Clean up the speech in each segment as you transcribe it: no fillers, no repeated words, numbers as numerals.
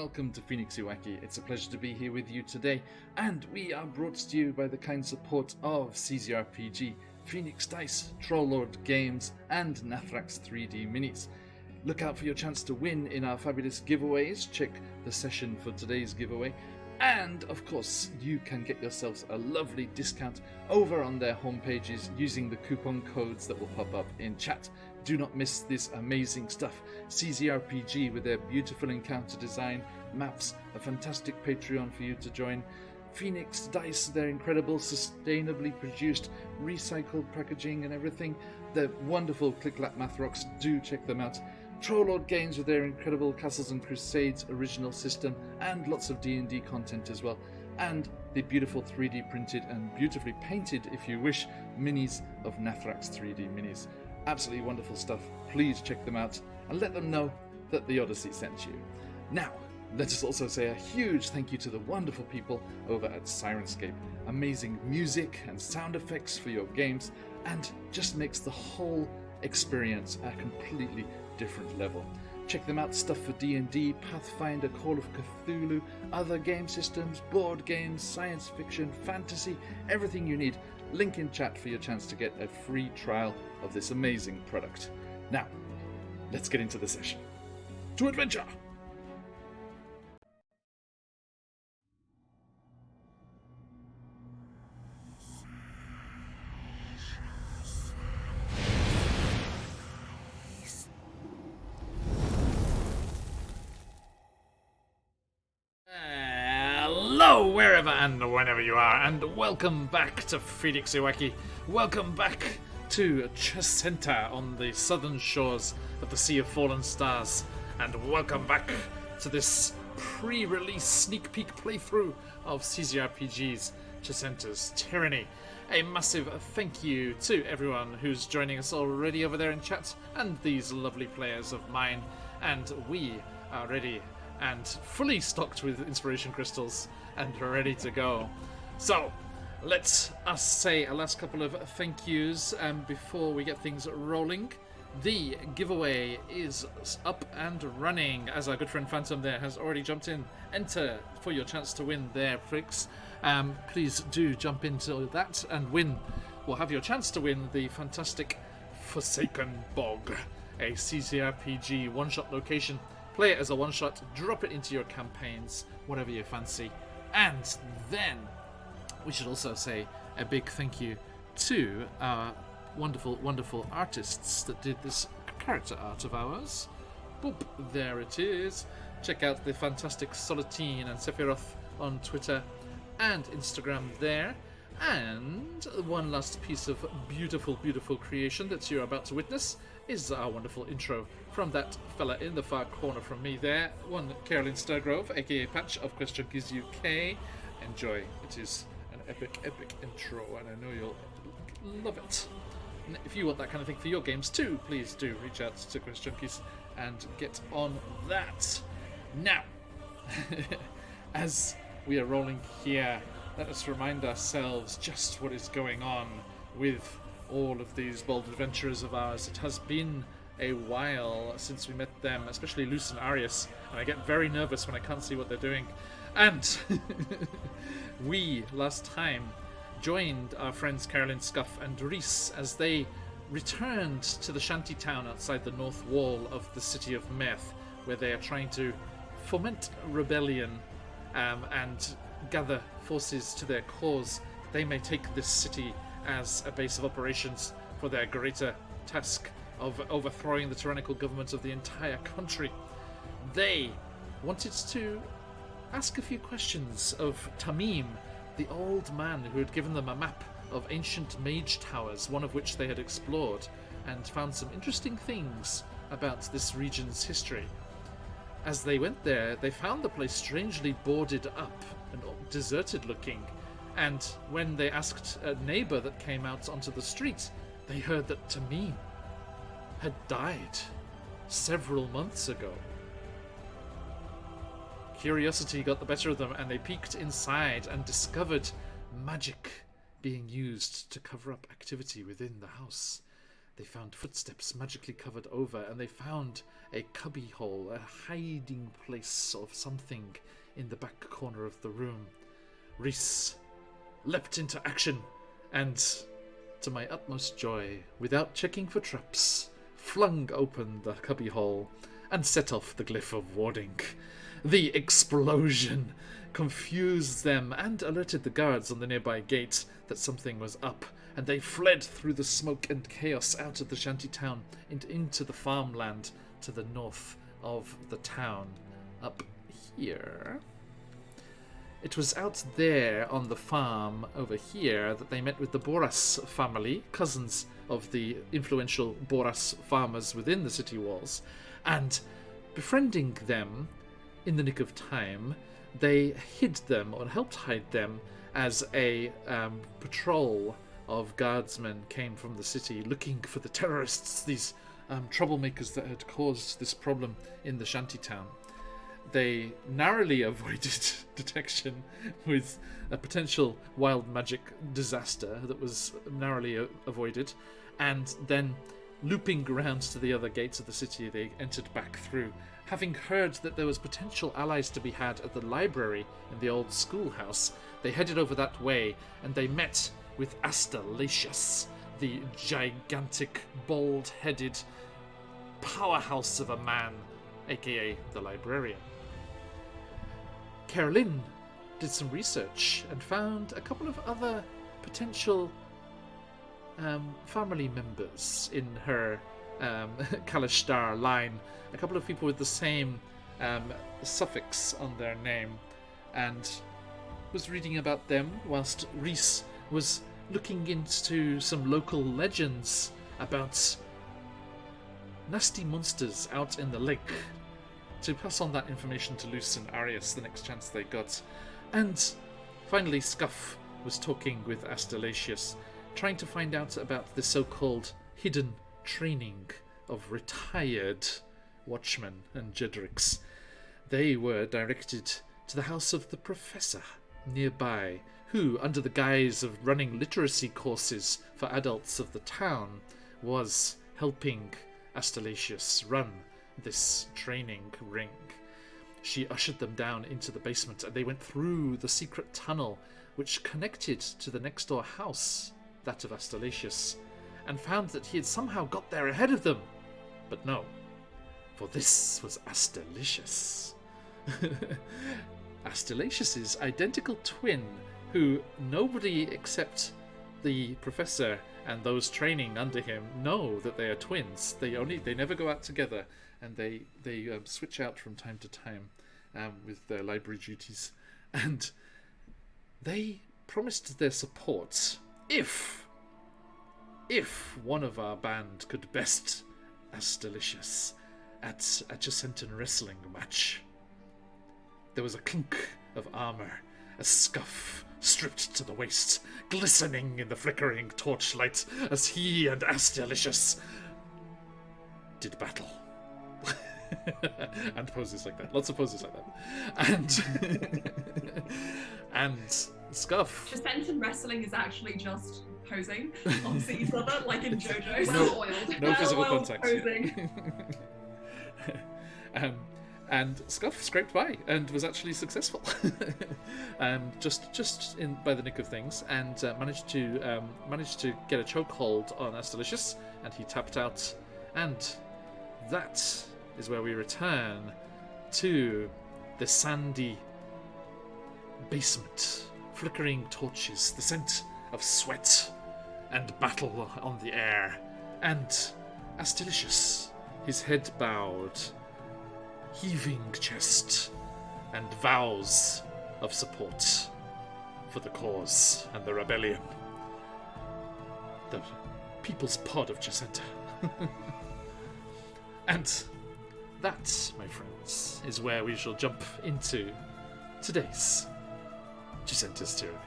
welcome to QuestJunkiesUK. It's a pleasure to be here with you today, and we are brought to you by the kind support of CZRPG, Phoenix Dice, Trollord Games, and Nathrax 3D Minis. Look out for your chance to win in our fabulous giveaways. Check the session for today's giveaway. And, of course, you can get yourselves a lovely discount over on their homepages using the coupon codes that will pop up in chat. Do not miss this amazing stuff. CZRPG with their beautiful encounter design, maps, a fantastic Patreon for you to join. Phoenix Dice, their incredible, sustainably produced, recycled packaging and everything. The wonderful Click-Clap Math Rocks, do check them out. Trollord Games with their incredible Castles and Crusades original system and lots of D&D content as well. And the beautiful 3D printed and beautifully painted, if you wish, minis of Nathrax 3D Minis. Absolutely wonderful stuff. Please check them out and let them know that the Odyssey sent you. Now, let us also say a huge thank you to the wonderful people over at Sirenscape. Amazing music and sound effects for your games, and just makes the whole experience a completely different level. Check them out, stuff for D&D, Pathfinder, Call of Cthulhu, other game systems, board games, science fiction, fantasy, everything you need. Link in chat for your chance to get a free trial of this amazing product. Now, let's get into the session. To adventure! Hello, wherever and whenever you are, and welcome back to QuestJunkiesUK. Welcome back to Chessenta on the southern shores of the Sea of Fallen Stars, and welcome back to this pre-release sneak peek playthrough of CZRPG's Chessenta's Tyranny. A massive thank you to everyone who's joining us already over there in chat, and these lovely players of mine, and we are ready and fully stocked with inspiration crystals and ready to go. So let's us say a last couple of thank yous before we get things rolling. The giveaway is up and running, as our good friend Phantom there has already jumped in. Enter for your chance to win their pricks. Please do jump into that and win, or have your chance to win, the fantastic Forsaken Bog, a CZRPG one-shot location. Play it as a one-shot, drop it into your campaigns, whatever you fancy. And then we should also say a big thank you to our wonderful, wonderful artists that did this character art of ours. Boop, there it is. Check out the fantastic Solitine and Sephiroth on Twitter and Instagram there. And one last piece of beautiful, beautiful creation that you're about to witness is our wonderful intro from that fella in the far corner from me there, one Carolyn Sturgrove, aka Patch of QuestJunkiesUK. Enjoy. It is an epic, epic intro, and I know you'll love it. And if you want that kind of thing for your games too, please do reach out to QuestJunkies and get on that. Now, as we are rolling here, let us remind ourselves just what is going on with all of these bold adventurers of ours. It has been a while since we met them, especially Luce and Arius, and I get very nervous when I can't see what they're doing. And we, last time, joined our friends Carolyn, Scuff, and Reese as they returned to the shanty town outside the north wall of the city of Meth, where they are trying to foment rebellion and gather forces to their cause. They may take this city as a base of operations for their greater task of overthrowing the tyrannical government of the entire country. They wanted to ask a few questions of Tamim, the old man who had given them a map of ancient mage towers, one of which they had explored, and found some interesting things about this region's history. As they went there, they found the place strangely boarded up and deserted looking, and when they asked a neighbour that came out onto the street, they heard that Tamim had died several months ago. Curiosity got the better of them, and they peeked inside and discovered magic being used to cover up activity within the house. They found footsteps magically covered over, and they found a cubbyhole, a hiding place of something in the back corner of the room. Rhys leapt into action, and, to my utmost joy, without checking for traps, flung open the cubbyhole and set off the glyph of warding. The explosion confused them and alerted the guards on the nearby gate that something was up, and they fled through the smoke and chaos out of the shanty town and into the farmland to the north of the town. Up here. It was out there on the farm over here that they met with the Boras family, cousins of the influential Boras farmers within the city walls, and befriending them in the nick of time, they hid them, or helped hide them, as a patrol of guardsmen came from the city looking for the terrorists, these troublemakers that had caused this problem in the shantytown. They narrowly avoided detection with a potential wild magic disaster that was narrowly avoided, and then looping around to the other gates of the city, they entered back through. Having heard that there was potential allies to be had at the library in the old schoolhouse, they headed over that way, and they met with Astalacius, the gigantic, bald-headed powerhouse of a man, aka the librarian. Carolyn did some research and found a couple of other potential family members in her Kalishtar line, a couple of people with the same suffix on their name, and was reading about them whilst Rhys was looking into some local legends about nasty monsters out in the lake to pass on that information to Luce and Arius the next chance they got. And finally Scuff was talking with Astalacius, trying to find out about the so-called hidden training of retired watchmen and jedricks. They were directed to the house of the professor nearby, who, under the guise of running literacy courses for adults of the town, was helping Astalacius run this training ring. She ushered them down into the basement, and they went through the secret tunnel which connected to the next door house, that of Astalacius, and found that he had somehow got there ahead of them. But no, for this was Astalacius. Astalacius's identical twin, who nobody except the professor and those training under him know that they are twins. They never go out together, and they switch out from time to time with their library duties. And they promised their support if one of our band could best Astalacius at a Chessentan wrestling match. There was a clink of armor, a scuff stripped to the waist, glistening in the flickering torchlight as he and Astalacius did battle. And poses like that. Lots of poses like that. And Scuff. Chessentan wrestling is actually just posing opposite each other, like in JoJo's. No physical contact. Posing. And Scuff scraped by and was actually successful, just in by the nick of things, and managed to get a chokehold on Astalacius, and he tapped out, and that is where we return to the sandy basement, flickering torches, the scent of sweat and battle on the air, and Astalacius, his head bowed, heaving chest, and vows of support for the cause and the rebellion. The People's Pod of Chessenta. And that, my friends, is where we shall jump into today's Chessenta's Tyranny.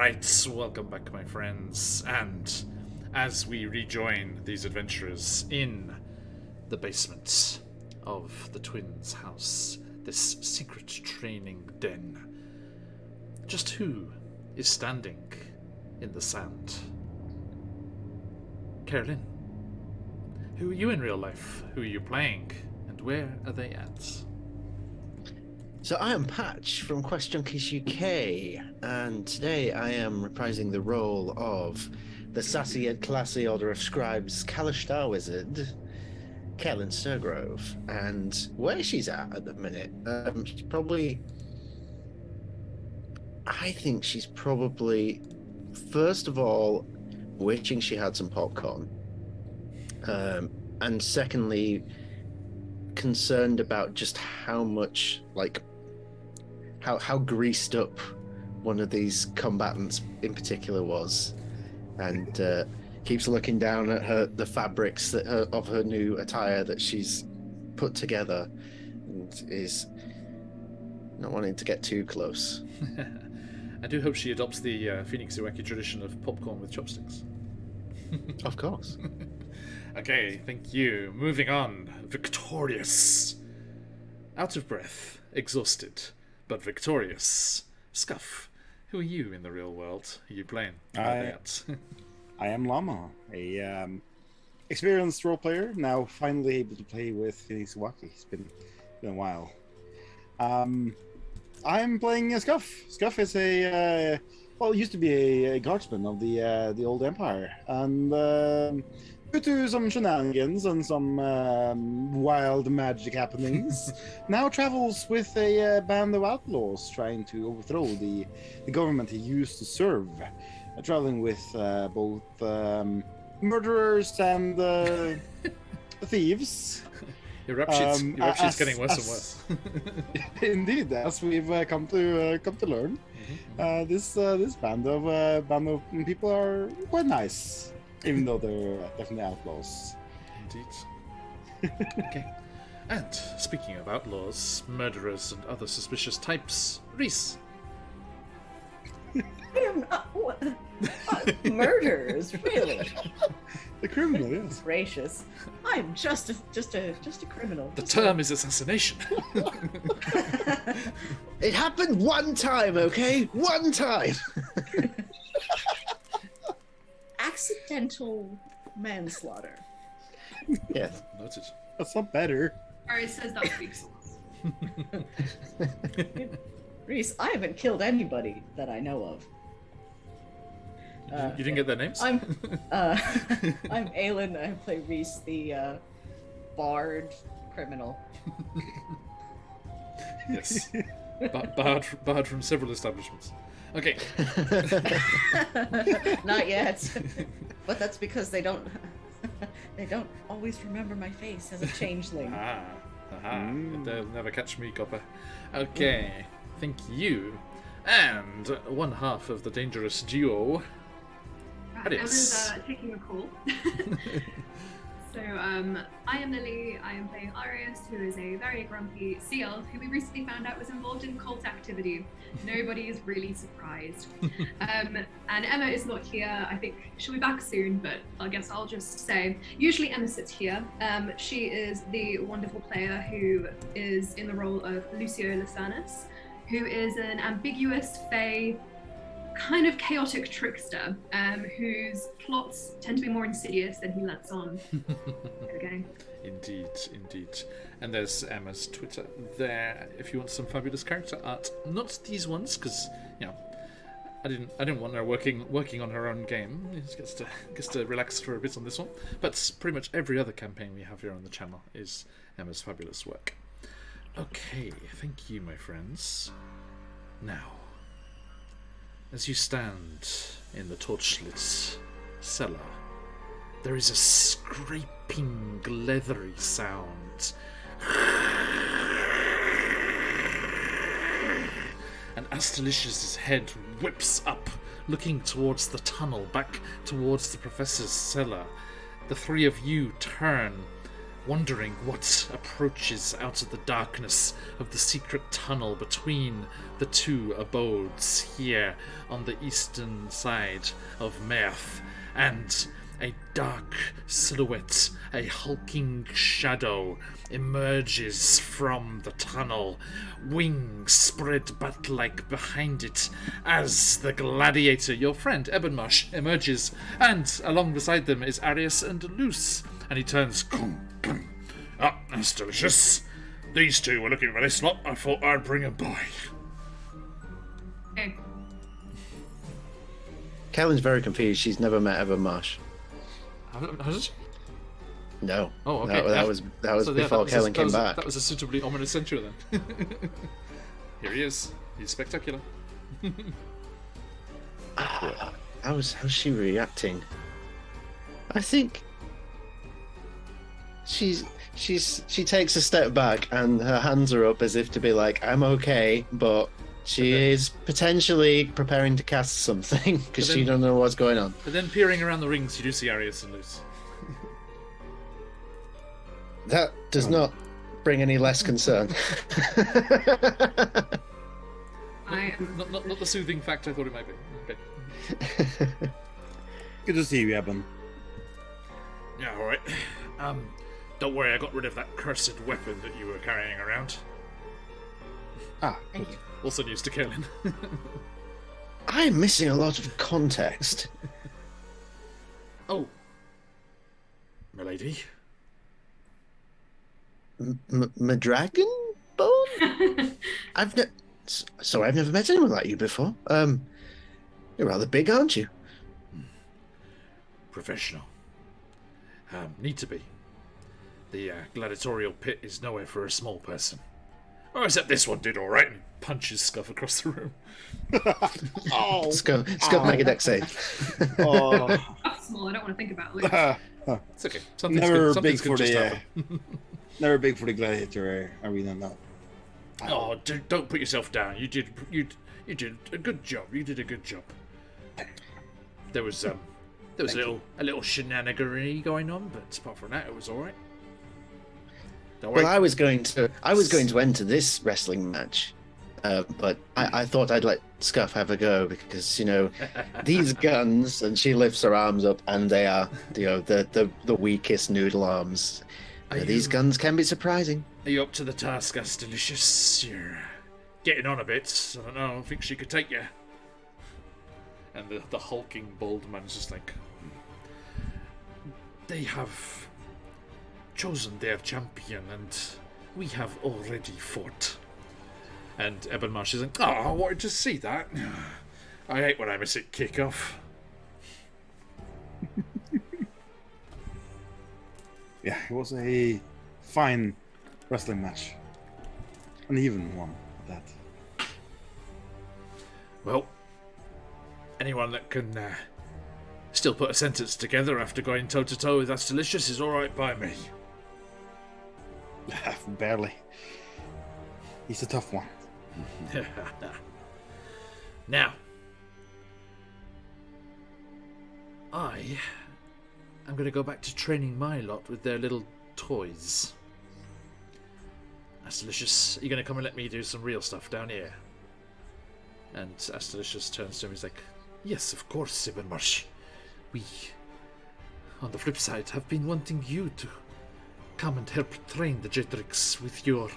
Alright, welcome back, my friends. And as we rejoin these adventurers in the basement of the twins' house, this secret training den, just who is standing in the sand? Carolyn, who are you in real life? Who are you playing? And where are they at? So I am Patch from QuestJunkiesUK, and today I am reprising the role of the sassy and classy Order of Scribes Kalishtar Wizard, Kellen Sturgrove. And where she's at the minute, she's probably... I think she's probably, first of all, wishing she had some popcorn. And secondly, concerned about just how much, like, how greased up one of these combatants in particular was, and keeps looking down at the fabrics of her new attire that she's put together, and is not wanting to get too close. I do hope she adopts the Phoenix Iwaki tradition of popcorn with chopsticks. Of course. Okay, thank you. Moving on. Victorious. Out of breath. Exhausted. But victorious. Scuff. Who are you in the real world? Are you playing? I am Llama, a experienced role player, now finally able to play with Phoenix Iwaki. It's been a while. I'm playing Scuff. Scuff is it used to be a guardsman of the old Empire, and due to some shenanigans and some wild magic happenings, now travels with a band of outlaws trying to overthrow the government he used to serve, traveling with both murderers and thieves. Your rap sheet's getting worse and worse. Indeed, as we've come to learn, this band of people are quite nice, even though they're definitely outlaws. Indeed. Okay. And speaking of outlaws, murderers, and other suspicious types, Reese. I am not what? Murders, really? The criminal, yes. Gracious. I'm just a criminal. The term is assassination. It happened one time, okay? One time! Accidental manslaughter. Yes. Noted. That's not better. Ari says that speaks a lot. Reese, I haven't killed anybody that I know of. You didn't get their names? I'm Aelin. I play Reese, the barred criminal. Yes. Barred from several establishments. Okay. Not yet, but that's because they don't always remember my face as a changeling. They'll never catch me, copper. Okay. Thank you. And one half of the dangerous duo. Emma's taking a call. So I am Lily. I am playing Arius, who is a very grumpy sea elf who we recently found out was involved in cult activity. Nobody is really surprised. And Emma is not here. I think she'll be back soon, but I guess I'll just say, usually Emma sits here. She is the wonderful player who is in the role of Lucio Lisanus, who is an ambiguous fae, kind of chaotic trickster, whose plots tend to be more insidious than he lets on. Okay. Indeed. And there's Emma's Twitter there if you want some fabulous character art. Not these ones, because I didn't want her working on her own game. She gets to relax for a bit on this one. But pretty much every other campaign we have here on the channel is Emma's fabulous work. Okay, thank you, my friends. Now, as you stand in the torchlit cellar, there is a scraping, leathery sound. And Astalicious' head whips up, looking towards the tunnel, back towards the professor's cellar. The three of you turn, wondering what approaches out of the darkness of the secret tunnel between the two abodes here on the eastern side of Meath, and a dark silhouette, a hulking shadow, emerges from the tunnel, wings spread bat-like behind it, as the gladiator, your friend Ebonmarsh, emerges, and along beside them is Arius and Luce, and he turns, "Ah, that's delicious. These two were looking for this lot. I thought I'd bring them by." Okay. Kellen's very confused. She's never met Evan Marsh. Has it? No. Oh, okay. That was before Kellen came back. That was a suitably ominous intro then. Here he is. He's spectacular. How's she reacting? I think she takes a step back and her hands are up as if to be like, I'm okay, but she is potentially preparing to cast something because she don't know what's going on. But then peering around the rings, you do see Arius and Luce. That does not bring any less concern. Not the soothing fact I thought it might be. Okay. Good to see you, Evan. Yeah, alright. Don't worry, I got rid of that cursed weapon that you were carrying around. Ah, Thank you. Also news to Kellen. I'm missing a lot of context. Oh. Milady? Dragon bone? I've never met anyone like you before. You're rather big, aren't you? Professional. Need to be. The gladiatorial pit is nowhere for a small person. Oh, except this one did alright, and punches Scuff across the room. Oh, Scuff, make a deck save. oh. That's small. I don't want to think about it. It's okay. Never big good for just the happen. never big for the gladiator arena. No. Oh, don't put yourself down. You did a good job. You did a good job. There was a little shenaniganery going on, but apart from that, it was all right. Don't worry. Well, I was going to enter this wrestling match, but I thought I'd let Scuff have a go because these guns, and she lifts her arms up, and they are the weakest noodle arms. These guns can be surprising. Are you up to the task, Astelicious? You're getting on a bit. I don't think she could take you. And the hulking bald man's just like, they have chosen their champion, and we have already fought. And Ebonmarsh is like, I wanted to see that. I hate when I miss it kick off. Yeah, it was a fine wrestling match. An even one at that. Well, anyone that can still put a sentence together after going toe-to-toe with Astelicious is alright by me. Barely. He's a tough one. Now, I'm going to go back to training my lot with their little toys. Astelicious, are you going to come and let me do some real stuff down here? And Astelicious turns to him, he's like, yes, of course, Ebonmarsh. We, on the flip side, have been wanting you to come and help train the Jetrix with your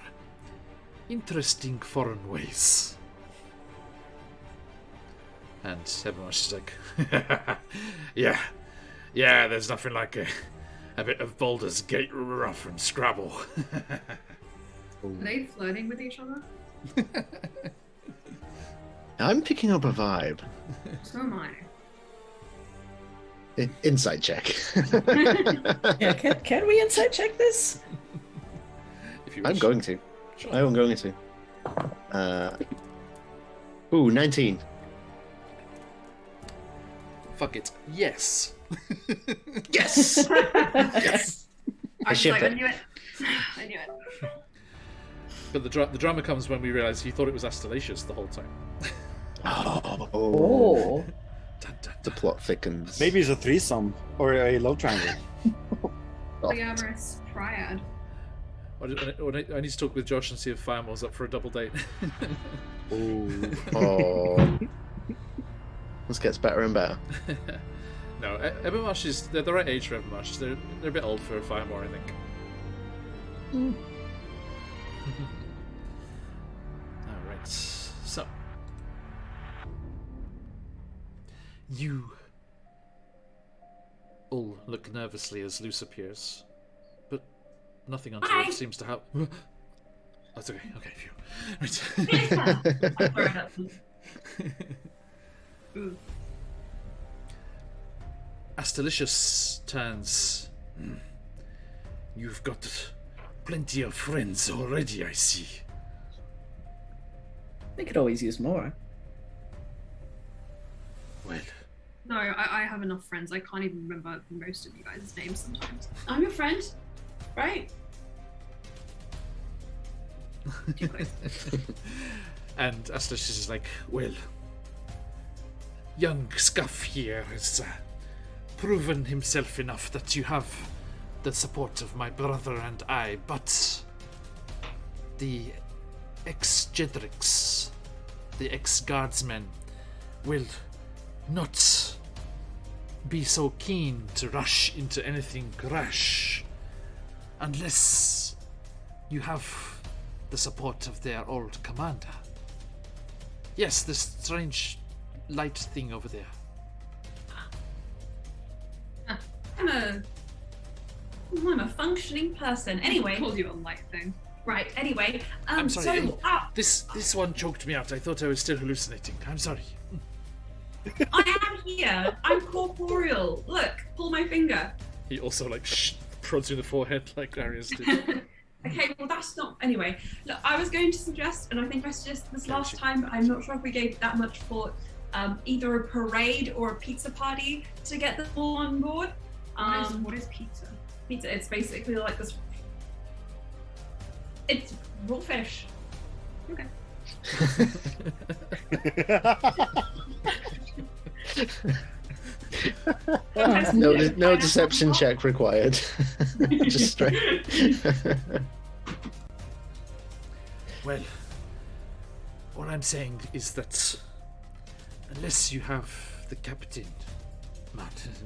interesting foreign ways. And Ebonmarsh is like, yeah, there's nothing like a bit of Baldur's Gate rough and scrabble. Are they flirting with each other? I'm picking up a vibe. So am I. Insight check. Yeah, can we insight check this? If you I'm wish. going to. Sure. I'm going to. 19. Fuck it. Yes. Yes! Yes! I was ship like, it. I knew it. I knew it. But the drama comes when we realise he thought it was Astelicious the whole time. Oh. Dun, dun, The dun. plot thickens. Maybe it's a threesome or a love triangle. Polyamorous, triad. I need to talk with Josh and see if Firemore's up for a double date. Oh. This gets better and better. No, Ebermarsh is they're the right age for Ebermarsh. They're a bit old for Firemore, I think. Alright, so you all look nervously as Luce appears, but nothing untoward seems to happen. That's okay. Okay, phew. Right. Astelicious turns. You've got plenty of friends already, I see. They could always use more. Well, No, I have enough friends. I can't even remember most of you guys' names sometimes. I'm your friend, right? Too close. and Astelicious is like, well, young Scuff here has proven himself enough that you have the support of my brother and I, but the ex-Jedricks, the ex-guardsmen, will not be so keen to rush into anything rash unless you have the support of their old commander. Yes, this strange light thing over there. I'm a functioning person. Anyway, Called you a light thing. right. Anyway, I'm sorry. So This one choked me out. I thought I was still hallucinating. I'm sorry. I am here. I'm corporeal. Look, pull my finger. He also prods you in the forehead like Arius did. Okay, well that's not. Anyway, look, I was going to suggest, and I think I suggested this last time, but I'm not sure if we gave that much thought. Either a parade or a pizza party to get them all on board. What is pizza? Pizza. It's basically like this. It's raw fish. Okay. No deception check required. Just straight. Well, what I'm saying is that unless you have the captain,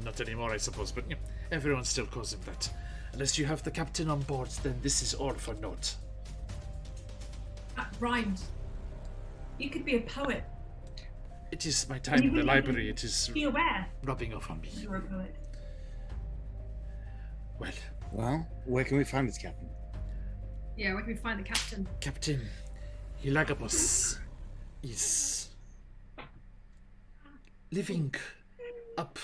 not anymore I suppose, but everyone still calls him that. Unless you have the captain on board, then this is all for naught. That rhymed. You could be a poet. It is my time in the library. It is Be aware. rubbing off on me. You're a poet. Well, Well, where can we find this captain? Yeah, where can we find the captain? Captain Hilagabos is living up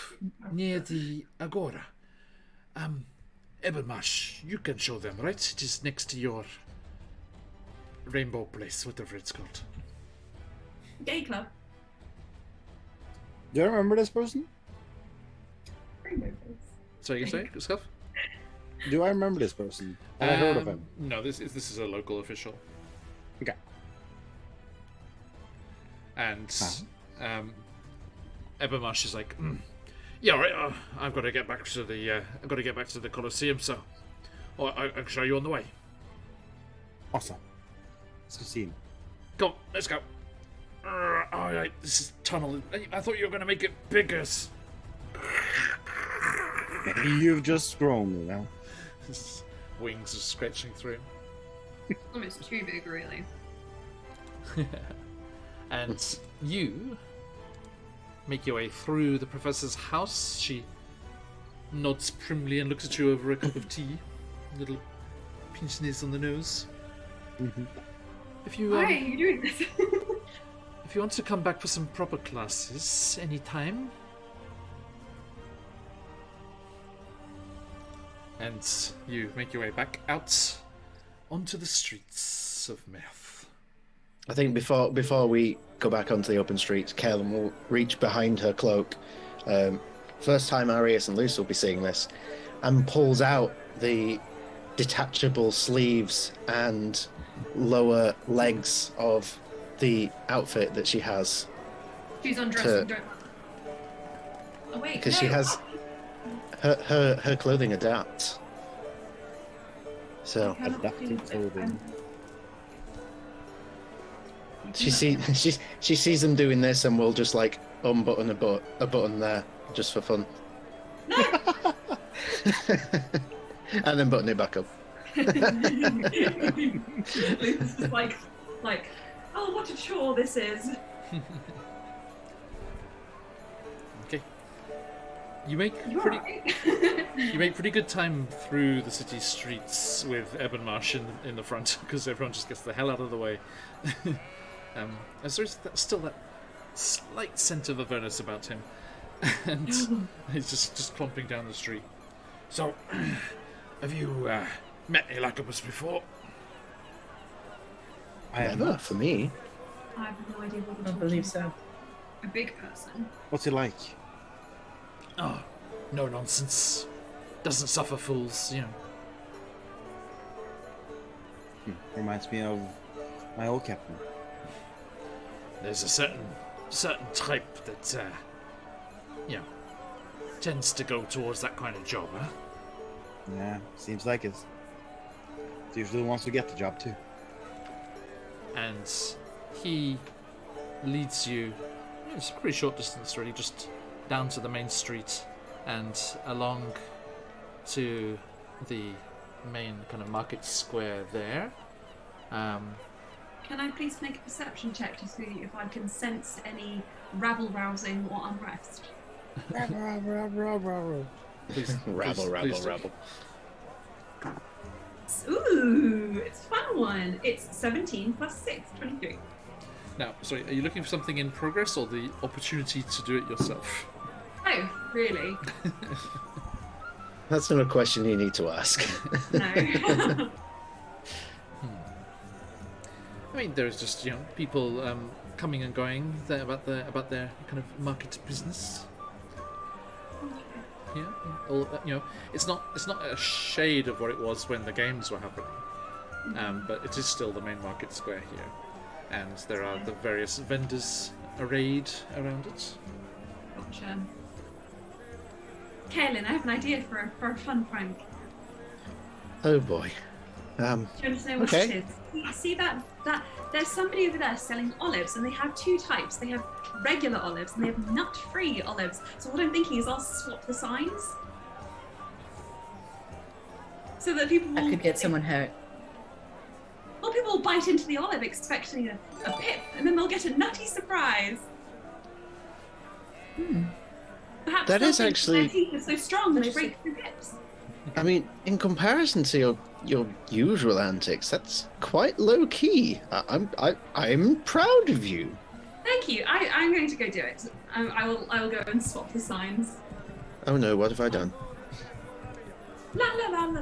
near the Agora. Ebermarsh, you can show them, right? It is next to your rainbow place, whatever it's called. Gay club. Do you remember this person? Sorry, you say, Scuff? Do I remember this person? Have I heard of him? No, this is a local official. Okay. And Ebermarsh is like, yeah, right. I've got to get back to the Colosseum, so I can show you on the way. Awesome. Let's go see him. Go, let's go. All right, this is tunnel. I thought you were going to make it bigger. Maybe you've just grown, you know. His wings are scratching through. Almost too big, really. And you make your way through the professor's house. She nods primly and looks at you over a cup of tea. Little pinch-ness on the nose. Mm-hmm. If you Why are you doing this? if you want to come back for some proper classes anytime. And you make your way back out onto the streets of Meth. I think before we go back onto the open streets, Kaelin will reach behind her cloak. First time Arius and Luce will be seeing this, and pulls out the detachable sleeves and lower legs of the outfit that she has. She's undressing, don't. Oh wait. Because no. she has her clothing adapts. So Adaptive clothing. she sees them doing this, and we'll just like unbutton a button there just for fun, and then button it back up. Lucas is like, oh, what a chore this is. Okay. You make You're pretty right. you make pretty good time through the city streets with Ebonmarsh in the front, because everyone just gets the hell out of the way. As there's still that slight scent of Avernus about him, and he's just clomping down the street. So, have you met Elagabus before? I am Never not. for me. I have no idea what I we're don't talking believe so. A big person. What's it like? Oh, no nonsense. Doesn't suffer fools, you know. Reminds me of my old captain. There's a certain type that, you know, tends to go towards that kind of job, huh? Yeah, seems like it. It's usually the ones who get the job too. And he leads you, it's a pretty short distance really, just down to the main street and along to the main kind of market square there. Can I please make a perception check to see if I can sense any rabble-rousing or unrest? Please, Rabble, please do. rabble. Ooh, it's a fun one. It's 17 plus 6, 23. Now, sorry, are you looking for something in progress or the opportunity to do it yourself? Oh, really? That's not a question you need to ask. No. I mean, there's just, you know, people coming and going there about their kind of market business. Yeah, all, you know, it's not a shade of what it was when the games were happening, but it is still the main market square here, and there are the various vendors arrayed around it. Gotcha. Kaelin, I have an idea for a fun prank. Oh boy. Do you want to know what Okay. it is? See that there's somebody over there selling olives, and they have two types. They have regular olives and they have nut-free olives. So what I'm thinking is I'll swap the signs so that people That will could get someone hurt. Well, people will bite into the olive expecting a pip, and then they'll get a nutty surprise. Perhaps That they'll is think actually- their teeth are so strong that they break through pips. I mean, in comparison to your usual antics, that's quite low key. I'm proud of you. Thank you. I'm going to go do it. I will go and swap the signs. Oh no, what have I done? La la la la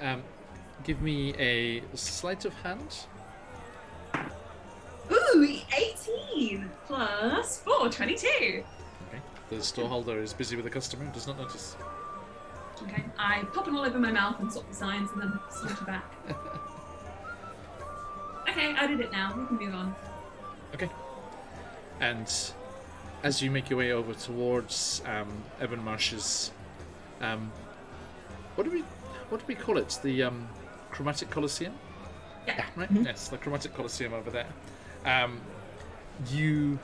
la. Give me a sleight of hand. Ooh, 18 plus 4, 22. Okay. The storeholder is busy with a customer and does not notice. Okay, I pop an olive in my mouth and swap the signs and then saunter back. Okay, I did it now. We can move on. Okay. And as you make your way over towards Ebonmarsh's, what do we call it? The Chromatic Colosseum, Yeah. right? Yes, the Chromatic Colosseum over there. You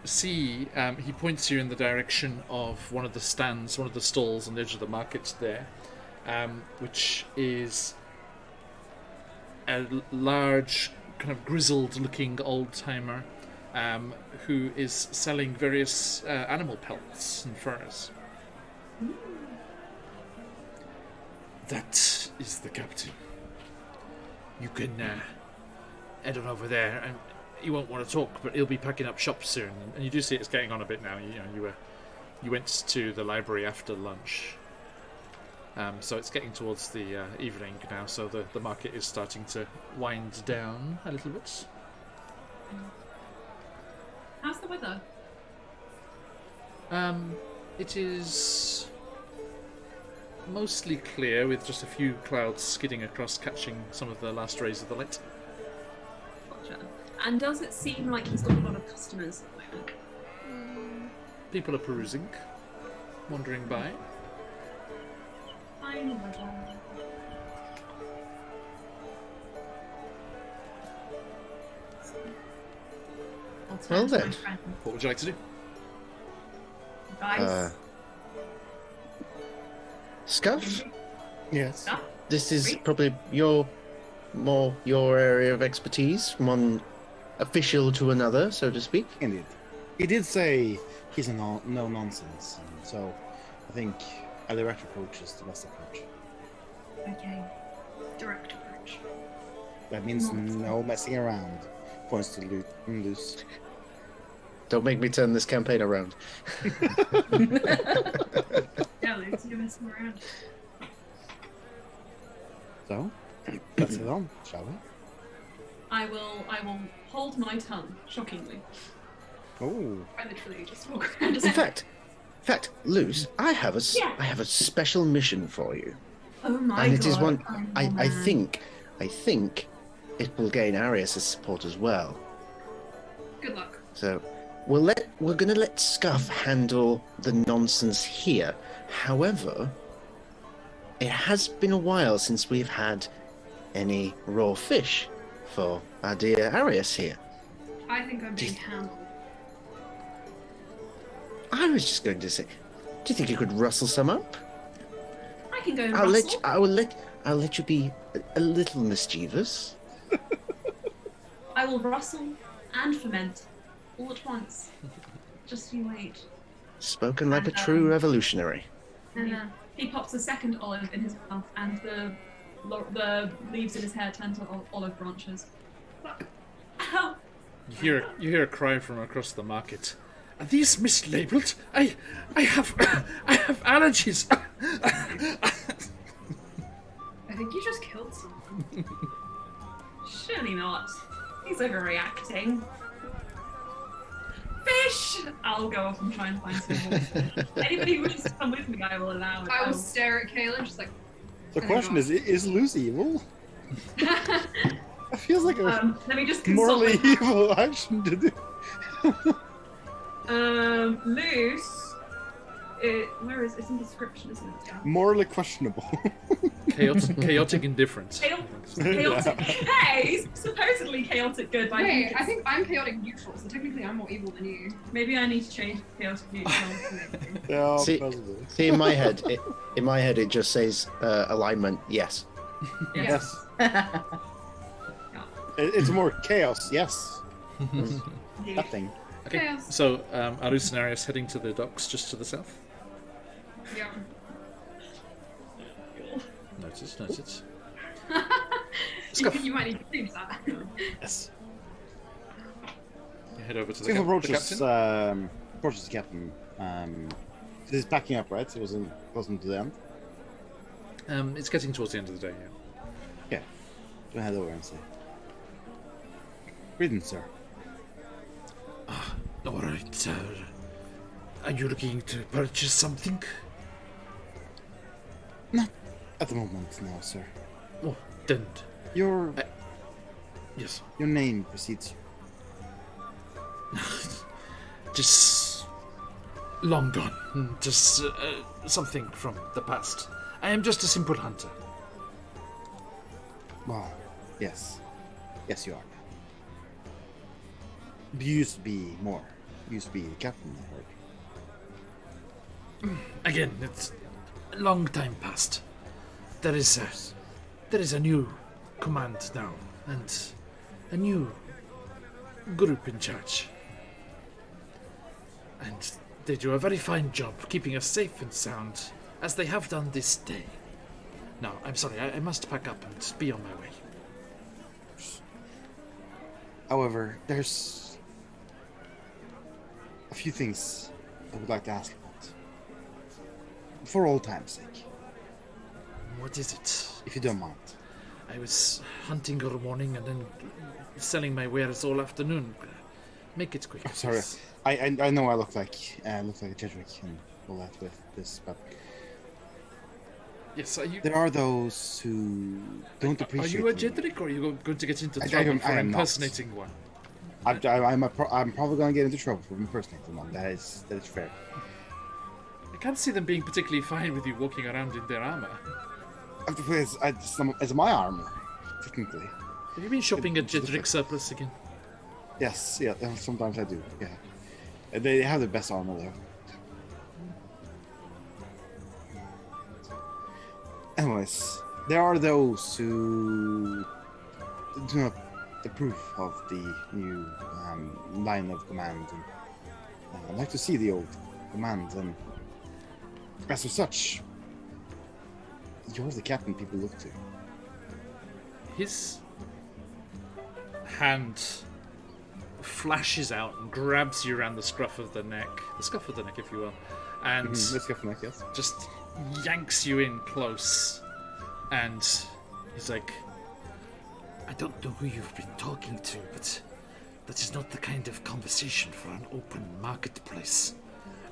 see, he points you in the direction of one of the stands, one of the stalls on the edge of the market there, which is a large, kind of grizzled-looking old-timer who is selling various animal pelts and furs. That is the captain. You can head on over there, and you won't want to talk, but he'll be packing up shop soon. And you do see it's getting on a bit now. You went to the library after lunch, so it's getting towards the evening now. So the market is starting to wind down a little bit. How's the weather? It is mostly clear, with just a few clouds skidding across, catching some of the last rays of the light. Gotcha. And does it seem like he's got a lot of customers at the moment? People are perusing, wandering by. I I'll turn Well to my then. friend. What would you like to do? Guys, Scuff, Yes. Stuff? this is Great. probably your area of expertise, from one official to another, so to speak. Indeed. He did say he's a no nonsense, and so I think a direct approach is the best approach. Okay. Direct approach. That means Nonsense. no messing around. Points to loose. Don't make me turn this campaign around. Yeah, let's do messing around. So, let's it on, shall we? I will hold my tongue, shockingly. Oh, I literally just walk around. In fact, Luz, I have a Yeah. I have a special mission for you, Oh my and god. it is one Oh, I man. think it will gain Arius' support as well. Good luck. So we're gonna let Scuff handle the nonsense here. However, it has been a while since we've had any raw fish for our dear Arius here. I think I'm being handled. I was just going to say, do you think you could rustle some up? I can go and I'll rustle. I'll let you be a little mischievous. I will rustle and ferment all at once. Just you wait. Spoken like a true revolutionary. And he pops a second olive in his mouth, and the leaves in his hair turn to olive branches. Ow! You hear a cry from across the market. Are these mislabeled? I have allergies. I think you just killed someone. Surely not. He's overreacting. Fish! I'll go off and try and find some more fish. Anybody who wishes to come with me, I will allow it. I will stare at Kayla just like. the question is Luz evil? It feels like a Let me just consult morally my- evil action to do. Loose. Where is it's in description, isn't it? Yeah. Morally questionable. Chaotic indifference. Chaotic. Hey, supposedly chaotic good. But Wait, I think I'm chaotic neutral, so technically I'm more evil than you. maybe I need to change to chaotic neutral. Yeah, See- possibly. See, in my head, it just says alignment. Yes. Yes. It's more chaos, yes. Nothing. Okay, Chaos. so Arus and Arius heading to the docks just to the south. Yeah. Noted. You might need to change that. Yes. You head over to the, Scuff the approaches, captain. approaches the captain. He's backing up, right? It wasn't close to the end. It's getting towards the end of the day, yeah. Yeah. So I head over and say, "Greetings, sir. All right, sir. Are you looking to purchase something? Not at the moment, no, sir. Oh, then, Your yes. your name precedes you. Just long gone. Just something from the past. I am just a simple hunter. Well, yes. Yes, you are. You used to be more. You used to be the captain, I heard. Again, it's a long time past. There is a new command now, and a new group in charge. And they do a very fine job keeping us safe and sound, as they have done this day. Now, I'm sorry, I must pack up and be on my way. However, there's a few things I would like to ask about. For old time's sake, What is it? if you don't mind. I was hunting all morning and then selling my wares all afternoon. Make it quick. I'm sorry. please. I know I look like a Jedrick and all that with this, but Yes, are you? there are those who don't Are appreciate. you a me. Jedrick, or are you going to get into I trouble am- for I am not. impersonating one? I'm probably going to get into trouble for impersonating one. That is fair. I can't see them being particularly fine with you walking around in their armor. It's my armor, technically. Have you been shopping at Jedrick Surplus again? Yes, yeah, sometimes I do, yeah. They have the best armor there. Anyways, there are those who do not approve of the new line of command. And, I'd like to see the old command, and as of such, you're the captain people look to. His hand flashes out and grabs you around the scruff of the neck, if you will, and The scruff of the neck, yes. just yanks you in close. And he's like, I don't know who you've been talking to, but that is not the kind of conversation for an open marketplace.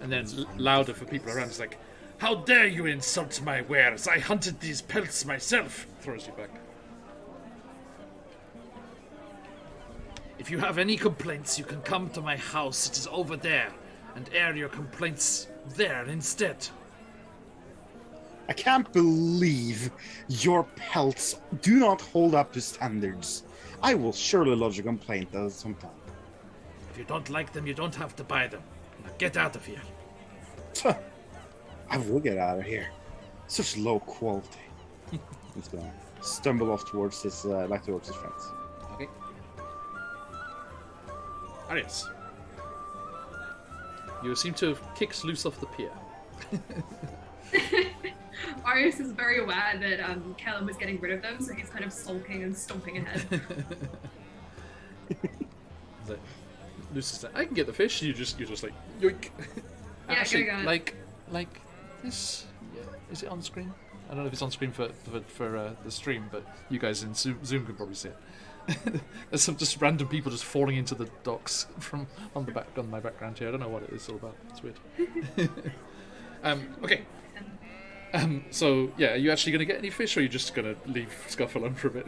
And then louder for people around, he's like, how dare you insult my wares? I hunted these pelts myself. Throws you back. If you have any complaints, you can come to my house. It is over there. And air your complaints there instead. I can't believe your pelts do not hold up to standards. I will surely lodge a complaint at some time. If you don't like them, you don't have to buy them. Now get out of here. Tuh. I will get out of here. Such low quality. He's gonna stumble off towards his towards his friends. Okay. Arius. You seem to have kicked loose off the pier. Arius is very aware that Kellen was getting rid of them, so he's kind of sulking and stomping ahead. So, Lucy's like, I can get the fish. You're just like, yoink. Yeah, Actually, go. like this. Yeah, is it on screen? I don't know if it's on screen for the stream, but you guys in Zoom can probably see it. There's some just random people just falling into the docks from on my background here. I don't know what it is all about. It's weird. Okay. So yeah, are you actually going to get any fish, or are you just going to leave Scuff alone for a bit?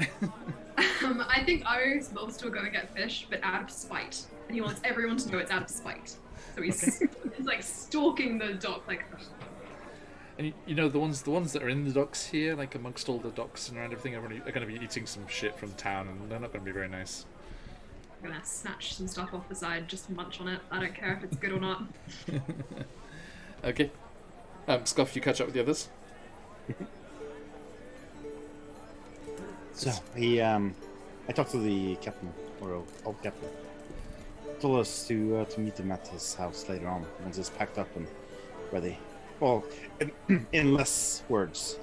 I think Arius will still go and get fish, but out of spite. And he wants everyone to know it's out of spite. So he's like stalking the dock, like. And you know the ones that are in the docks here, like amongst all the docks and around everything, are going to be eating some shit from town, and they're not going to be very nice. I'm gonna snatch some stuff off the side, just munch on it. I don't care if it's good or not. Okay. Scuff, you catch up with the others. So I talked to the captain, or old captain. Told us to meet him at his house later on once it's packed up and ready. Well, in less words.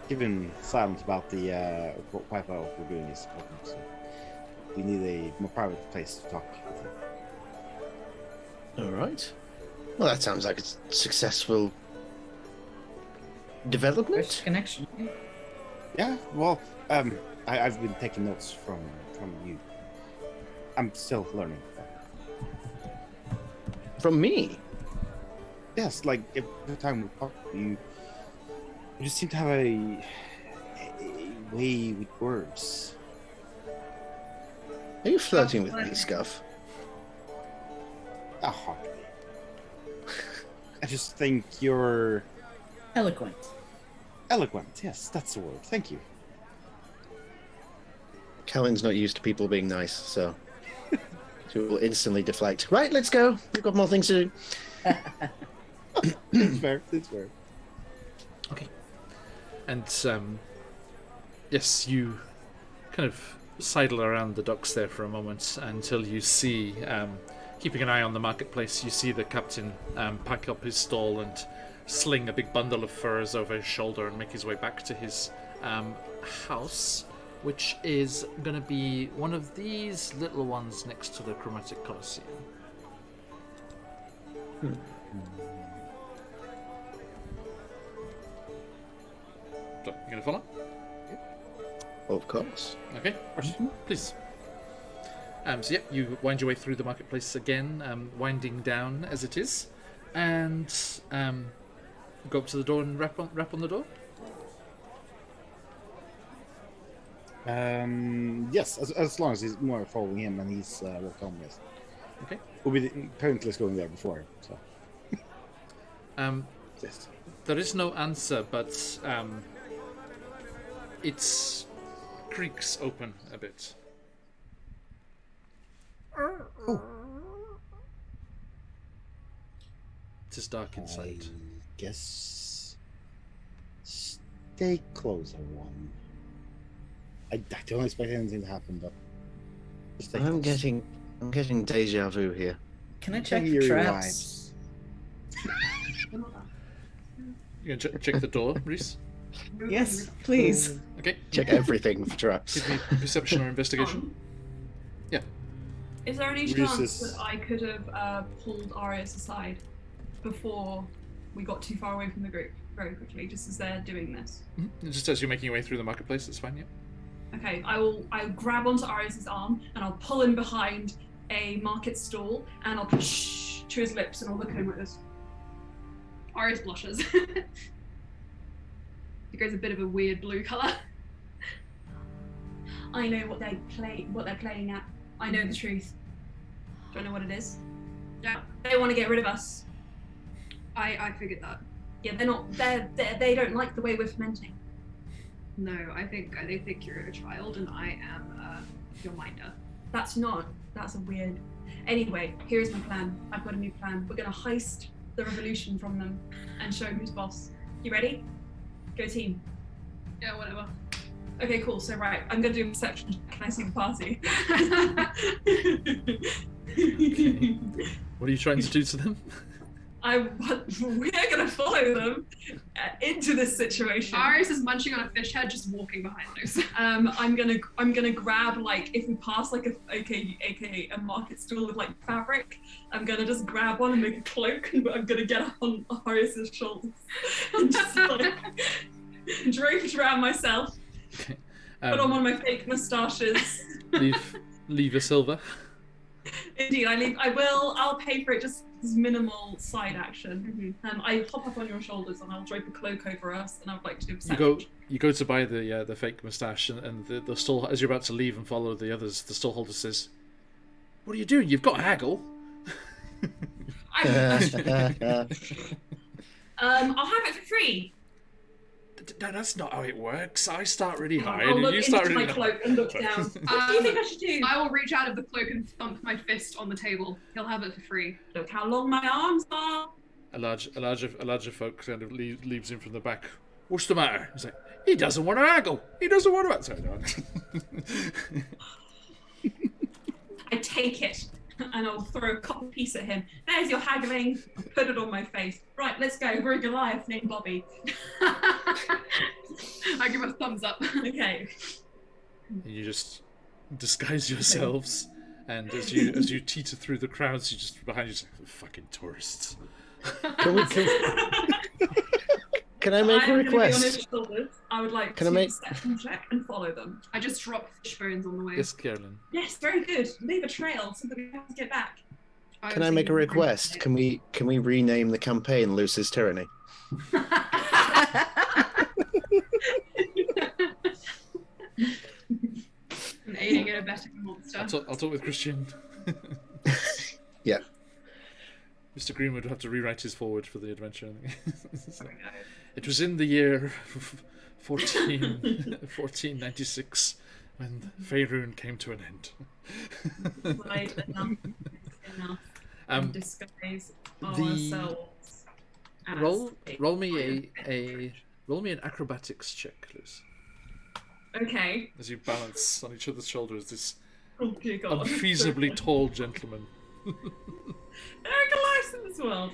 Given silent about the what we're doing is important. So we need a more private place to talk with him. All right. Well, that sounds like a successful development. First connection. Yeah, well, I've been taking notes from you. I'm still learning. From me? Yes, like every time we talk, you just seem to have a way with words. Are you flirting with me, Scuff? Hardly. I just think you're Eloquent. eloquent. Yes, that's the word. Thank you. Kellen's not used to people being nice, so she will instantly deflect. Right, let's go. We've got more things to do. It's fair. It's fair. Okay. And yes, you kind of sidle around the docks there for a moment until you see, keeping an eye on the marketplace, you see the captain pack up his stall and sling a big bundle of furs over his shoulder and make his way back to his house, which is going to be one of these little ones next to the Chromatic Colosseum. So, you going to follow? Of course. Okay, please. So yeah, you wind your way through the marketplace again, winding down as it is, and go up to the door and rap on the door. Yes, as long as he's more following him and he's walked home. Yes. Okay. We'll be apparently going there before. So. There is no answer, but It creaks open a bit. It is dark inside. I guess stay close, everyone. I don't expect anything to happen, but just stay I'm close. getting deja vu here. Can I check Your for traps? vibes. You gonna check the door, Reese? Yes, please. Okay. Check everything for traps. Give me perception or investigation. Is there any Reese chance is- that I could have pulled Arius aside before we got too far away from the group very quickly, just as they're doing this? Just as you're making your way through the marketplace, that's fine. Yeah. Okay, I'll grab onto Arius's arm and I'll pull him behind a market stall and I'll push to his lips and I'll look at him like this. Arius blushes. It goes a bit of a weird blue colour. I know what they're playing at. I know the truth. Do you know what it is? Yeah, They want to get rid of us. I figured that. Yeah, they don't like the way we're fermenting. No, they think you're a child and I am your minder. That's a weird. Anyway, here's my plan. I've got a new plan. We're gonna heist the revolution from them and show who's boss. You ready? Go team. Yeah, whatever. Okay, cool. So right, I'm gonna do a perception. Can I see the party? What are you trying to do to them? We're gonna follow them into this situation. Arius is munching on a fish head, just walking behind us. I'm gonna grab, like, if we pass like aka a market stall with like fabric, I'm gonna just grab one and make a cloak, and I'm gonna get up on Arius's shoulders and just like drape it around myself. Okay. Put on one of my fake moustaches. Leave a silver. Indeed, I'll pay for it, just as minimal side action. I hop up on your shoulders and I'll drape a cloak over us, and I would like to do a perception. You go to buy the fake moustache, and the stall, as you're about to leave and follow the others, the stallholder says, "What are you doing? You've got to haggle." I'll have it for free. No, that's not how it works. I start really high, I'll and look you start into really my cloak and look down. What do you think I should do? I will reach out of the cloak and thump my fist on the table. He'll have it for free. Look how long my arms are. A larger folk kind of leaves him from the back. What's the matter? He's like, he doesn't want to haggle. He doesn't want to. Sorry, no. I take it and I'll throw a copper piece at him. There's your haggling. I'll put it on my face. Right, let's go. We're a Goliath named Bobby. I give a thumbs up. Okay. You just disguise yourselves, and as you teeter through the crowds, you just behind you say, "Fucking tourists." Can I make a I'm gonna be on his request? shoulders. I would like Can I to make- step and check and follow them. I just drop fish bones on the way. Yes, Carolyn. Yes, very good. Leave a trail so that we have to get back. Can I make a request? Can we rename the campaign Luce's Tyranny? I'm aiding in abetting a monster. I'll talk with Christian. Yeah. Mr. Green would have to rewrite his forward for the adventure. It was in the year 1496 when Faerun came to an end. Right, enough. Disguise ourselves. as Roll a me an acrobatics check, Luce. Okay. As you balance on each other's shoulders, this Oh dear God. unfeasibly tall gentleman. There are Goliaths in this world.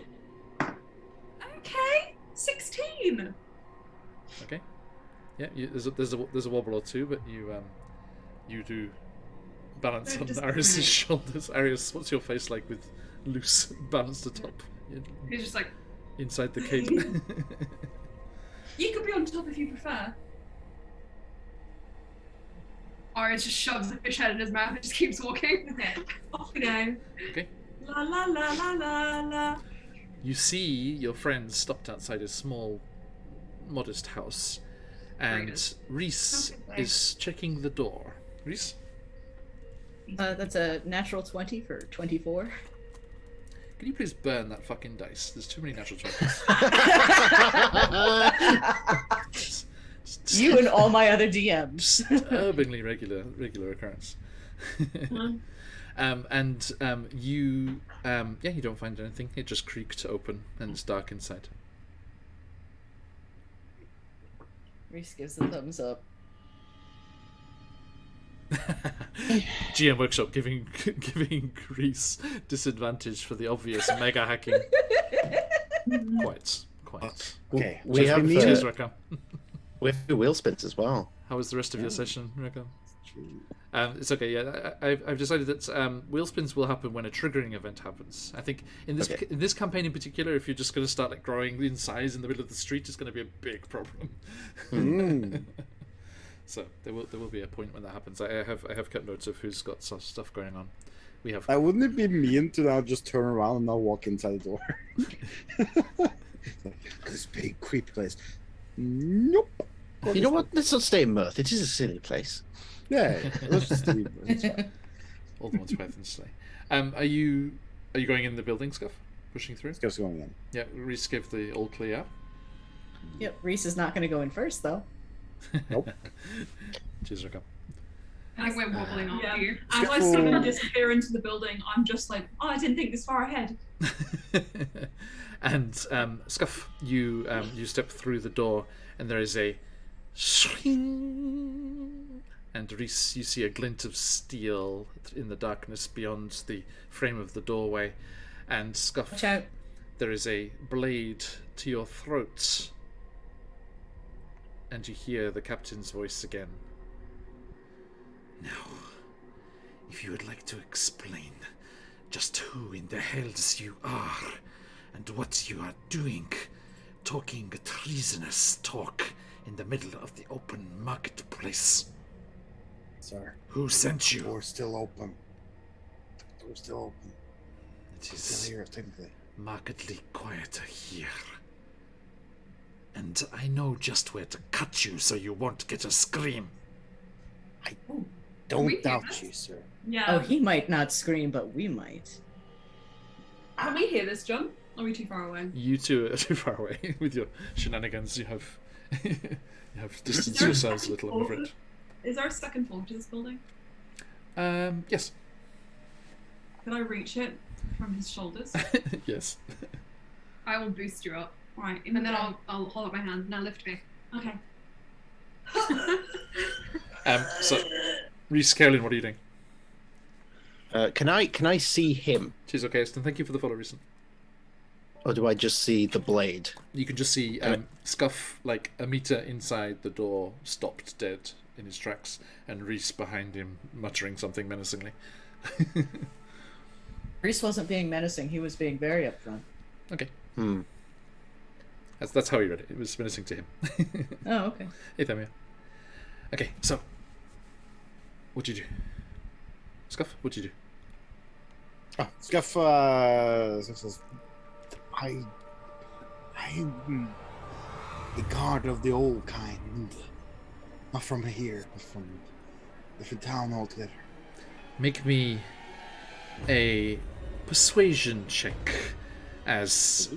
Okay, 16. Okay. Yeah, there's a wobble or two, but you do balance Don't on discriminate. Arius' shoulders. Arius, what's your face like with loose balanced atop He's just like, inside the cape? You could be on top if you prefer. Arius just shoves the fish head in his mouth and just keeps walking. Okay, off we go. Okay. La la la la la la. You see your friends stopped outside a small, modest house, and good. Reese Okay. is checking the door. Reese, That's a natural 20 for 24. can you please burn that fucking dice? There's too many natural 20s. You and all my other DMs. Disturbingly regular occurrence. You don't find anything. It just creaked open and it's dark inside. Reese gives the thumbs up. GM Workshop giving Greece disadvantage for the obvious mega hacking. Quite. Okay, we have Cheers, Raka. we have 2 wheel spins as well. How was the rest of your session, Raka? It's okay. Yeah, I've decided that wheel spins will happen when a triggering event happens. I think in this campaign in particular, if you're just going to start like growing in size in the middle of the street, it's going to be a big problem. So there will be a point when that happens. I have kept notes of who's got such stuff going on. We have. Wouldn't it be mean to now just turn around and now walk inside the door? This big creepy place. Nope. You know what? Let's not stay in Mirth. It is a silly place. Yeah, let's just leave it. All the ones Python slay. Are you going in the building, Scuff? Pushing through? Let's go going in. Yeah, Reese give the all clear. Yep, Reese is not going to go in first, though. Nope. Cheers, Raka. I think we're wobbling off here. As I see them disappear into the building, I'm just like, oh, I didn't think this far ahead. And Scuff, you step through the door, and there is a swing. And Reese, you see a glint of steel in the darkness beyond the frame of the doorway. And Scuff, Watch out. there is a blade to your throat. And you hear the captain's voice again. Now, if you would like to explain just who in the hells you are and what you are doing, talking treasonous talk in the middle of the open marketplace. Sir. Who sent you? Door's still open. Door's still open. It is Still here, technically. markedly quieter here. And I know just where to cut you so you won't get a scream. I we don't hear doubt this? you, sir. Yeah. Oh, he might not scream, but we might. Can we hear this, John? Or are we too far away? You two are too far away with your shenanigans. You have distanced Is there a yourselves a second little, I'm floor? afraid. Is there a second floor to this building? Yes. Can I reach it from his shoulders? Yes. I will boost you up. Right. And then I'll hold up my hand. Now lift me. Okay. So, Reese, Carolyn, what are you doing? Can I see him, She's okay, Aston. Thank you for the follow, Reese. or do I just see the blade? You can just see Scuff, like a meter inside the door, stopped dead in his tracks, and Reese behind him muttering something menacingly. Reese wasn't being menacing, he was being very upfront. Okay. Hmm. That's how he read it. It was menacing to him. Oh, okay. Hey, Thamia. Okay, so. What'd you do? Scuff, what'd you do? Scuff says, I'm a guard of the old kind. Not from here, but from a different town altogether. Make me a persuasion check as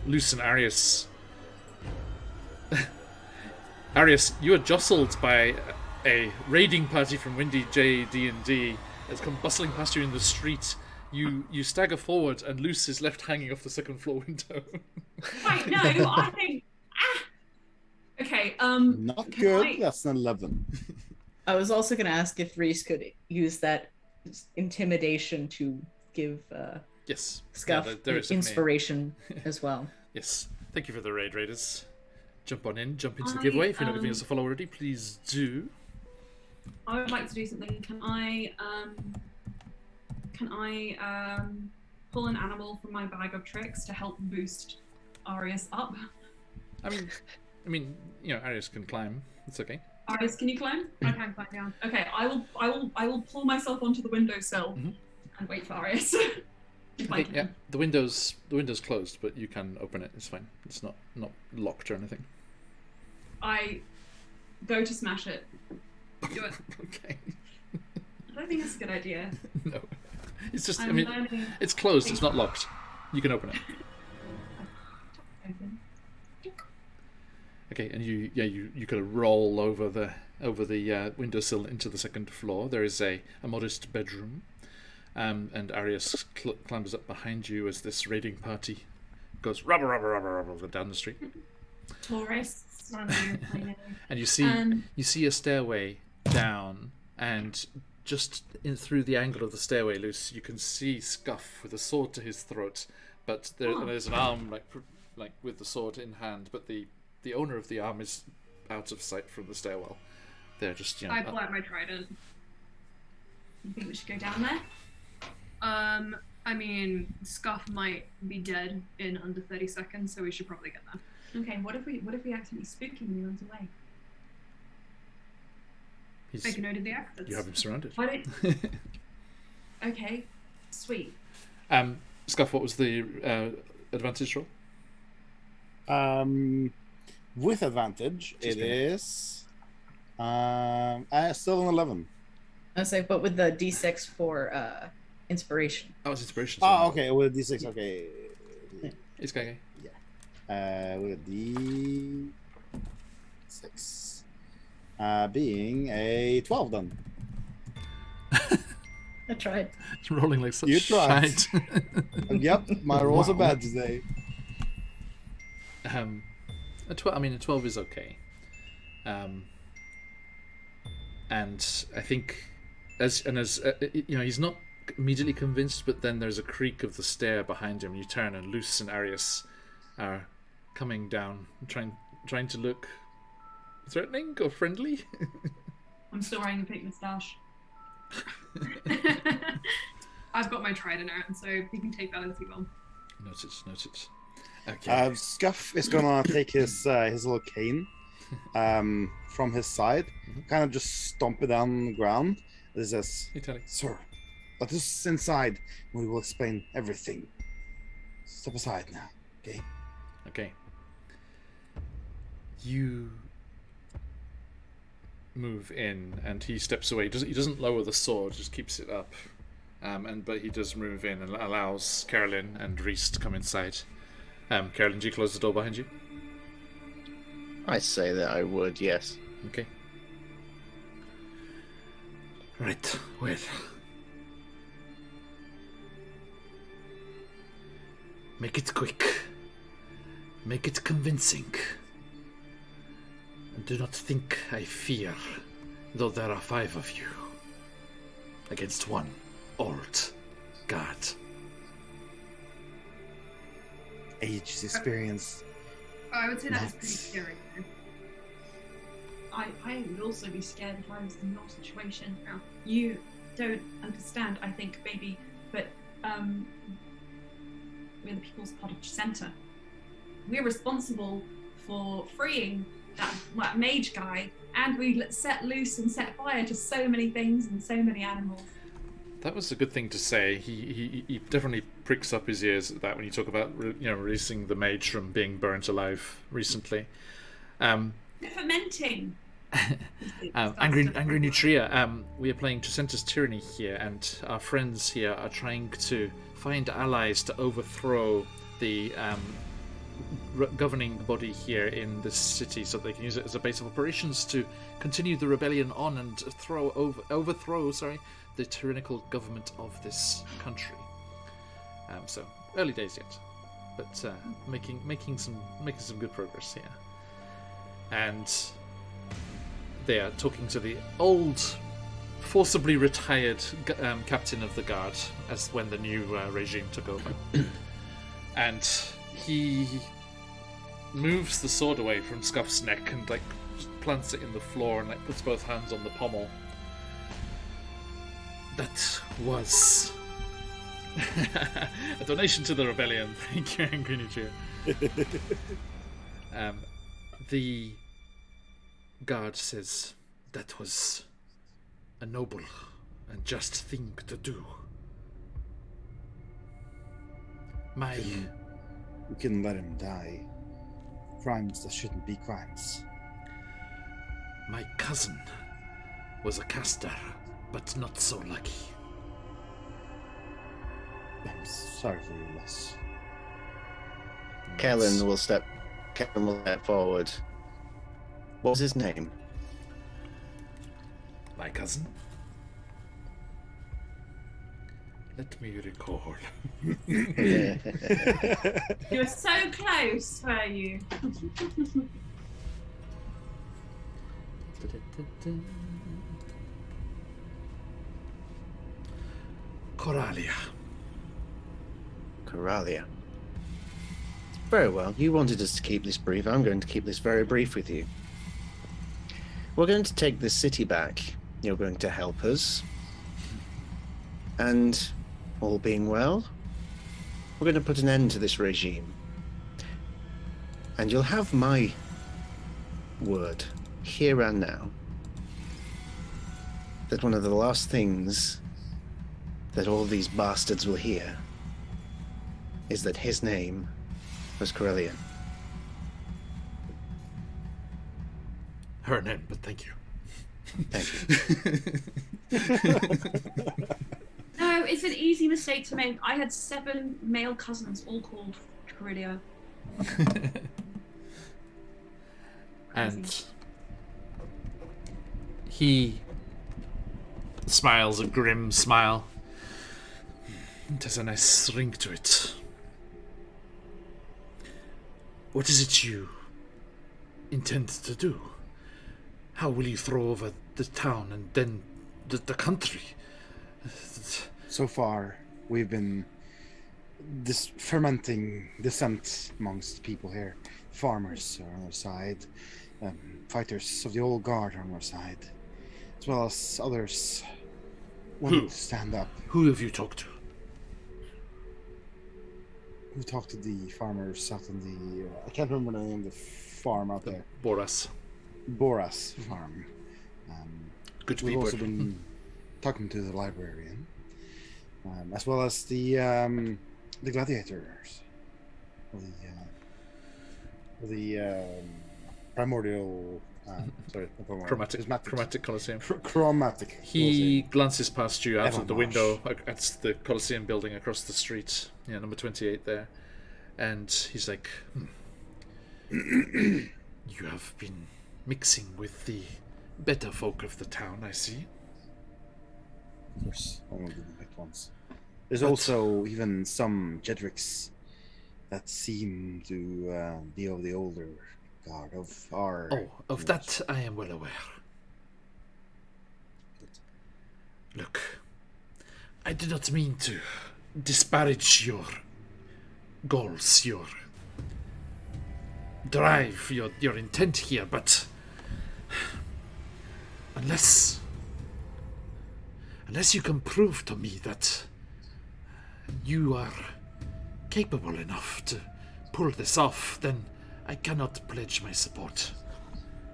Luce and Arius. Arius, you are jostled by a raiding party from Windy J D&D that's come bustling past you in the street. You stagger forward, and Luce is left hanging off the second floor window. Wait, no, I think. Okay. Not can good. I- That's an 11. I was also going to ask if Reese could use that intimidation to give Yes. Scuff Yeah, there is definitely- inspiration as well. Yes. Thank you for the raid, Raiders. Jump on in, jump into the I, giveaway. If you're not giving us a follow already, please do. I would like to do something. Can I pull an animal from my bag of tricks to help boost Arius up? I mean, you know, Arius can climb. It's okay. Arius, can you climb? I can climb down. Okay, I will pull myself onto the windowsill Mhm. and wait for Arius. If I Okay, can. yeah. The window's closed, but you can open it. It's fine. It's not locked or anything. I go to smash it. Do it. Okay. I don't think it's a good idea. No. It's just. I'm I mean, learning. it's closed. It's not locked. You can open it. Open. Okay. Okay, and you kind of roll over the windowsill into the second floor. There is a modest bedroom, and Arius climbs up behind you as this raiding party goes rubber down the street. Tourists. And you see a stairway down, and just through the angle of the stairway, Luce, you can see Scuff with a sword to his throat, but there's an arm like with the sword in hand, but the owner of the arm is out of sight from the stairwell. They're just, I pull out my trident. You think we should go down there? I mean, Scuff might be dead in under 30 seconds, so we should probably get there. Okay, what if we accidentally spook him and he runs away? Make a note of the exits. You have him surrounded. Okay, sweet. Scuff, what was the advantage roll? With advantage, it is still an 11. I say, but with the D6 for inspiration. Oh, it's inspiration. Oh, okay. With a D6, okay. It's okay. With a D6, being a 12 then. I tried. It's rolling like such You tried. shite. Yep, my rolls are bad today. A 12 is okay. And I think as he's not immediately convinced, but then there's a creak of the stair behind him. You turn, and Luce and Arius are coming down, trying to look threatening or friendly. I'm still wearing a pink moustache. I've got my trident out, so you can take that as you will. Noted. Okay. Scuff is gonna take his little cane from his side, kind of just stomp it down on the ground. It says, "Sir, let us inside. We will explain everything. Step aside now, okay?" Okay. You move in, and he steps away. He doesn't lower the sword; just keeps it up. But he does move in and allows Carolyn and Reese to come inside. Carolyn, do you close the door behind you? I say that I would, yes. Okay. Right, well. Make it quick. Make it convincing. And do not think I fear, though there are 5 of you, against 1 old guard. Age's experience. I would say that's pretty scary. I would also be scared if I was in your situation. Now, you don't understand, I think, baby, but we're the People's Pod of Chessenta. We're responsible for freeing that mage guy, and we set loose and set fire to so many things and so many animals. That was a good thing to say. He definitely pricks up his ears at that when you talk about releasing the mage from being burnt alive recently. Fermenting. Angry Nutria. We are playing Chessenta's Tyranny here, and our friends here are trying to find allies to overthrow the governing body here in this city, so they can use it as a base of operations to continue the rebellion on and overthrow the tyrannical government of this country. So early days yet, but making some good progress here. And they are talking to the old, forcibly retired captain of the guard as when the new regime took over. And he moves the sword away from Scuff's neck and plants it in the floor and puts both hands on the pommel. That was a donation to the rebellion. Thank you, Angry Nutria. The guard says that was a noble and just thing to do. We couldn't let him die. Crimes that shouldn't be crimes. My cousin was a caster, but not so lucky. I'm sorry for your loss. Kellen will step forward What was his name? My cousin? Let me recall. You were so close, were you? Coralia. Coralia. Very well. You wanted us to keep this brief. I'm going to keep this very brief with you. We're going to take this city back. You're going to help us. And, all being well, we're going to put an end to this regime. And you'll have my word, here and now, that one of the last things that all these bastards will hear is that his name was Coralia. Her name, but thank you. Thank you. No, it's an easy mistake to make. I had 7 male cousins, all called Coralia. And he smiles a grim smile. It has a nice ring to it. What is it you intend to do? How will you throw over the town and then the country? So far, we've been fermenting dissent amongst people here. Farmers are on our side, fighters of the old guard are on our side, as well as others wanting to stand up. Who have you talked to? We talked to the farmers out on the... I can't remember the name of the farm out there. Boras. Boras farm. Good We've people. also been talking to the librarian, as well as the gladiators, the primordial. Sorry, not primordial, Chromatic Colosseum. Chromatic. He glances past you out of the Evan window at the Colosseum building across the street. Yeah, number 28 there. And he's like, You have been mixing with the better folk of the town, I see. Of course, all of the big ones. There's But- also even some Jedricks that seem to be of the older guard of our. Oh, of that I am well aware. Look, I do not mean to disparage your goals, your drive, your intent here, but unless you can prove to me that you are capable enough to pull this off, then I cannot pledge my support.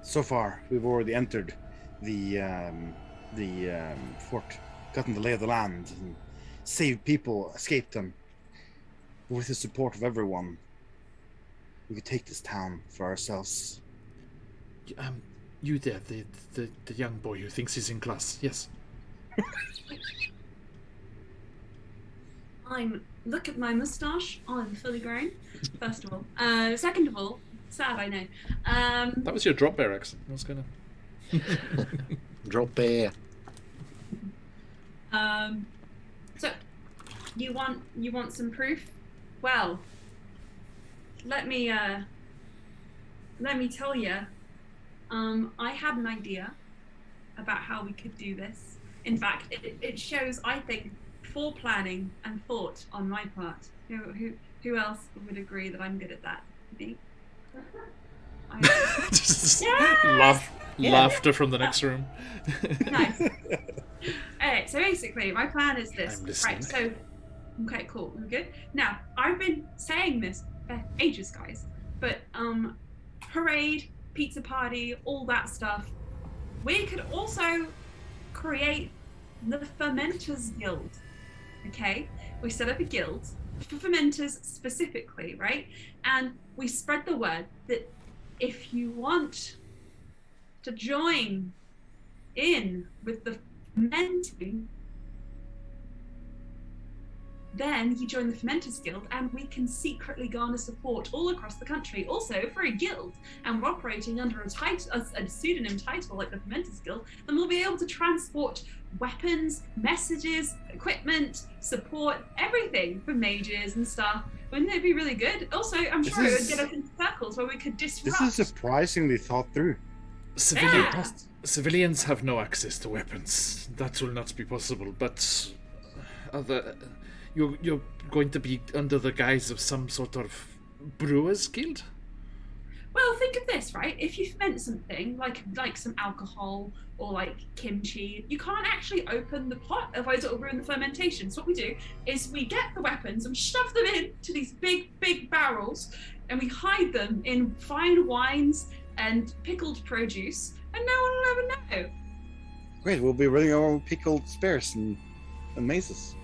So far, we've already entered the fort, gotten the lay of the land, and saved people, escaped them. With the support of everyone, we could take this town for ourselves. You there, the young boy who thinks he's in class, yes. Look at my moustache. I'm fully grown. First of all, second of all, sad I know. That was your drop bear accent. I was gonna. Drop bear. So you want some proof? Well, let me tell you. I had an idea about how we could do this. In fact, it shows, I think, planning and thought on my part. Who else would agree that I'm good at that? Me? Just Yes! laughter from the next room. Nice. Alright, so basically, my plan is this. I'm listening. Right, so, okay, cool, we're good. Now, I've been saying this for ages, guys, but parade, pizza party, all that stuff. We could also create the Fermenters Guild. Okay, we set up a guild for fermenters specifically, right? And we spread the word that if you want to join in with the fermenting, then you join the Fermenters Guild and we can secretly garner support all across the country. Also, for a guild, and we're operating under a pseudonym title like the Fermenters Guild, then we'll be able to transport weapons, messages, equipment, support, everything for mages and stuff. Wouldn't it be really good? Also, I'm sure it would get us into circles where we could disrupt. This is surprisingly thought through. Civilians have no access to weapons. That will not be possible, but you're going to be under the guise of some sort of brewers guild? Well, think of this, right? If you ferment something, like some alcohol or like kimchi, you can't actually open the pot, otherwise it'll ruin the fermentation. So what we do is we get the weapons and shove them into these big barrels, and we hide them in fine wines and pickled produce, and no one will ever know. Great, we'll be running our own pickled spears and mazes.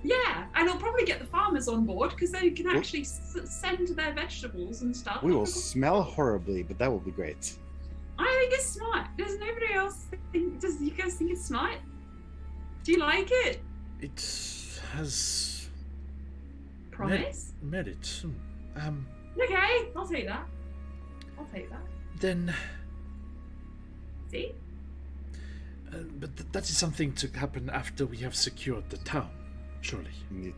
Yeah, and it'll probably get the farmers on board because they can actually send their vegetables and stuff. We will smell horribly, but that will be great. I think it's smart. Does nobody else think? Does you guys think it's smart? Do you like it? It has Promise. merit. Okay, I'll take that. Then, See? but that is something to happen after we have secured the town, surely. Indeed.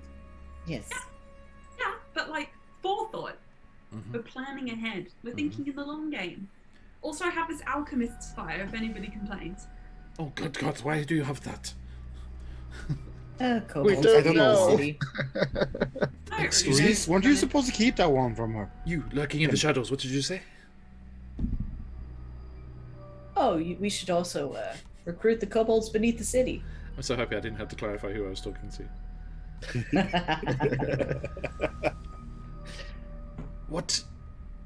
Yes. Yeah, but like forethought. Mm-hmm. We're planning ahead. We're thinking in the long game. Also, I have this alchemist's fire if anybody complains. Oh, good God, why do you have that? Kobolds don't in the know. city. No, Excuse me? Reese, weren't you supposed to keep that one from her? You, lurking in the shadows, what did you say? Oh, we should also recruit the kobolds beneath the city. I'm so happy I didn't have to clarify who I was talking to. What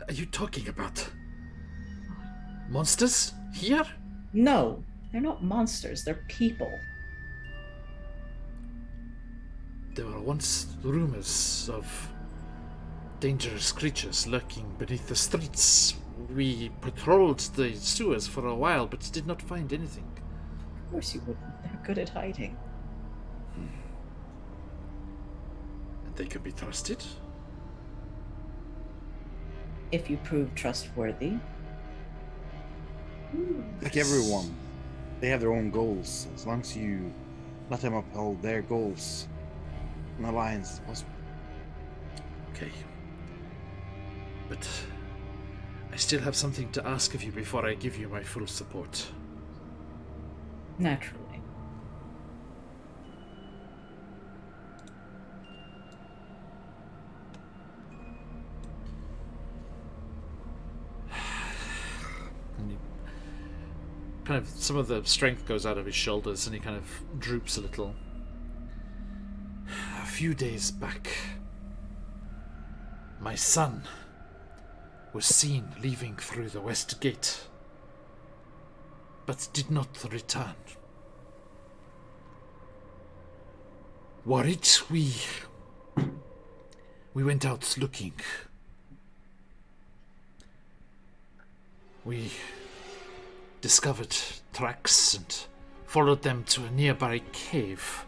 are you talking about? Monsters? Here? No, they're not monsters, they're people. There were once rumors of dangerous creatures lurking beneath the streets. We patrolled the sewers for a while, but did not find anything. Of course you wouldn't, they're good at hiding. And they could be trusted? If you prove trustworthy. Like everyone, they have their own goals. As long as you let them uphold their goals, an alliance is possible. Okay. But I still have something to ask of you before I give you my full support. Naturally. And he kind of, some of the strength goes out of his shoulders and he kind of droops a little. A few days back, my son was seen leaving through the west gate, but did not return. Worried, we went out looking. We discovered tracks and followed them to a nearby cave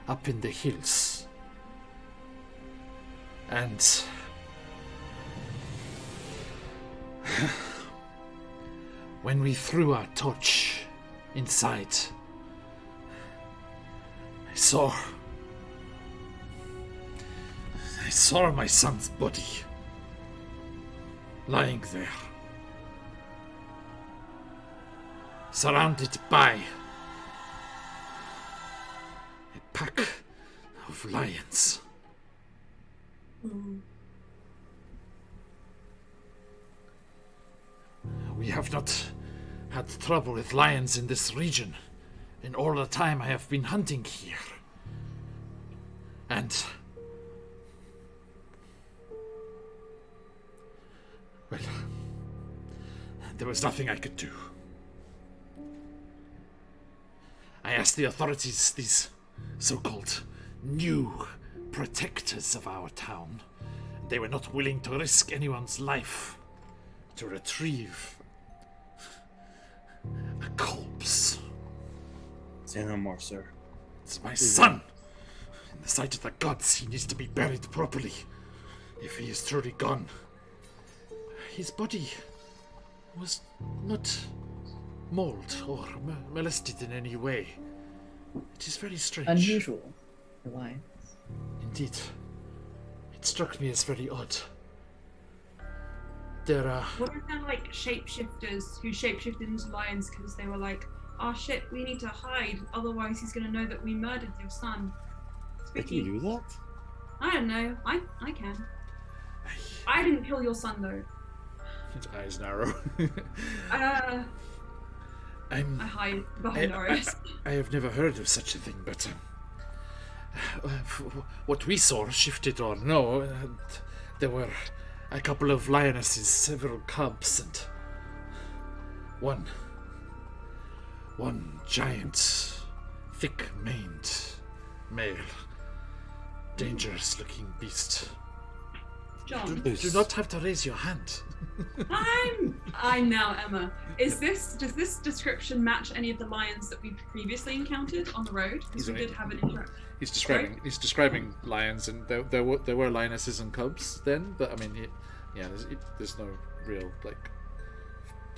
up in the hills. And when we threw our torch inside, I saw my son's body lying there, surrounded by a pack of lions. We have not had trouble with lions in this region in all the time I have been hunting here. And well, there was nothing I could do. I asked the authorities, these so-called new protectors of our town. They were not willing to risk anyone's life to retrieve a corpse. Say no more, sir. It's my son. the sight of the gods, he needs to be buried properly. If he is truly gone. His body was not mauled or molested in any way. It is very strange. Unusual for lions. Indeed. It struck me as very odd. There are... What if they're like shapeshifters who shapeshifted into lions because they were like, oh shit, we need to hide, otherwise he's going to know that we murdered your son. They can do that? I don't know. I can. I didn't kill your son though. His eyes narrow. I hide behind Arius. I have never heard of such a thing, but what we saw, shifted or no, there were a couple of lionesses, several cubs, and one giant, thick-maned male, dangerous-looking beast. John, Do not have to raise your hand. I'm now Emma. Does this description match any of the lions that we previously encountered on the road? Because we did have an interaction. He's describing lions, and there were lionesses and cubs then, but I mean, there's no real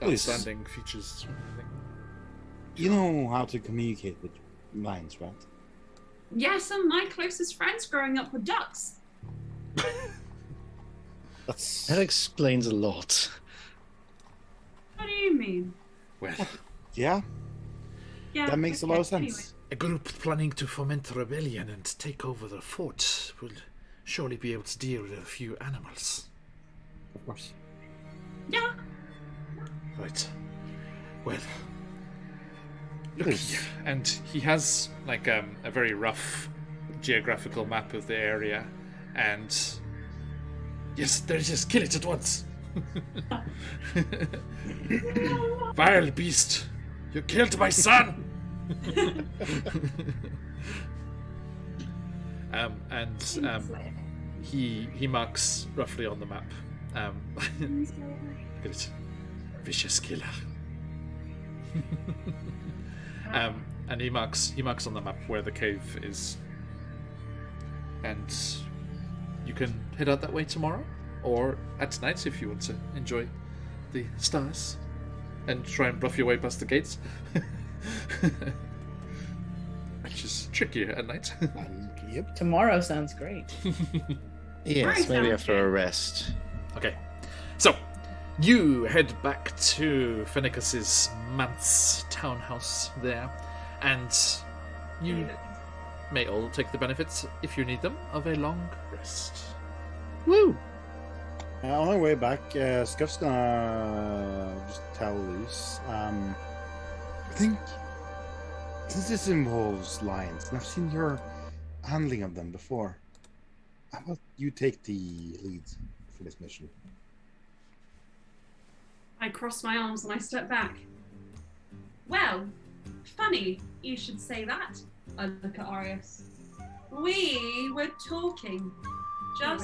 outstanding features. Or anything. You know how to communicate with lions, right? Yeah, some of my closest friends growing up were ducks. That explains a lot. What do you mean? Well, Yeah, Yeah, that makes a lot of sense. Anyway. a group planning to foment rebellion and take over the fort will surely be able to deal with a few animals. Of course. Yeah. Right. Well, Look, Yes. and he has a very rough geographical map of the area, and yes, there it is. Kill it at once. Vile beast, you killed my son. He marks roughly on the map. Look at it, vicious killer. And he marks on the map where the cave is, and you can head out that way tomorrow, or at night if you want to enjoy the stars and try and bluff your way past the gates, which is trickier at night. Yep. Tomorrow sounds great. Yes, maybe sounds after a rest. Okay, so you head back to Fennicus's manse townhouse there, and you may all take the benefits, if you need them, of a long rest. Woo! On our way back, Scuff's gonna just tell Luce. I think since this involves lions, and I've seen your handling of them before, how about you take the lead for this mission? I cross my arms and I step back. Well, funny you should say that. I look at Arius. We were talking just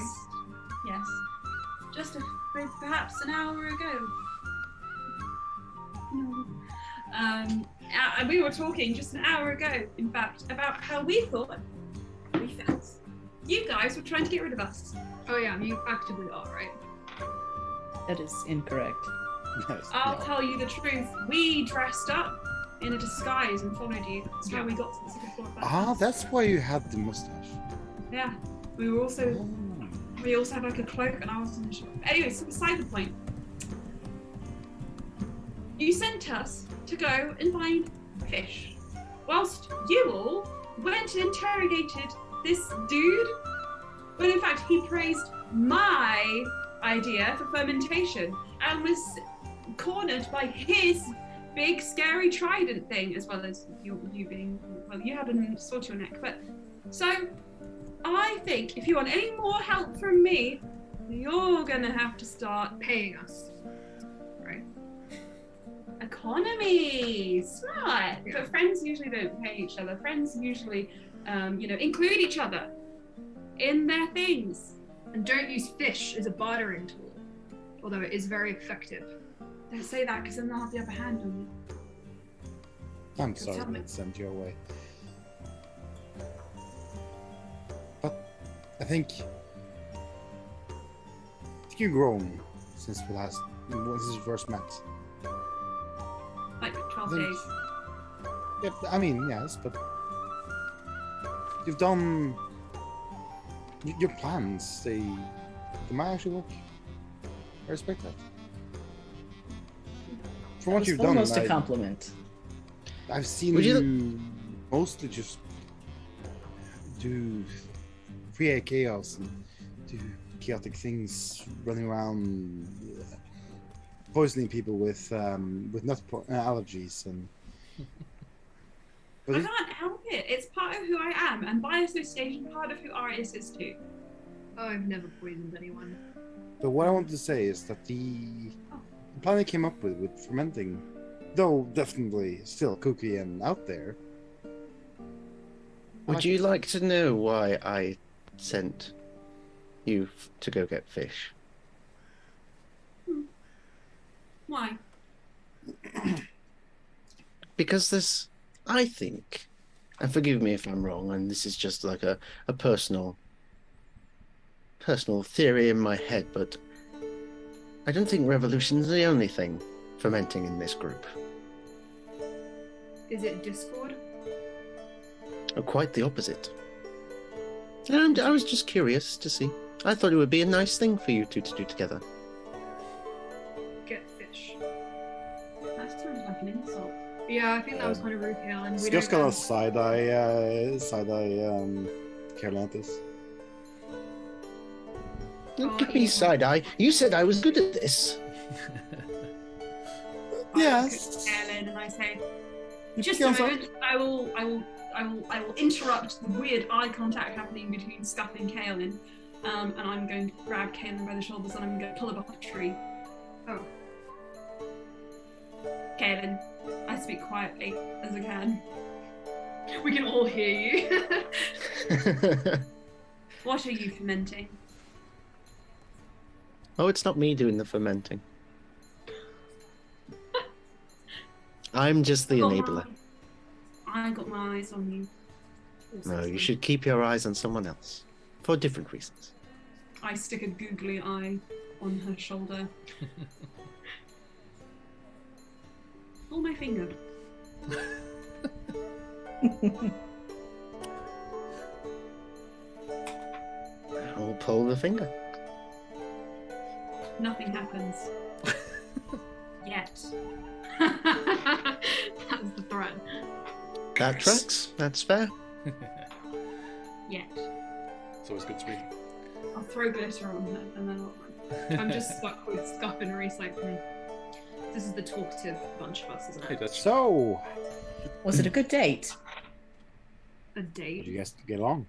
perhaps an hour ago. No. We were talking just an hour ago, in fact, about how we thought we felt you guys were trying to get rid of us. Oh yeah, you actively are, right? That is incorrect. Yes. I'll tell you the truth. We dressed up in a disguise and followed you. That's how we got to the second floor. That's why you had the mustache. Yeah. We were also. We also had a cloak, and I was in the shop. Anyway, so beside the point. You sent us to go and find fish, whilst you all went and interrogated this dude. When in fact he praised my idea for fermentation and was cornered by his big scary trident thing, as well as you being, well, you had a sword to your neck. But so I think if you want any more help from me, you're gonna have to start Paying us. Right. economy. Smart. Yeah. But friends usually don't pay each other. Friends usually include each other in their things. And don't use fish as a bartering tool, although it is very effective. Don't say that, because then they'll have the upper hand on you. I'm sorry tell me. to send you away. I think you've grown since we first met. Like 12 I think- days. Yeah, I mean, yes, but you've done your plans. They might actually work. I respect that. From what That was you've done, almost a compliment. I've seen Would you- you mostly just do create chaos and do chaotic things, running around, poisoning people with allergies and. But I it- can't help it. It's part of who I am, and by association, part of who Arius is too. Oh, I've never poisoned anyone. But what I wanted to say is that the plan I came up with fermenting, though definitely still kooky and out there. Would you like to know why I sent you to go get fish? Why? Because there's, I think, and forgive me if I'm wrong, and this is just like a personal theory in my head, but I don't think revolution's the only thing fermenting in this group. Is it Discord? Oh, quite the opposite. And I was just curious to see. I thought it would be a nice thing for you two to do together. Get fish. That sounds like an insult. Yeah, I think that was kind of rude, Kaelin. We Scuff's don't got a know. side-eye Carolantis. Don't Oh, give me yeah. side eye. You said I was good at this. Yes. Kaelin, and I say, You just can a also- moment. I will interrupt the weird eye contact happening between Scuff and Kaelin, and I'm going to grab Kaelin by the shoulders and I'm going to pull her off a tree. Oh. Kaelin, I speak quietly as I can. We can all hear you. What are you fermenting? Oh, it's not me doing the fermenting. I'm just the Oh, enabler. I got my eyes on you. No, you should keep your eyes on someone else. For different reasons. I stick a googly eye on her shoulder. Pull my finger. I'll pull the finger. Nothing happens. Yet. That's the threat. That tracks. That's fair. Yet. It's always good to be. I'll throw glitter on her and then I'll run. I'm just stuck with Scuff and Reese like, this is the talkative bunch of us, isn't Hey, it? that's So, Was it a good date? A did date. you guys get along?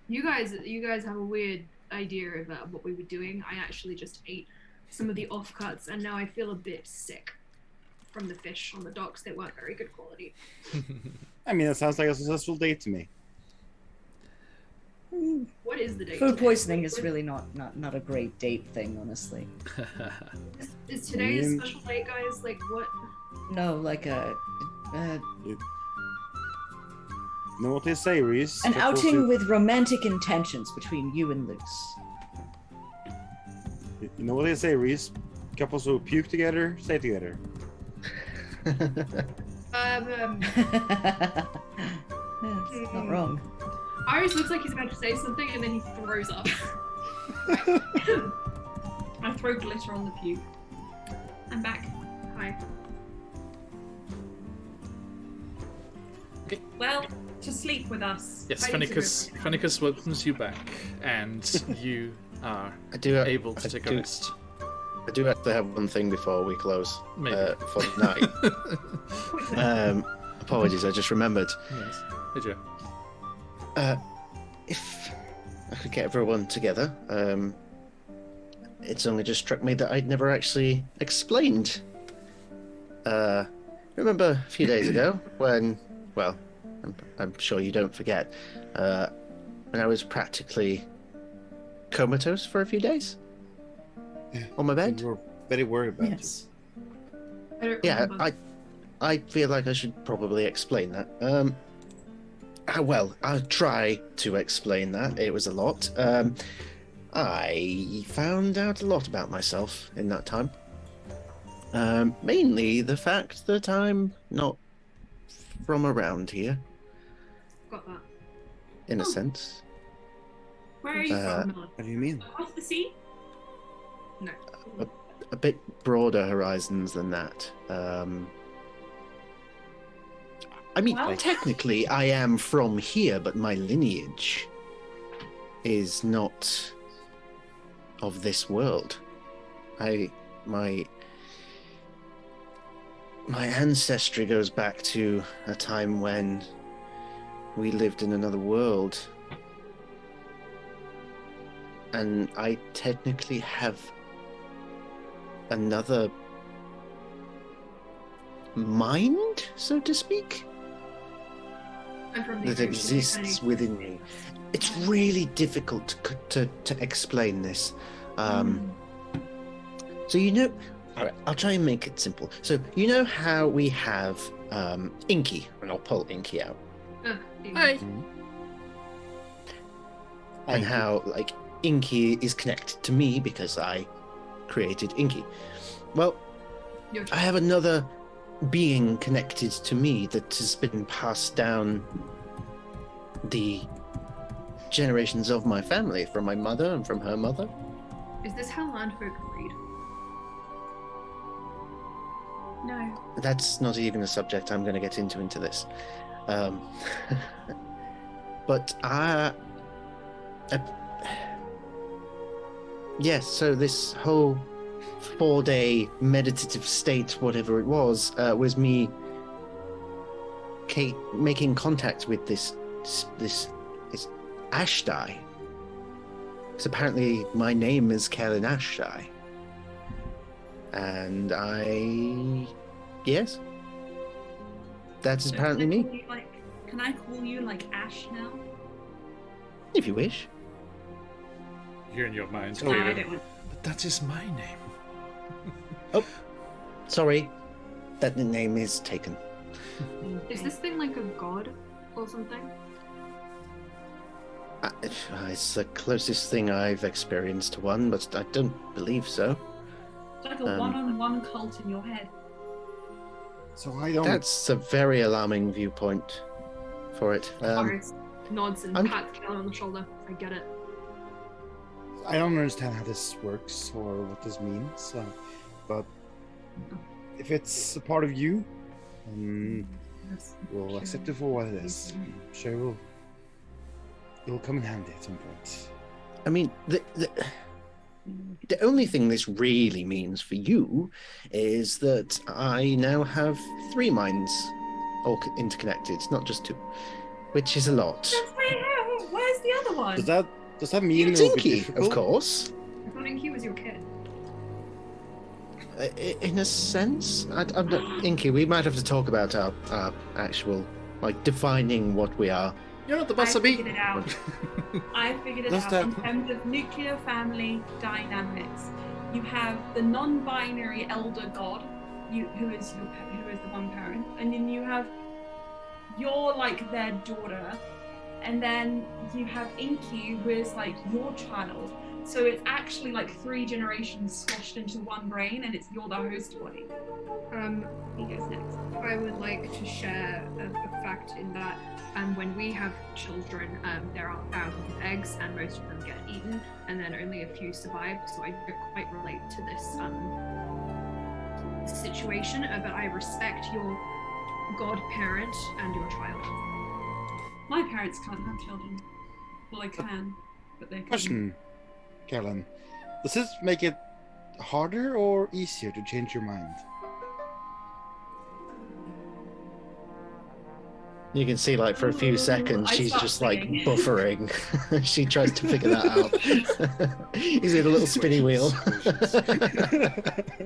You guys have a weird idea of what we were doing. I actually just ate some of the offcuts, and now I feel a bit sick from the fish on the docks. They weren't very good quality. I mean, that sounds like a successful date to me. What is the date? Food today? poisoning is really not a great date thing, honestly. Is today a I mean- special date, guys? Like what? No, like You know what they say, Reese? an Couples outing who- with romantic intentions between you and Luce. You know what they say, Reese? Couples who puke together, stay together. It's not wrong. Iris looks like he's about to say something, and then he throws up. I throw glitter on the puke. I'm back. Hi. Okay. Well, to sleep with us. Yes, I need to Fennicus welcomes you back, and you are I do. able to take a do- rest. I do have to have one thing before we close Maybe. for the night. Apologies, I just remembered. Yes. Hey, Joe. If I could get everyone together, it's only just struck me that I'd never actually explained. Remember a few days ago when, well, I'm sure you don't forget, when I was practically comatose for a few days on my bed? We were very worried about Yes. I don't Yeah, remember. I feel like I should probably explain that. Well, I'll try to explain that. It was a lot. I found out a lot about myself in that time. Mainly the fact that I'm not from around here, Got that. in a Oh. sense. Where are you from? What do you mean? Across the sea? No. A bit broader horizons than that. I mean, Well- technically, I am from here, but my lineage is not of this world. My ancestry goes back to a time when we lived in another world. And I technically have another mind, so to speak, I'm from the that exists within me. It's really difficult to explain this. So alright, I'll try and make it simple. So you know how we have Inky, and I'll pull Inky out, Hey. and how like Inky is connected to me because I created Inky. Well, I have another being connected to me that has been passed down the generations of my family, from my mother and from her mother. Is this how landfolk read? No. That's not even a subject I'm going to get into this. But yes, so this whole 4-day meditative state, whatever it was me making contact with this Ashdai. Because apparently my name is Kellen Ashdai. And yes, that is apparently me, Can I call you like Ash now? if you wish. You're in your mind. No, I clearly. don't. But that is my name. Sorry, that name is taken. Is this thing like a god or something? It's the closest thing I've experienced to one, but I don't believe so. It's like a one-on-one cult in your head. So I don't. That's a very alarming viewpoint for it. Iris nods and I'm- pats Kellen on the shoulder. I get it. I don't understand how this works or what this means. But if it's a part of you, we'll accept it for what it is. I'm sure it will come in handy at some point. I mean, the only thing this really means for you is that I now have 3 minds all interconnected, not just 2, which is a lot. Where's the other one? Does that mean It's it'll be Inky, difficult? of course. I thought Inky was your kid. In a sense, I'm not, Inky, we might have to talk about our actual, like, defining what we are. You're not the I boss of me. figured it out. I figured it Does out that- in terms of nuclear family dynamics. You have the non-binary elder god, who is the one parent, and then you have you're like their daughter, and then you have Inky, who is like your child. So it's actually like 3 generations squashed into one brain, and you're the host body. He goes next. I would like to share a fact in that when we have children, there are thousands of eggs and most of them get eaten and then only a few survive, so I don't quite relate to this situation, but I respect your godparent and your child. My parents can't have children. Well, they can, but they can't. Question, Kellen. Does this make it harder or easier to change your mind? You can see, like, for a few seconds, I she's stopped just, like, singing. buffering. She tries to figure that out. He's in a little spinny wheel.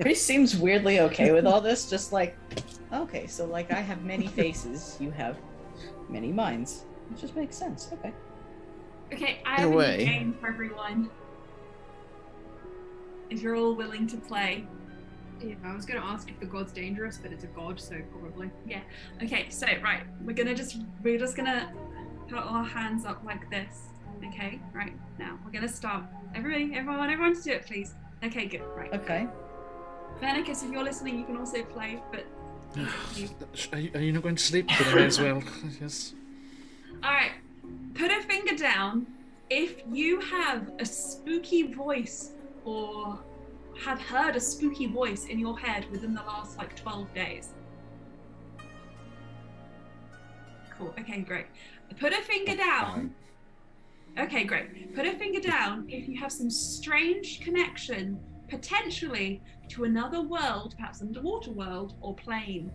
He seems weirdly okay with all this, just like, okay, so like I have many faces, you have many minds. It just makes sense. Okay. Okay, I In a have a way. new game for everyone. If you're all willing to play. Yeah, I was going to ask if the god's dangerous, but it's a god, so probably. Yeah. Okay, so right, we're just gonna put our hands up like this. Okay, right, now we're gonna start. Everyone to do it, please. Okay, good, right. Okay. Venicus, if you're listening, you can also play, but... Are you not going to sleep? Then I may as well. Yes. Alright, put a finger down if you have a spooky voice or have heard a spooky voice in your head within the last, 12 days. Cool, okay, great. Put a finger down. Okay, great. Put a finger down if you have some strange connection, potentially, to another world, perhaps underwater world or plane.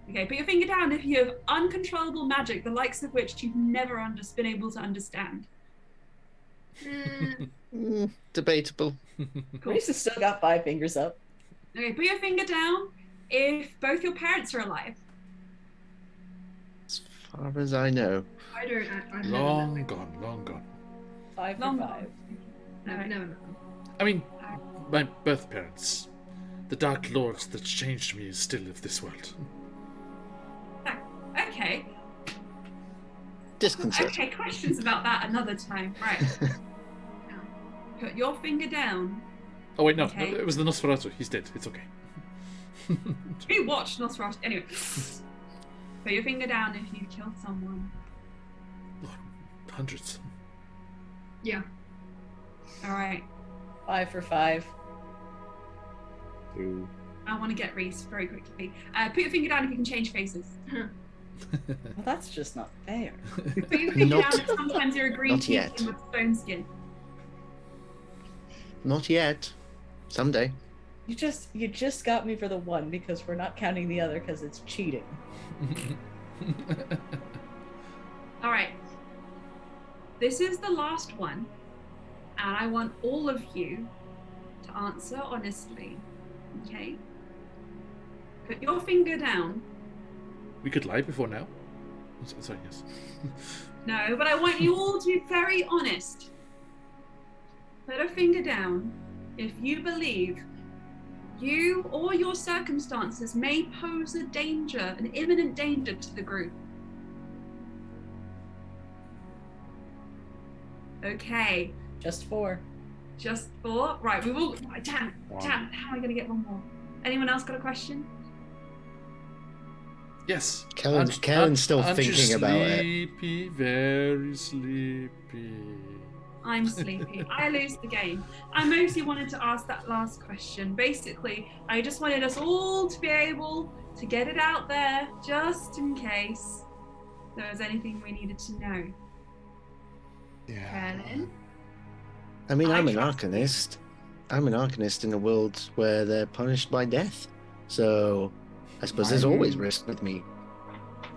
Okay, put your finger down if you have uncontrollable magic, the likes of which you've never been able to understand. Debatable. Grace has still got 5 fingers up. Okay, put your finger down if both your parents are alive. As far as I know. I don't. I've Long gone, long gone. 5 for Long 5. Never met them. I mean, my birth parents. The Dark Lord that changed me is still of this world. Okay. Disconcerting. Okay, questions about that another time. Right. Put your finger down. Oh wait, no, Okay. it was the Nosferatu. He's dead. It's okay. We watched Nosferatu. Anyway. Put your finger down if you killed someone. Hundreds. Yeah. Alright. 5 for 5. 2. I want to get Reese very quickly. Put your finger down if you can change faces. Well, that's just not fair. Put your finger Not- down if sometimes you're a green not yet. teeth with stone skin. Not yet. Someday. You just got me for the 1 because we're not counting the other because it's cheating. Alright. This is the last one, and I want all of you to answer honestly. Okay? Put your finger down. We could lie before now. Sorry, yes. No, but I want you all to be very honest. Put a finger down if you believe you or your circumstances may pose a danger, an imminent danger to the group. Okay, Just 4. just 4. Right, we will. Damn, how am I going to get one more? Anyone else got a question? Yes. Kellen's still aren't you thinking about it. Sleepy, very sleepy. I'm sleepy. I lose the game. I mostly wanted to ask that last question. Basically, I just wanted us all to be able to get it out there just in case there was anything we needed to know. Yeah. Helen? I mean, I'm an trust you. arcanist. I'm an arcanist in a world where they're punished by death. So, I suppose there's always risk with me.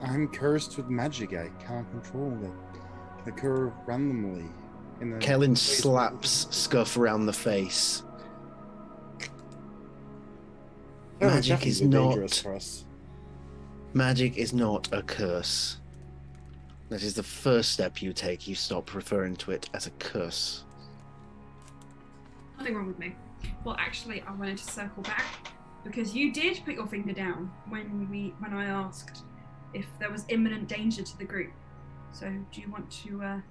I'm cursed with magic. I can't control that. Can occur randomly. Kellen slaps Scuff around the face. Magic is dangerous not. for us. Magic is not a curse. That is the first step you take. You stop referring to it as a curse. Nothing wrong with me. Well, actually, I wanted to circle back because you did put your finger down when I asked if there was imminent danger to the group. So, do you want to?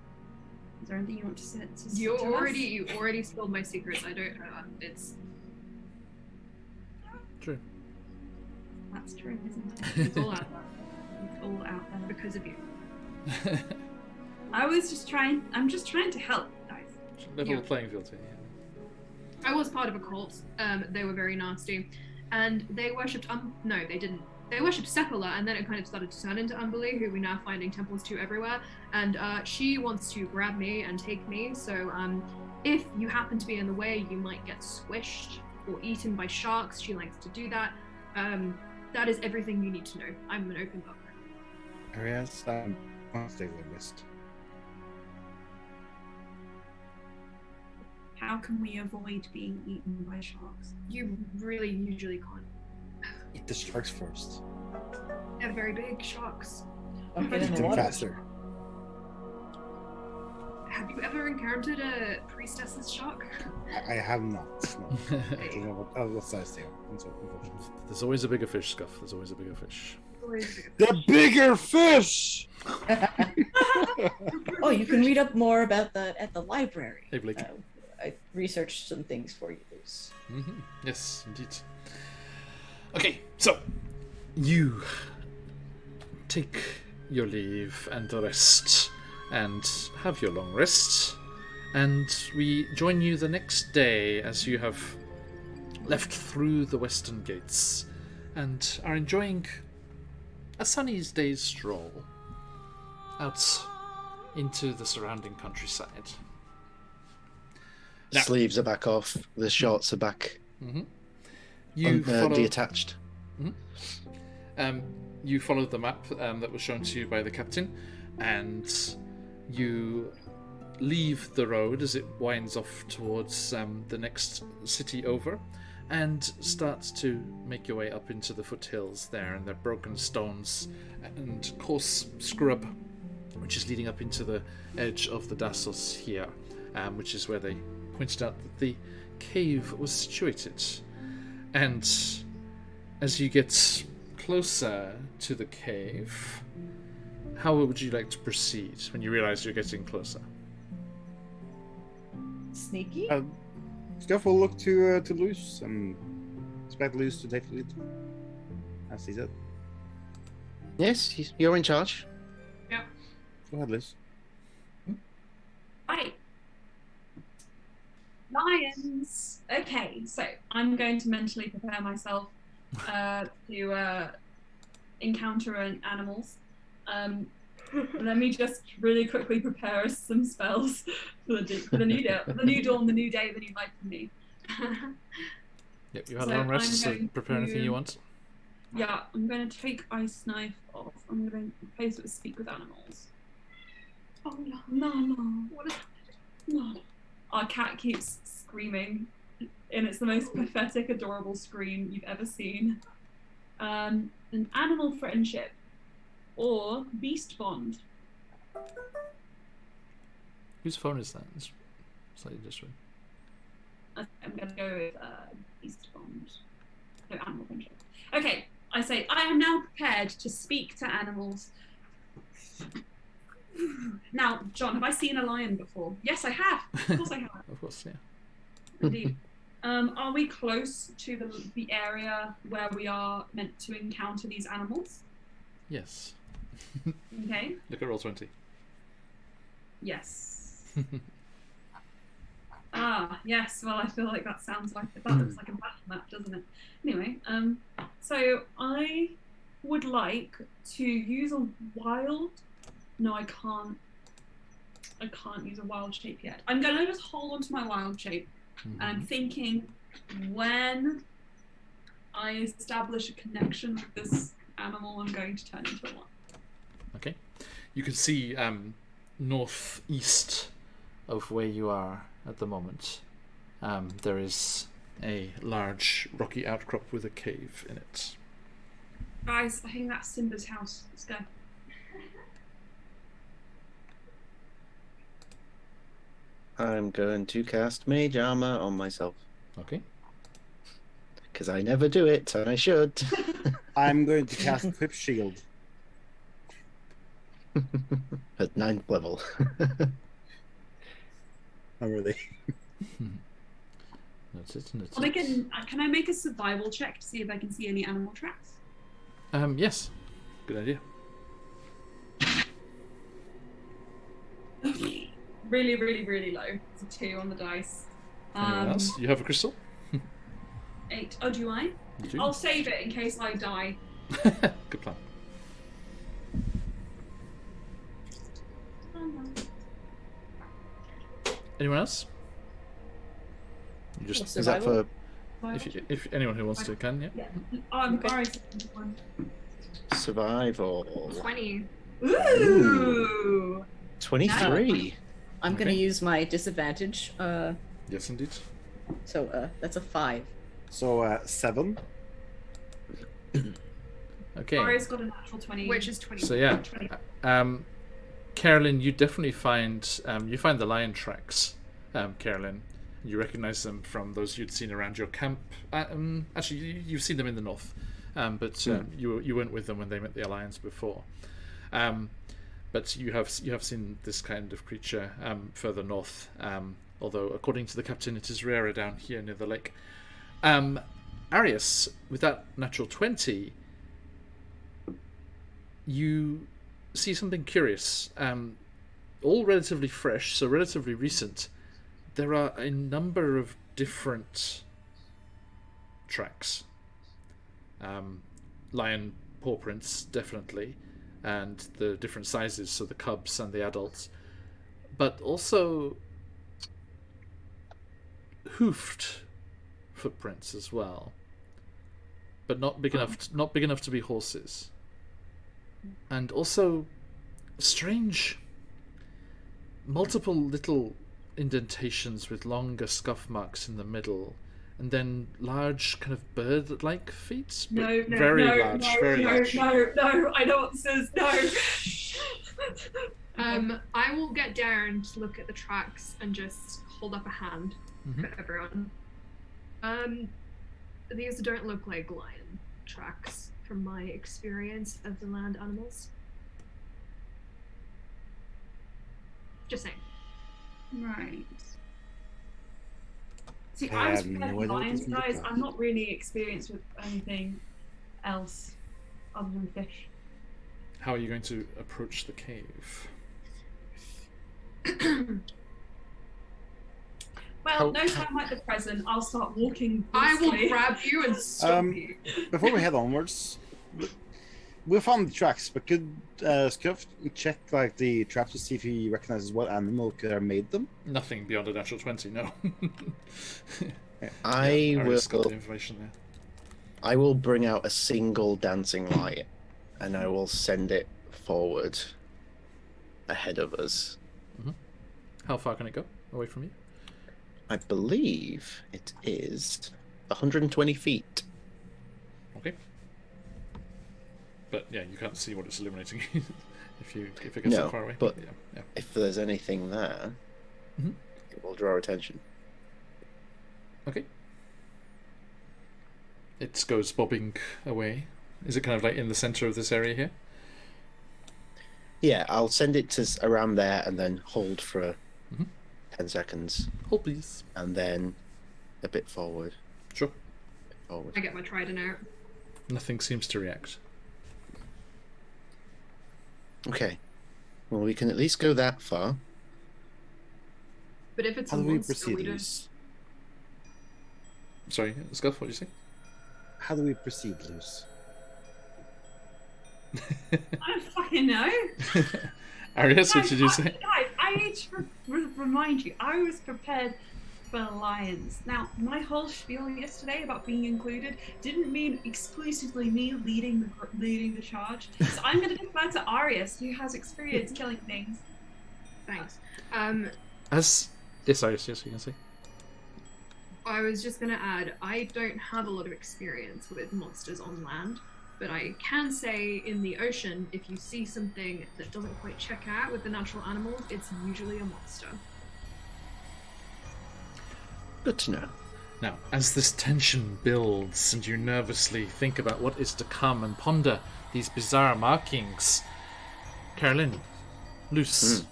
Is there anything you want to say? You already spilled my secrets. I don't. It's. True. That's true, isn't it? It's all out there It's all out there. because of you. I'm just trying to help, guys. Level Yeah. the playing field here. I was part of a cult. They were very nasty, and they worshipped. No, they didn't. They worshipped Sepola, and then it kind of started to turn into Umbali, who we're now finding temples to everywhere. And she wants to grab me and take me. So if you happen to be in the way, you might get squished or eaten by sharks. She likes to do that. That is everything you need to know. I'm an open book. Areas on the list. How can we avoid being eaten by sharks? You really usually can't. Eat the sharks first. They're very big sharks. Don't get in Eat the them water. faster. Have you ever encountered a priestess's shark? I have not. No. I don't know what size they are. Unfortunately. There's always a bigger fish, Scuff. There's always a bigger fish. The bigger fish. Oh, you can read up more about that at the library. Hey, Blake. I researched some things for you. Yes, indeed. Okay, so you take your leave and rest, and have your long rest, and we join you the next day as you have left through the western gates and are enjoying a sunny day's stroll out into the surrounding countryside. Now- Sleeves are back off. The shorts are back You follow, detached. you followed the map that was shown to you by the captain, and you leave the road as it winds off towards the next city over, and start to make your way up into the foothills there, and the broken stones and coarse scrub, which is leading up into the edge of the Dassos here, which is where they pointed out that the cave was situated. And as you get closer to the cave, how would you like to proceed when you realize you're getting closer? Sneaky? Scuff will look to Luce and expect Luce to take the lead. As he said. Yes, you're in charge. Yep. Go ahead, Luce. Right. Lions. Okay, so I'm going to mentally prepare myself to encounter animals. Let me just really quickly prepare some spells for the new day, the new dawn, the new day, the new life for me. Yep, you had So a long rest, I'm so going prepare anything to- you want. Yeah, I'm going to take Ice Knife off. I'm going to replace it with Speak with Animals. Oh no, no. What is no. Our cat keeps screaming, and it's the most pathetic, adorable scream you've ever seen. An animal friendship or beast bond. Whose phone is that? It's slightly different. I'm going to go with beast bond. No, animal friendship. Okay, I say, I am now prepared to speak to animals. Now, John, have I seen a lion before? Yes, I have. Of course I have. Of course, yeah. Indeed. Are we close to the area where we are meant to encounter these animals? Yes. Okay. Look at roll 20. Yes. Yes. Well, I feel like that looks like a battle map, doesn't it? Anyway, so I would like to use a wild. No, I can't. I can't use a wild shape yet. I'm gonna just hold on to my wild shape, and I'm thinking when I establish a connection with this animal, I'm going to turn into a one. Okay. You can see northeast of where you are at the moment. There is a large rocky outcrop with a cave in it. Guys, I think that's Simba's house. Let's go. I'm going to cast Mage Armor on myself. Okay. Because I never do it, and I should. I'm going to cast Quip Shield. At 9th level. I'm ready. That's it. That's Well, it. can I make a survival check to see if I can see any animal tracks? Yes. Good idea. Really, really, really low. It's a 2 on the dice. Anyone else? You have a crystal? 8. Oh, do I? You do? I'll save it in case I die. Good plan. Anyone else? You just Is that for if anyone who wants to can, yeah. Yeah. I'm sorry. survival? 20. Ooh. 23. I'm gonna Okay. use my disadvantage. Yes, indeed. So that's a 5. So 7. Okay. Ari's got a natural 20. Which is 20. So yeah, 20. Carolyn, you definitely find the lion tracks. Carolyn, you recognize them from those you'd seen around your camp. Actually, you've seen them in the north. but you weren't with them when they met the Alliance before. But you have seen this kind of creature further north, although according to the captain it is rarer down here near the lake. Arius, with that natural 20, you see something curious. All relatively fresh, so relatively recent. There are a number of different tracks. Lion paw prints, definitely, and the different sizes, so the cubs and the adults. But also hoofed footprints as well. But not big enough to be horses. And also strange multiple little indentations with longer scuff marks in the middle, and then large kind of bird-like feet. No, very large. No, I know what this is. No. I will get down to look at the tracks and just hold up a hand for everyone. These don't look like lion tracks from my experience of the land animals. Just saying. Right. See, I was prepared for lions, guys. I'm not really experienced with anything else other than fish. How are you going to approach the cave? Well, no time like the present. I'll start walking. I will briskly. grab you and stop you. Before we head onwards, we found the tracks, but could Scuff check like the traps to see if he recognizes what animal could have made them? Nothing beyond a natural 20, no. I Arius got will. the information there. I will bring out a single dancing light, and I will send it forward ahead of us. How far can it go away from you? I believe it is 120 feet. Okay. But yeah, you can't see what it's illuminating if it gets No, so far away. but yeah. if there's anything there, it will draw attention. Okay. It goes bobbing away. Is it kind of like in the center of this area here? Yeah, I'll send it to around there and then hold for 10 seconds. Hold, please. And then a bit forward. Sure. I get my trident out. Nothing seems to react. Okay. Well, we can at least go that far. But if it's How a do we monster, proceed, we don't. Luce? Sorry, Scuff, what did you say? How do we proceed, Luce? I don't fucking know. Arius, what did you say? Guys, I need to remind you, I was prepared for lions. Now, my whole spiel yesterday about being included didn't mean exclusively me leading the charge. So I'm going to defer to Arius, who has experience killing things. Thanks. Yes, Arius, yes, you can say. I was just going to add, I don't have a lot of experience with monsters on land, but I can say in the ocean, if you see something that doesn't quite check out with the natural animals, it's usually a monster. Good to know. Now, as this tension builds and you nervously think about what is to come and ponder these bizarre markings, Carolyn, Luce,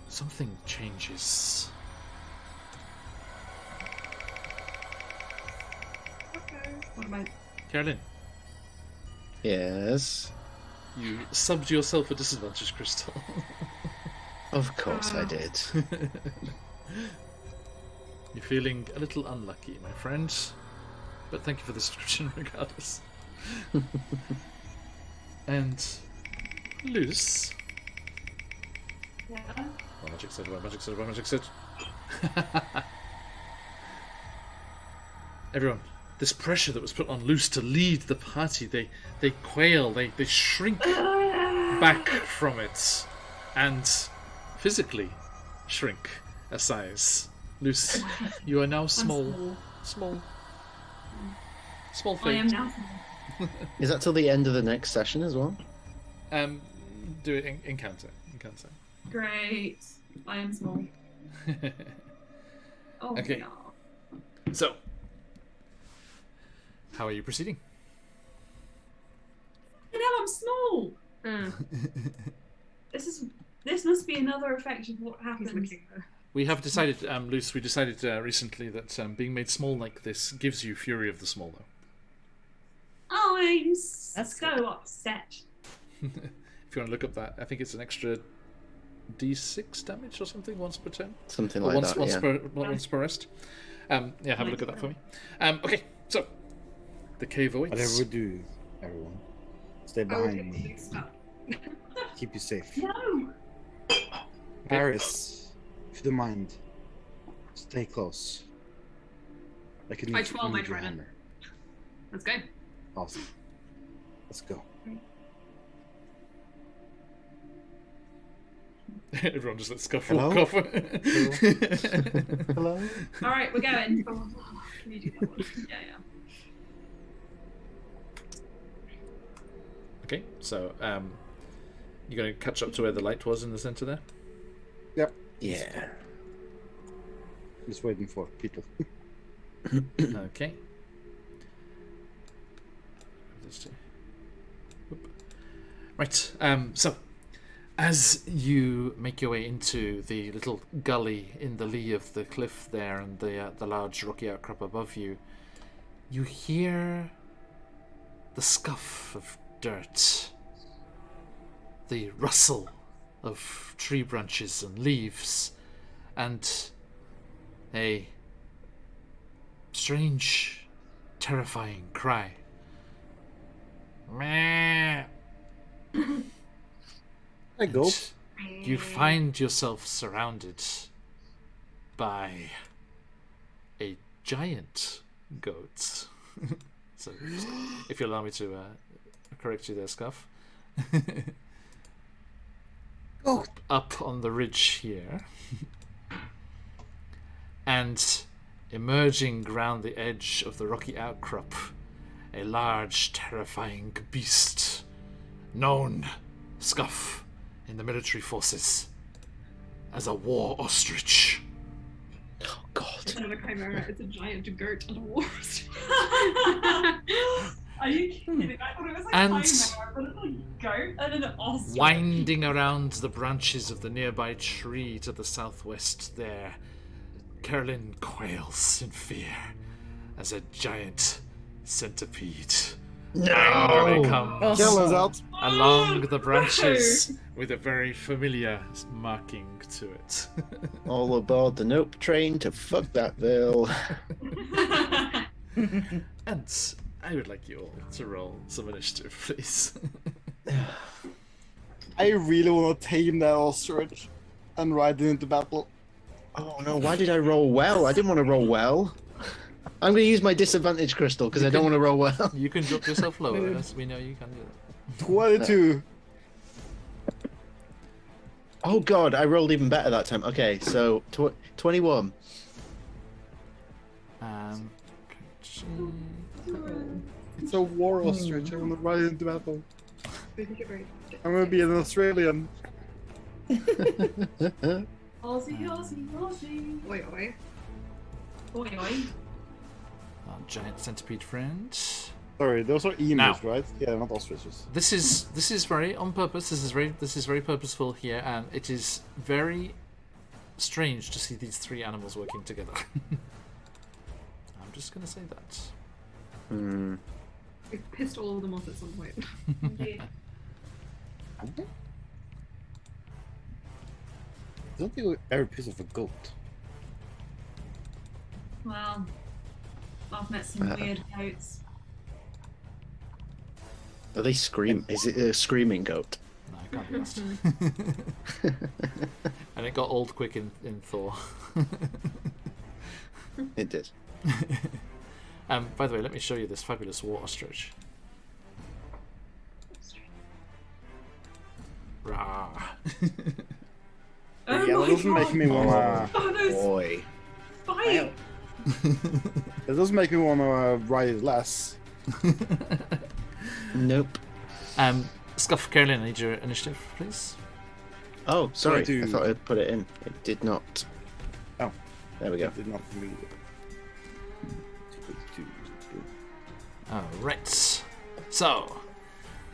something changes. Okay. What am I? Carolyn, Yes. you subbed yourself a disadvantage crystal. Of course I did. You're feeling a little unlucky, my friend. But thank you for the subscription regardless. And Luce. Yeah. One magic set, one magic set, one magic set. Everyone, this pressure that was put on Luce to lead the party, they quail, they shrink back from it, and physically shrink a size. Luce, you are now small. Small I fate. am now. Is that till the end of the next session as well? Do it encounter. Great. I am small. Oh, Okay. no. So, How are you proceeding? You know, I'm small. Uh, This must be another effect of what he's happens. looking there. We have decided, Luce, we decided recently that being made small like this gives you Fury of the Small, though. I'm That's so upset. If you want to look up that, I think it's an extra D6 damage or something once per turn. Something Or like once, that. once yeah. once per rest. Yeah, have a look at that for me. Okay, so the cave awaits. Whatever we do, everyone, stay I would behind take me. the stuff. Keep you safe. No. Paris, if you don't mind, stay close. I can I use twirl my your trident. hammer. Let's go. Awesome. Let's go. Everyone just let Scuff Hello? walk off. Hello? All right, we're going. Can you do that one? Yeah. Okay, so you're going to catch up to where the light was in the center there? Yep. Yeah. Just waiting for people. Okay. These two. Whoop. Right, so as you make your way into the little gully in the lee of the cliff there and the large rocky outcrop above you, you hear the scuff of dirt, the rustle of tree branches and leaves, and a strange, terrifying cry. Meh. Hey, go. You find yourself surrounded by a giant goat. So, if you allow me to correct you there, Scuff. Goat. Up on the ridge here. And emerging round the edge of the rocky outcrop, a large, terrifying beast known, Scuff, in the military forces as a war ostrich. Oh God. It's not a chimera, it's a giant goat and a horse. Are you kidding? I thought it was like And- a little goat and an ostrich. Winding around the branches of the nearby tree to the southwest there, Carolyn quails in fear as a giant centipede angrily comes Kill us out. along the branches with a very familiar marking to it. All aboard the Nope train to fuck that bill. And I would like you all to roll some initiative, please. I really want to tame that ostrich and ride it into battle. Oh no, why did I roll well? I didn't want to roll well. I'm going to use my disadvantage crystal because I don't want to roll well. You can drop yourself lower, as we know you can do that. 22. Oh God, I rolled even better that time. Okay, so 21. It's a war ostrich. I want to ride it into battle. We think it very- I'm going to be an Australian. Aussie, Aussie, Aussie. Oi, oi. Oi, oi. Our giant centipede friend. Sorry, those are emus, Now. right? Yeah, not ostriches. This is very on purpose. This is very purposeful here, and it is very strange to see these three animals working together. I'm just gonna say that. Hmm. We pissed all of them off at some point. Indeed. I don't think we ever piss off a goat. Well, I've met some weird goats. Are they scream? Is it a screaming goat? No, I can't be asked. And it got old quick in Thor. It did. By the way, let me show you this fabulous war ostrich. Rah. Oh Yeah, my that doesn't god! make me wanna. Oh no, Boy. fight! It doesn't make me wanna ride it less. Nope. Scuff, Carolyn, I need your initiative, please. Oh, sorry. I 22. thought I'd put it in. It did not. Oh. There we go. I did not read it. Alright. So,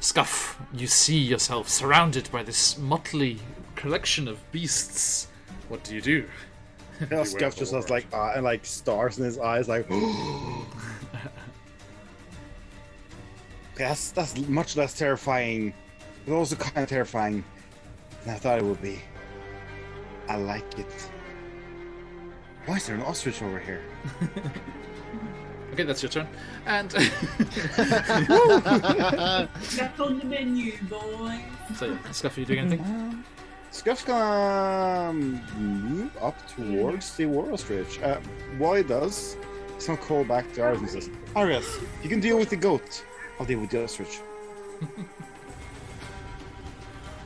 Scuff, you see yourself surrounded by this motley collection of beasts. What do you do? Scuff just has like stars in his eyes, like. That's much less terrifying, but also kind of terrifying than I thought it would be. I like it. Why is there an ostrich over here? Okay, that's your turn. And Back on the menu, boys. so, yeah, Scuff, are you doing anything? Scuff's gonna move up towards the war ostrich. While he does, he's gonna call back to Arius and says, Arius, you can deal with the goat. I'll deal with the ostrich.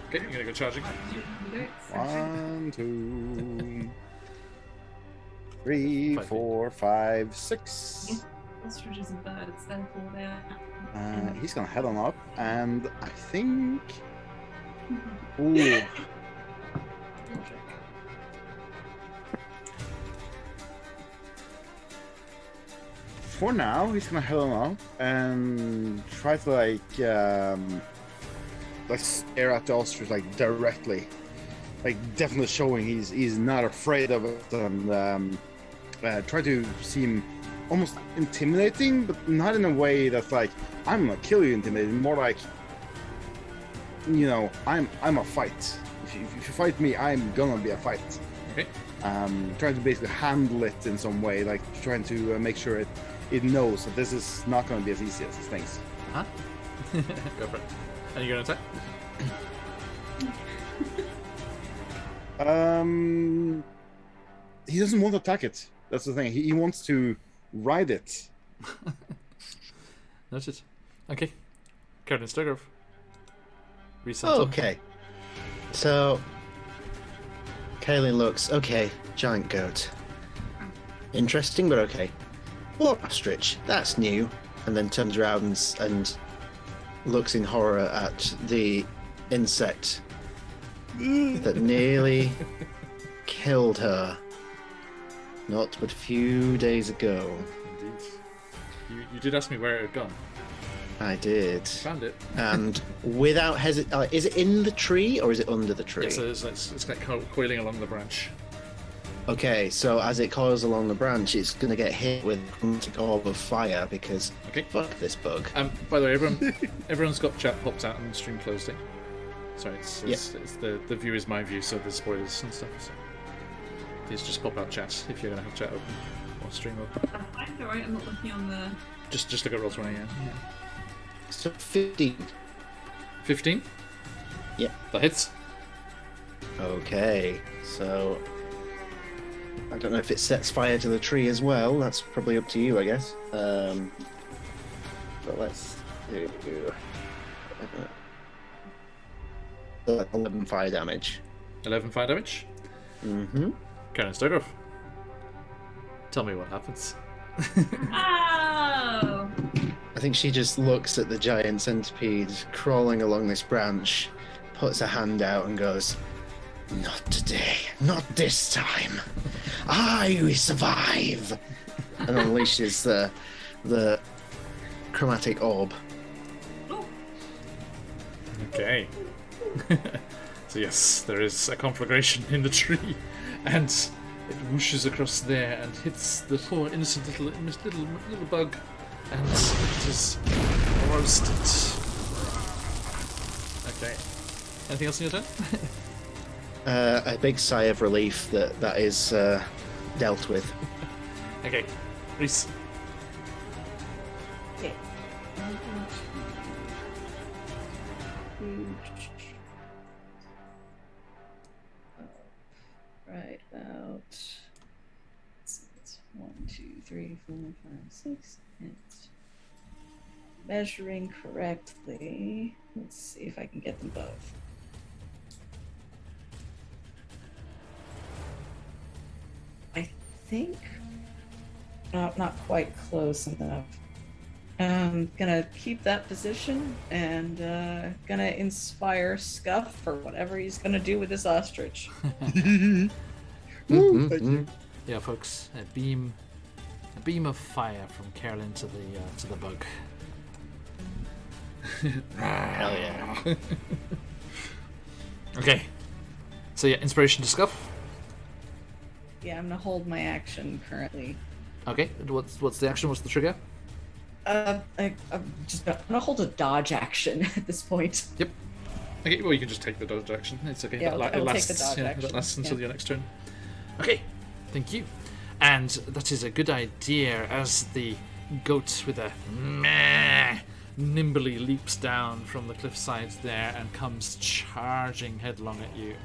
Okay, you're gonna go charging. 1, 2, 3, 4, 5, 6. Ostrich is a bird, it's therefore there. He's gonna head on up, and I think. Ooh. For now, he's gonna head on up and try to like stare at the ostrich like directly, like definitely showing he's not afraid of it, and try to seem almost intimidating, but not in a way that's like I'm gonna kill you intimidating. More like, you know, I'm a fight. If you fight me, I'm gonna be a fight. Okay. Trying to basically handle it in some way, like trying to make sure it knows that this is not going to be as easy as it thinks. Huh? Go for it. And you're gonna attack? He doesn't want to attack it. That's the thing. He wants to ride it. Noted. Okay. Carolyn Sturgrove. Okay. So, Kaylin looks, okay, giant goat. Interesting, but okay. War ostrich, that's new. And then turns around and looks in horror at the insect that nearly killed her not but a few days ago. Indeed. You did ask me where it had gone. I did. Found it. And without hesitation, is it in the tree or is it under the tree? Yeah, so it's like coiling along the branch. Okay, so as it coils along the branch, it's going to get hit with a chromatic orb of fire because fuck this bug. By the way, everyone's got chat popped out and the stream closed in. Sorry, it's the view is my view, so there's spoilers and stuff. So please just pop out chat if you're going to have chat open or stream open. That's fine, alright, I'm not looking on the... Just look at Roll20, yeah. So 15. 15? Yep. That hits. Okay, so I don't know if it sets fire to the tree as well. That's probably up to you, I guess. But let's do 11 fire damage. 11 fire damage? Mm-hmm. Karen Sturgrove. Tell me what happens. Oh! I think she just looks at the giant centipede crawling along this branch, puts a hand out and goes, "Not today, not this time. I will survive," and unleashes the chromatic orb. Okay. So yes, there is a conflagration in the tree, and it whooshes across there and hits the poor innocent little bug, and it is roasted. Okay. Anything else in your turn? A big sigh of relief that is dealt with. Okay. Reese. Okay. Right about 1, 2, 3, 4, 5, 6. And measuring correctly. Let's see if I can get them both. I think not quite close enough. I'm gonna keep that position and gonna inspire Scuff for whatever he's gonna do with this ostrich. Yeah, folks, a beam of fire from Carolyn to the bug. Hell yeah. Okay. So yeah, inspiration to scuff. Yeah, I'm gonna hold my action currently. Okay. What's the action? What's the trigger? I'm gonna hold a dodge action at this point. Yep. Okay. Well, you can just take the dodge action. It's okay. Yeah, it I'll lasts. take the dodge action. That lasts until Yeah. your next turn. Okay. Thank you. And that is a good idea as the goat with a meh nimbly leaps down from the cliffside there and comes charging headlong at you.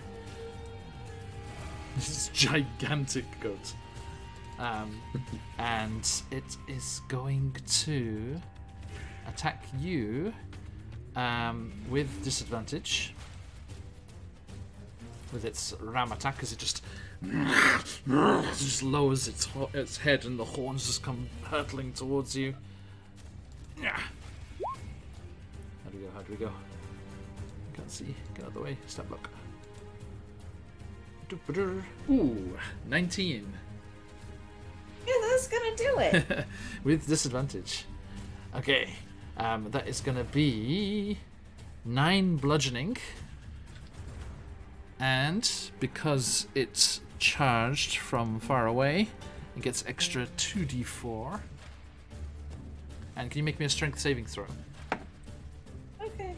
This is gigantic goat. And it is going to attack you with disadvantage. With its ram attack, as it just lowers its head and the horns just come hurtling towards you. How do we go? Can't see. Get out of the way. Step block. Ooh, 19. Yeah, that's gonna do it. With disadvantage. Okay. That is gonna be 9 bludgeoning. And because it's charged from far away, it gets extra 2d4. And can you make me a strength saving throw? Okay.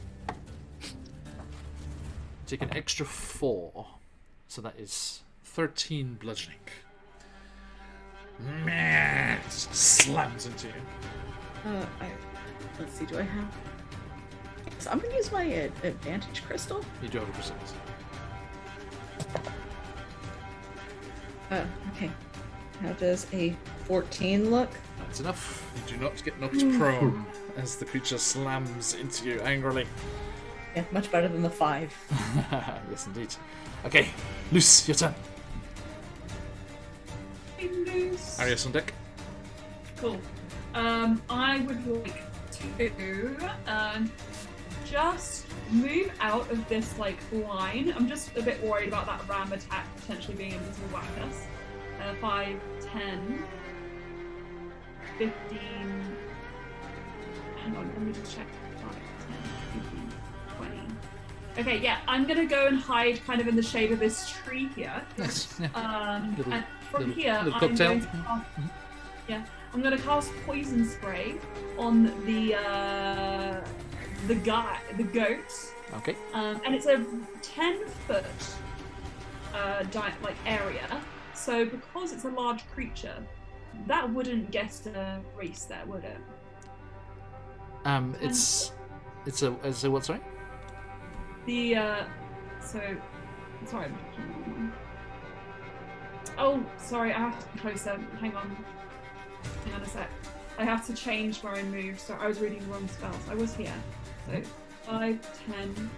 Take an extra 4. So that is 13 bludgeoning. Meh, it just slams into you. Let's see, do I have... So I'm gonna use my advantage crystal. You do have a percent. Okay. How does a 14 look? That's enough. You do not get knocked prone as the creature slams into you angrily. Yeah, much better than the 5. Yes, indeed. Okay, Luce, your turn. Loose. Arias on deck. Cool. I would like to just move out of this line. I'm just a bit worried about that ram attack potentially being able to whack us. 5, 10, 15. Hang on, let me just check. 5, 10, 15, 20. Okay, yeah, I'm gonna go and hide kind of in the shade of this tree here. Nice. Yeah. And from here, little I'm cocktail. going to cast, yeah, I'm going to cast poison spray on the goat. Okay. And it's a 10-foot area. So because it's a large creature, that wouldn't get a race there, would it? It's a what? Sorry. Sorry. Oh, sorry, I have to be closer. Hang on a sec. I have to change where I move. So I was reading the wrong spells. I was here. So 5, 10,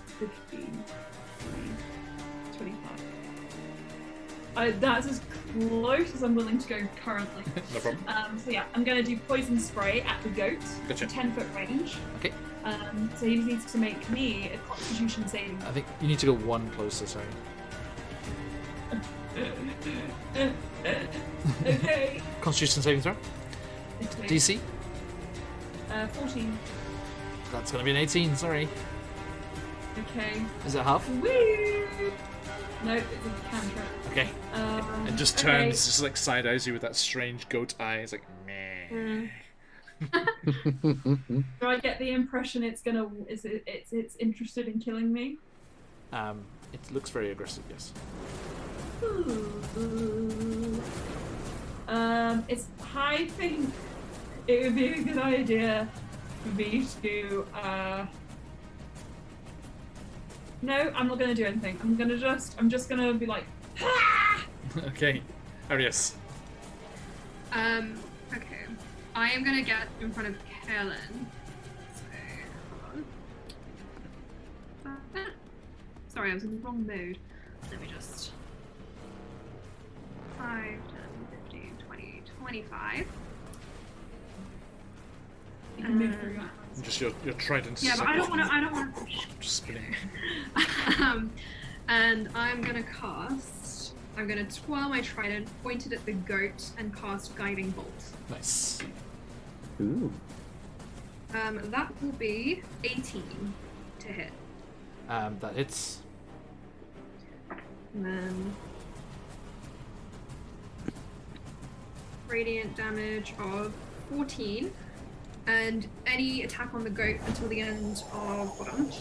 15, 20, 25. That's as close as I'm willing to go currently. No problem. So yeah, I'm going to do poison spray at the goat. Gotcha. 10-foot range. Okay. So he needs to make me a Constitution saving. I think you need to go one closer. Sorry. Okay. Constitution saving throw. Okay. DC. 14. That's gonna be an 18. Sorry. Okay. Is it half? Woo! No, it's a cantrip. Okay. And just turns, just like side eyes you with that strange goat eye. It's like meh. Do I get the impression it's interested in killing me? It looks very aggressive. Yes. I think it would be a good idea for me to. No, I'm not gonna do anything. I'm just gonna be like. Okay, Arias. Okay. I am gonna get in front of Kellen. So, hold on. Sorry, I was in the wrong mode. Let me just. 5, 10, 15, 20, 25. You can move through that. Just your trident. Yeah, but I don't want to. Just spinning. And I'm gonna twirl my trident, point it at the goat, and cast Guiding Bolt. Nice. Ooh. That will be 18 to hit. That hits. And then radiant damage of 14. And any attack on the goat until the end of... Hold on.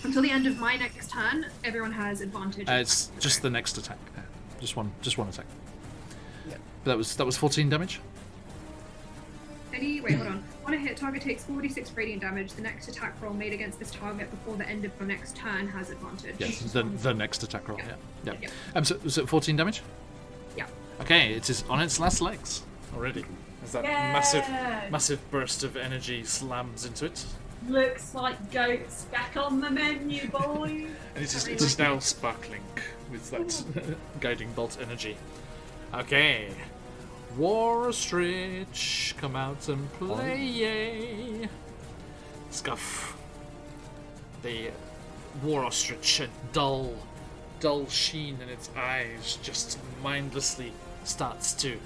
Until the end of my next turn, everyone has advantage. It's just the next attack. Just one attack. Yeah. But that was 14 damage. Wait, hold on. On a hit, target takes 46 radiant damage. The next attack roll made against this target before the end of your next turn has advantage. Yes, the next attack roll. Yeah. Yeah. So was it 14 damage? Yeah. Okay, it is on its last legs already. As that massive burst of energy slams into it. Looks like goats back on the menu, boy. And it is now sparkling with that guiding bolt energy. Okay. War Ostrich, come out and play, yay! Scuff. The War Ostrich, a dull sheen in its eyes, just mindlessly starts to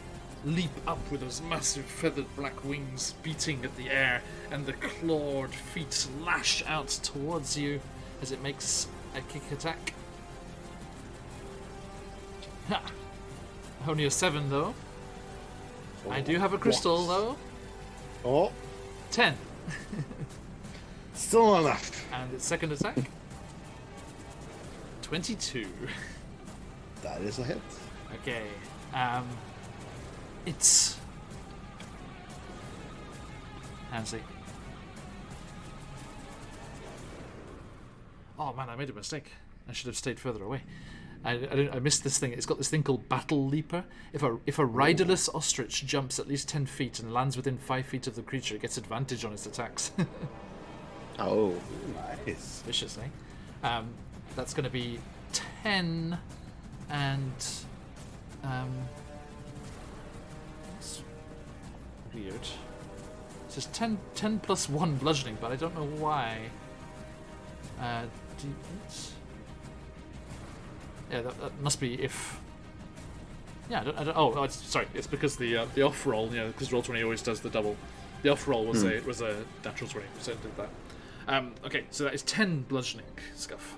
leap up with those massive feathered black wings beating at the air, and the clawed feet lash out towards you as it makes a kick attack. Ha! Only a 7 though. I do have a crystal though. Oh, 10. still not enough. And its second attack. 22. That is a hit. Okay. It's... Handsy. Oh man, I made a mistake. I should have stayed further away. I missed this thing. It's got this thing called Battle Leaper. If a riderless ostrich jumps at least 10 feet and lands within 5 feet of the creature, it gets advantage on its attacks. Oh. Nice. Vicious, eh? That's going to be 10 and... It's weird. It says 10 plus 1 bludgeoning, but I don't know why. Yeah, that must be if... Yeah, I don't, sorry, it's because the off roll, because Roll20 always does the double. The off roll was a natural 20, so it did that. Okay, so that is 10 bludgeoning, Scuff.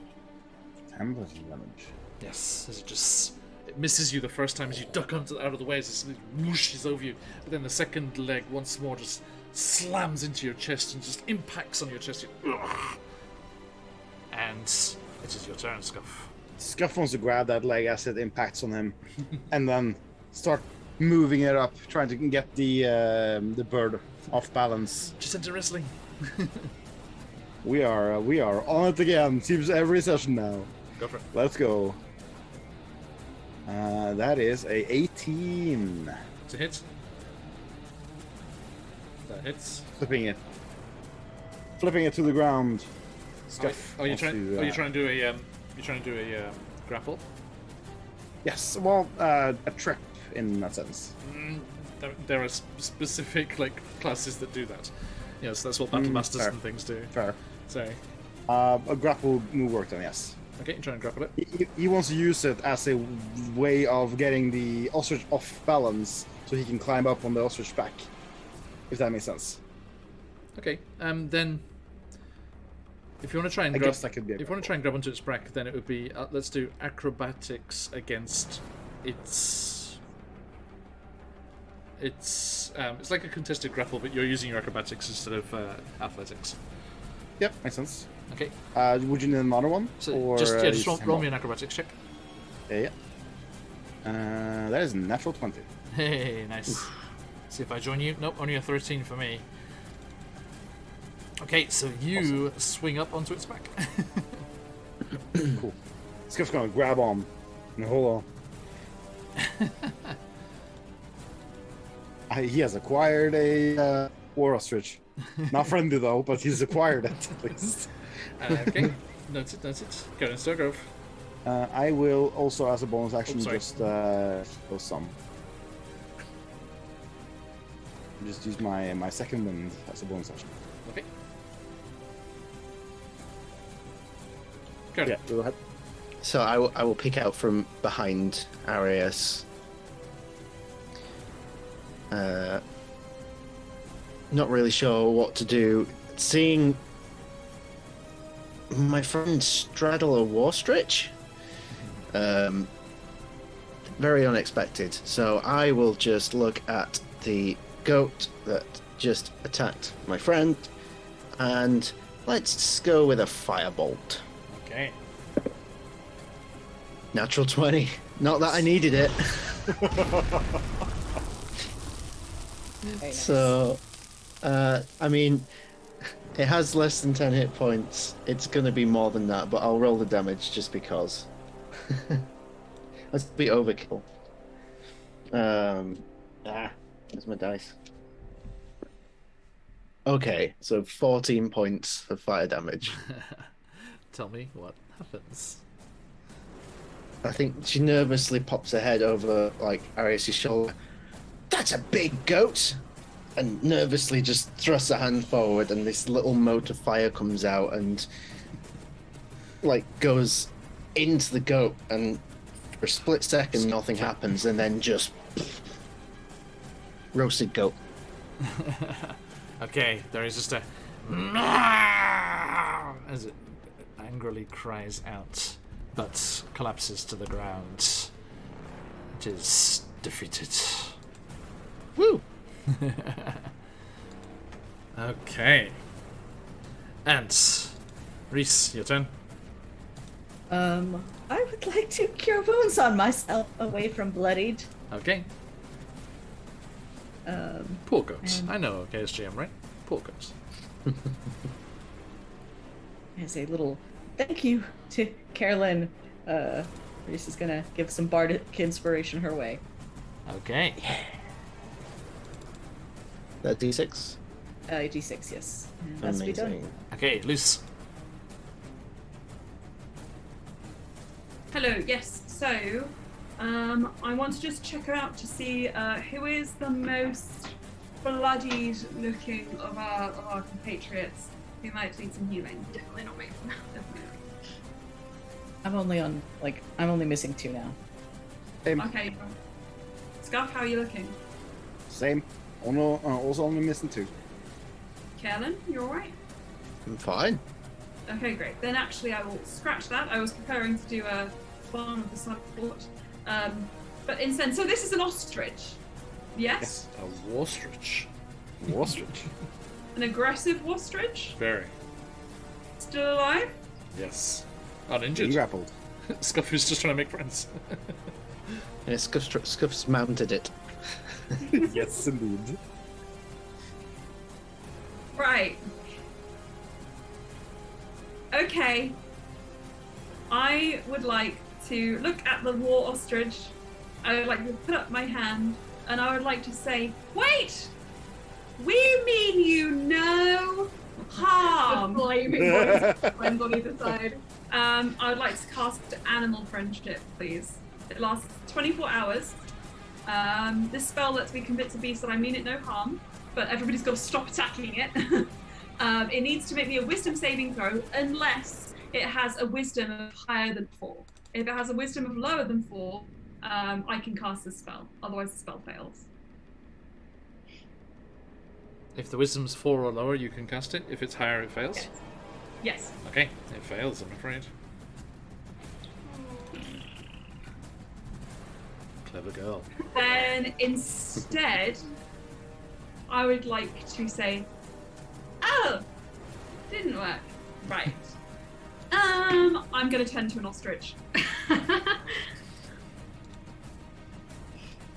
10 bludgeoning damage. Yes, as it misses you the first time as you duck out of the way, as it whooshes over you. But then the second leg once more just slams into your chest and just impacts on your chest. And it is your turn, Scuff. Scuff wants to grab that leg as it impacts on him, and then start moving it up, trying to get the bird off balance. Just into wrestling. We are on it again. Seems every session now. Go for it. Let's go. That is a 18. It's a hit. That hits. Flipping it to the ground. Scuff. Are you trying to do a grapple? Yes. Well, a trip in that sense. There are specific classes that do that. Yes, that's what battle masters fair. and things do. Fair. So, A grapple move worked on, yes. okay, you try and grapple it. He wants to use it as a way of getting the ostrich off balance so he can climb up on the ostrich back. If that makes sense. Okay, then if you want to try and I grab, guess that could be if you want to try and grab onto its back, then it would be let's do acrobatics against its. It's like a contested grapple, but you're using your acrobatics instead of athletics. Yep, makes sense. Okay. Would you need another one? So or, just roll me an acrobatics check. Yeah. That is a natural 20. Hey, nice. See if I join you. Nope, only a 13 for me. Okay, so you swing up onto its back. Cool. Scuff's gonna grab on and hold on. He has acquired a war ostrich. Not friendly though, but he's acquired it at least. Okay, noted. Go and Stargrove. I will also, as a bonus action, sorry. just go some. Just use my second wind as a bonus action. Okay. Go ahead. Yeah, go ahead. So I will pick out from behind Arius. not really sure what to do. Seeing my friend straddle a war stretch, very unexpected. So I will just look at the goat that just attacked my friend, and let's go with a firebolt. Okay. Natural 20. Not that I needed it. Very nice. So, I mean, it has less than 10 hit points. It's going to be more than that, but I'll roll the damage just because. Let's be overkill. Where's my dice? Okay, so 14 points of fire damage. Tell me what happens. I think she nervously pops her head over, like, Arius' shoulder. That's a big goat! And nervously just thrusts her hand forward, and this little mote of fire comes out and, like, goes into the goat, and for a split second nothing happens, and then just roasted goat. Okay, there is just a as it angrily cries out, but collapses to the ground. It is defeated. Woo! Okay. And Reese, your turn. I would like to cure wounds on myself away from bloodied. Okay. Poor goats. and- I know KSGM, right? Poor goats. As a little thank you to Carolyn, Reese is gonna give some bardic inspiration her way. Okay. That D6? D6, yes. And that's to be done. Amazing. Okay, loose. Hello, yes. So, I want to just check out to see who is the most bloodied looking of our compatriots who might need some healing. Definitely not me. Definitely I'm only missing 2 now. Same. Okay. Scuff, how are you looking? Same. Also only missing 2. Kellen, you alright? I'm fine. Okay, great. Then actually I will scratch that. I was preparing to do a farm of the support. But instead, so this is an ostrich. Yes? A warstrich. Ostrich. An aggressive ostrich? Very. Still alive? Yes. Being Uninjured. grappled. Scuffy's just trying to make friends. Yeah, Scuff's mounted it. Yes, indeed. Right. Okay. I would like to look at the war ostrich. I would like to put up my hand and I would like to say, wait! We mean you no harm. The flaming voice runs on either side. I would like to cast Animal Friendship, please. It lasts 24 hours. This spell lets me convince a beast that I mean it no harm, but everybody's got to stop attacking it. It needs to make me a wisdom saving throw unless it has a wisdom of higher than 4. If it has a wisdom of lower than 4, I can cast the spell. Otherwise, the spell fails. If the wisdom's 4 or lower, you can cast it. If it's higher, it fails. Yes. Yes. Okay, it fails, I'm afraid. Clever girl. Then instead, I would like to say, oh, didn't work. Right. I'm gonna turn to an ostrich.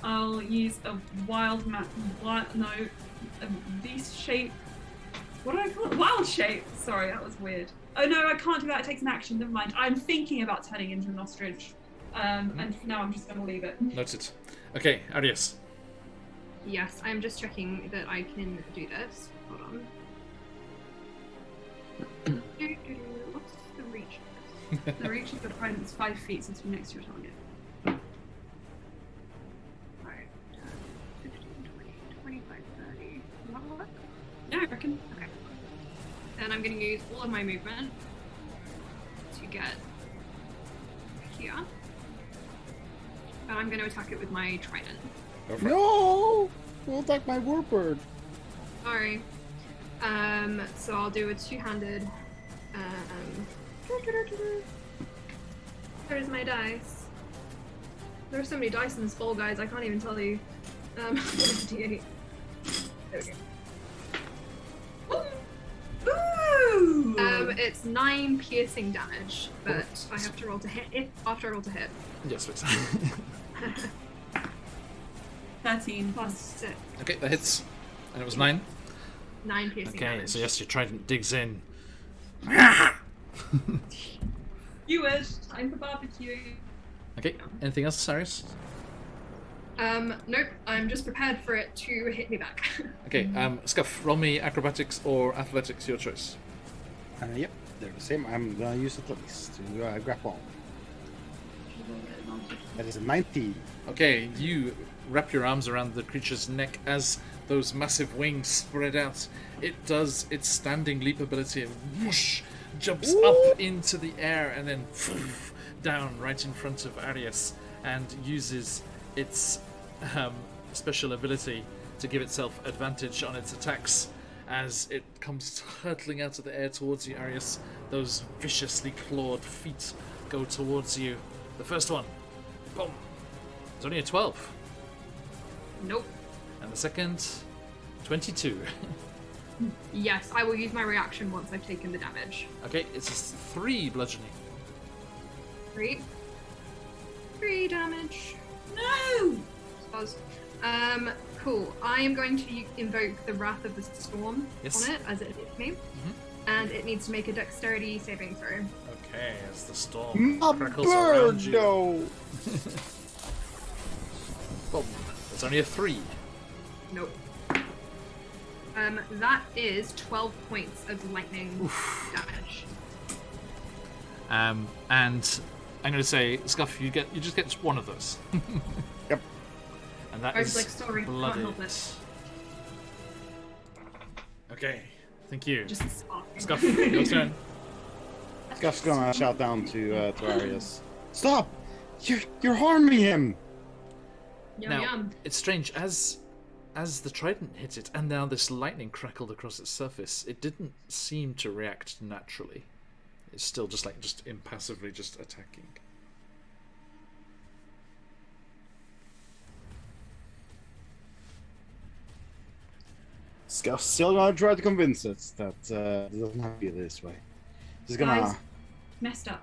I'll use a a beast shape. What do I call it? Wild shape. Sorry, that was weird. Oh no, I can't do that. It takes an action. Never mind. I'm thinking about turning into an ostrich. And for now I'm just gonna leave it. Noted. Okay, Arius. Yes, I'm just checking that I can do this. Hold on. What's the reach of this? The reach of the opponent is 5 feet since you're next to your target. Alright. 15, 20, 25, 30. Will that work? Yeah, I reckon. Okay. Then I'm going to use all of my movement to get here. And I'm going to attack it with my trident. Go for it. No! Don't attack my warbird. Sorry. So I'll do a two-handed. Where's my dice? There are so many dice in this bowl, guys. I can't even tell you. D8. There we go. Ooh! It's 9 piercing damage, but I have to roll to hit it after I roll to hit. Yes, please. 13 Plus plus. 6. Okay, that hits. And it was 9. 9 piercing Okay, damage. so yes, your trident digs in. You wish. Time for barbecue. Okay, anything else, Sarius? Nope. I'm just prepared for it to hit me back. Okay, Scuff, roll me acrobatics or athletics, your choice. Yep, they're the same. I'm gonna use athletics to grapple. That is a 19. Okay, you wrap your arms around the creature's neck as those massive wings spread out. It does its standing leap ability and whoosh, jumps up into the air and then down right in front of Arius and uses its special ability to give itself advantage on its attacks as it comes hurtling out of the air towards you, Arius. Those viciously clawed feet go towards you. The first one, boom, it's only a 12. Nope. And the second, 22. Yes, I will use my reaction once I've taken the damage. Okay, it's just 3 bludgeoning. 3. 3 damage. No! Suppose. Cool. I am going to invoke the Wrath of the Storm Yes. on it as it hits me. And it needs to make a dexterity saving throw. Okay, as the storm A crackles bird, around you. no! Boom. It's only a 3. Nope. That is 12 points of lightning damage. And I'm going to say, Scuff, you just get one of those. Yep. And that I was is like, sorry, can't blooded. help it. Okay, thank you. Just sparking. Scuff, your turn. Scuff's gonna shout down to Arius. Stop! You're harming him! Yum Now, yum. it's strange, as the trident hit it, and now this lightning crackled across its surface, it didn't seem to react naturally. It's still just impassively just attacking. Scuff's still gonna try to convince it that it doesn't have to be this way. He's gonna Guys. Messed up.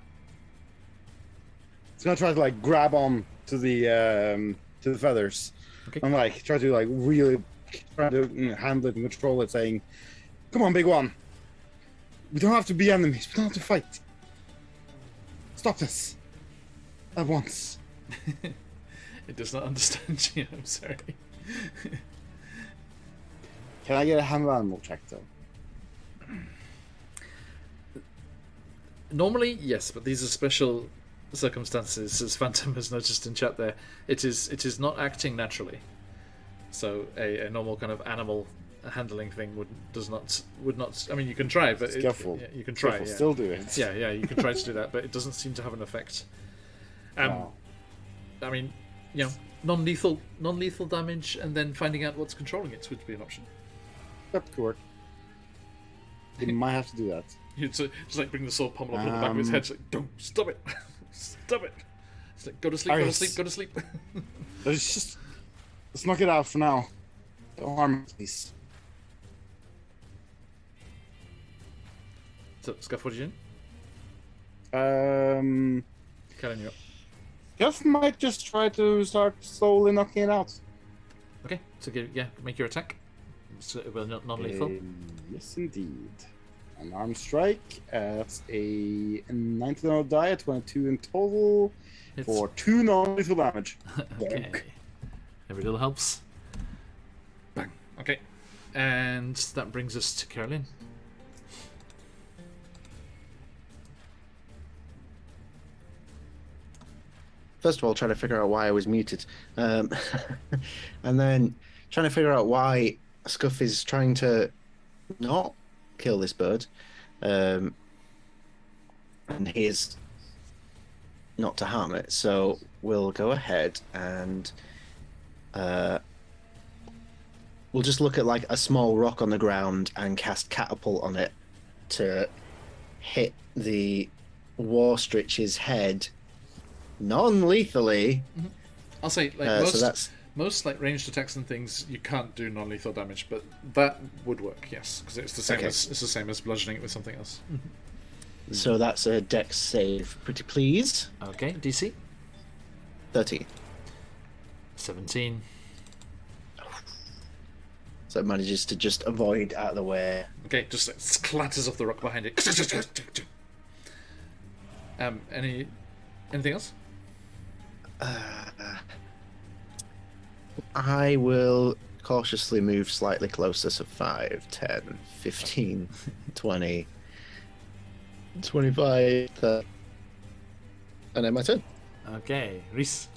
he's gonna try to like grab on to the feathers. Okay. And like try to like really try to handle it and control it, saying, "Come on, big one. We don't have to be enemies. We don't have to fight. Stop this at once." It does not understand you, I'm sorry. Can I get a hand animal check though? Normally, yes, but these are special circumstances, as Phantom has noticed in chat there. It is not acting naturally. So a normal kind of animal handling thing would not. I mean, you can try, but Skillful. you can try. Skillful, Yeah. still do it. Yeah, you can try to do that, but it doesn't seem to have an effect. Wow. I mean, non-lethal damage, and then finding out what's controlling it would be an option. That could work. You might have to do that. You'd just like bring the sword pommel up on the back of his head. It's like, don't stop it, stop it. It's like, go to sleep, Arius. go to sleep. Let's knock it out for now. Don't harm me, please. So, Scuff, what are you Um, Karen, you're up. Jeff might just try to start slowly knocking it out. Okay, so make your attack. So, well, non-lethal. Yes, indeed. An arm strike. That's a 19 on the die, 22 in total, Hits. for 2 non-lethal damage. Okay. Every little helps. Bang. Okay. And that brings us to Caroline. First of all, trying to figure out why I was muted, and then trying to figure out why Scuff is trying to not kill this bird, and he is not to harm it. So we'll go ahead and we'll we'll just look at like a small rock on the ground and cast catapult on it to hit the Warstrich's head non-lethally. I'll say like So that's most like ranged attacks and things you can't do non-lethal damage, but that would work, yes, because it's the same Okay. as bludgeoning it with something else. so that's a Dex save, pretty please. Okay, DC 13. 17. So it manages to just avoid out of the way. Okay, just like, clatters off the rock behind it. Anything else? I will cautiously move slightly closer, so 5, 10, 15, 20, 25, 30. And then my turn. Okay, Reese,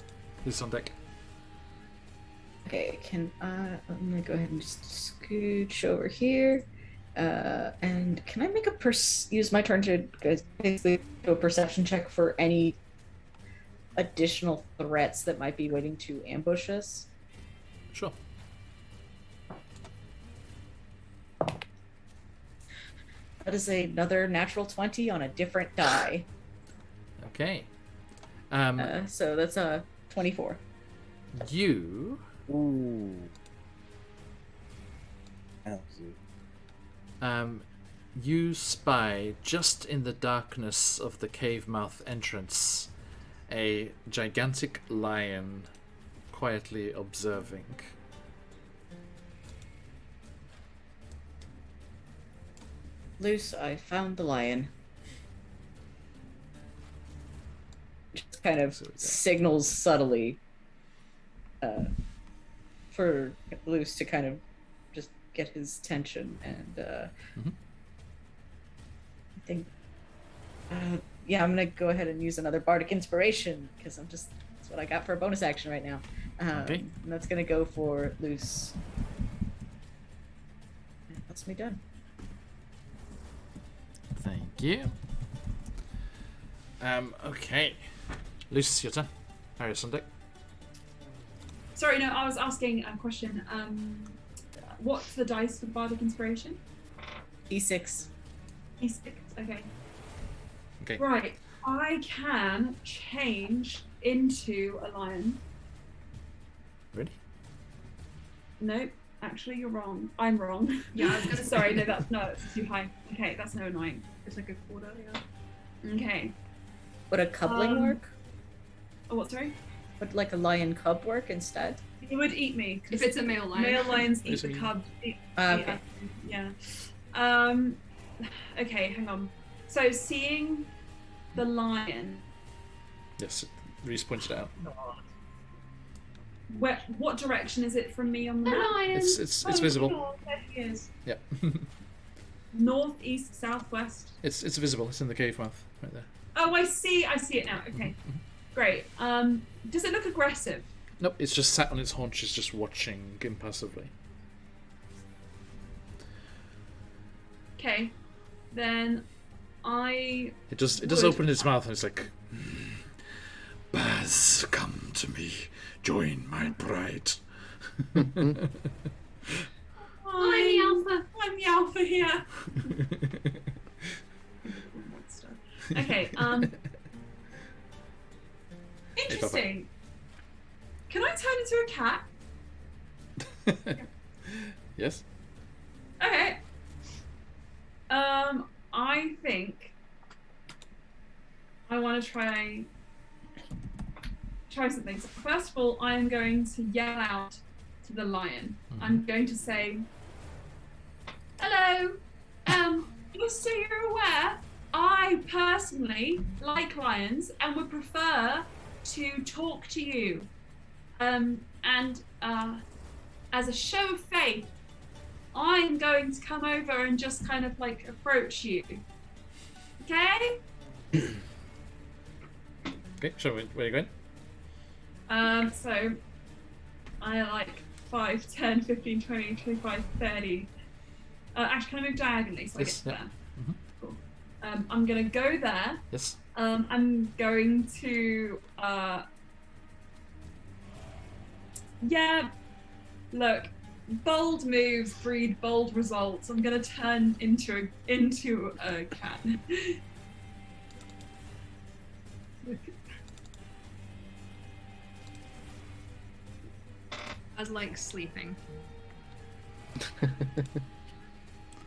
who's on deck? Okay, I'm gonna go ahead and just scooch over here. And can I make use my turn to basically do a perception check for any additional threats that might be waiting to ambush us? Sure. That is another natural 20 on a different die. Okay. So that's a 24. You Ooh. you spy just in the darkness of the cave mouth entrance a gigantic lion quietly observing. Luce, I found the lion. Just kind of So we go. signals subtly for Luce to kind of just get his attention, and I think, yeah, I'm gonna go ahead and use another bardic inspiration because that's what I got for a bonus action right now. Okay. And that's gonna go for Luce. And that's me done. Thank you. Okay. Luce, your turn. Arius on deck. Sorry, no, I was asking a question. What's the dice for Bardic Inspiration? D6. E6. Okay. Okay. Right. I can change into a lion. Ready? Nope. Actually, you're wrong. I'm wrong. Yeah, I was gonna Sorry, no, that's too high. Okay, that's no annoying. It's like a quarter, yeah. Okay. Would a cubling work? Oh, what? Sorry. Would like a lion cub work instead? It would eat me. If it's a male lion. Male lions eat Is the it- cub. Okay. Yeah. Okay, hang on. So seeing the lion, Yes, Reese pointed it out. what direction is it from me on the The map? lion. It's Oh, visible. sure, there he is. Yeah. North, east, southwest. It's visible. It's in the cave mouth right there. Oh, I see it now. Okay, great. Does it look aggressive? Nope, it's just sat on its haunches, just watching impassively. Okay, then It does would- open its mouth and it's like, Baz, come to me, join my pride. I'm the alpha. I'm the alpha here. Okay. Interesting. Can I turn into a cat? Yes. Okay. I think I want to try something. So first of all, I am going to yell out to the lion. I'm going to say, "Hello. Just so you're aware, I personally like lions and would prefer to talk to you. And as a show of faith, I'm going to come over and just kind of like approach you. Okay? Okay, so where are you going? So I like 5, 10, 15, 20, 25, 30. Actually, can I move diagonally so I get Yes, to yeah. there? Mhm. Cool. I'm going to go there. Yes. I'm going to, yeah, look, bold moves breed bold results. I'm gonna turn into a cat. As like sleeping.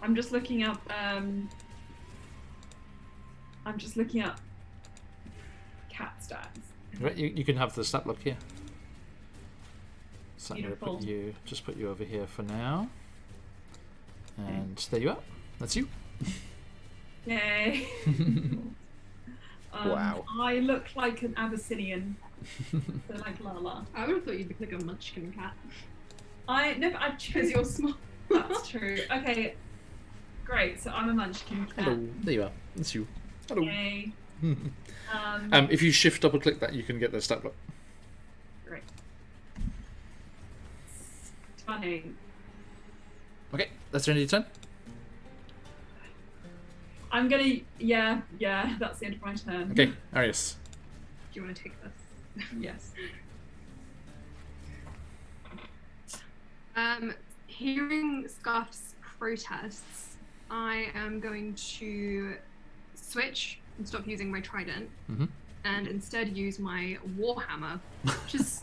I'm just looking up. I'm just looking up cat stats. Right, you can have the stat block here. So I'm going to Beautiful. put you over here for now. And there you are. That's you. Yay! Wow. I look like an Abyssinian. So like Lala. I would have thought you'd look like a munchkin cat. No, but I Because chose you're small. That's true. Okay. Great. So I'm a munchkin cat. Hello. There you are. That's you. Hello. Yay. If you shift double click that, you can get the stat block. Great. Stunning. Okay, that's the end of your turn. I'm gonna. Yeah. That's the end of my turn. Okay, Arius. Do you want to take this? Yes. Hearing Scuff's protests, I am going to switch and stop using my trident, and instead use my warhammer, which is,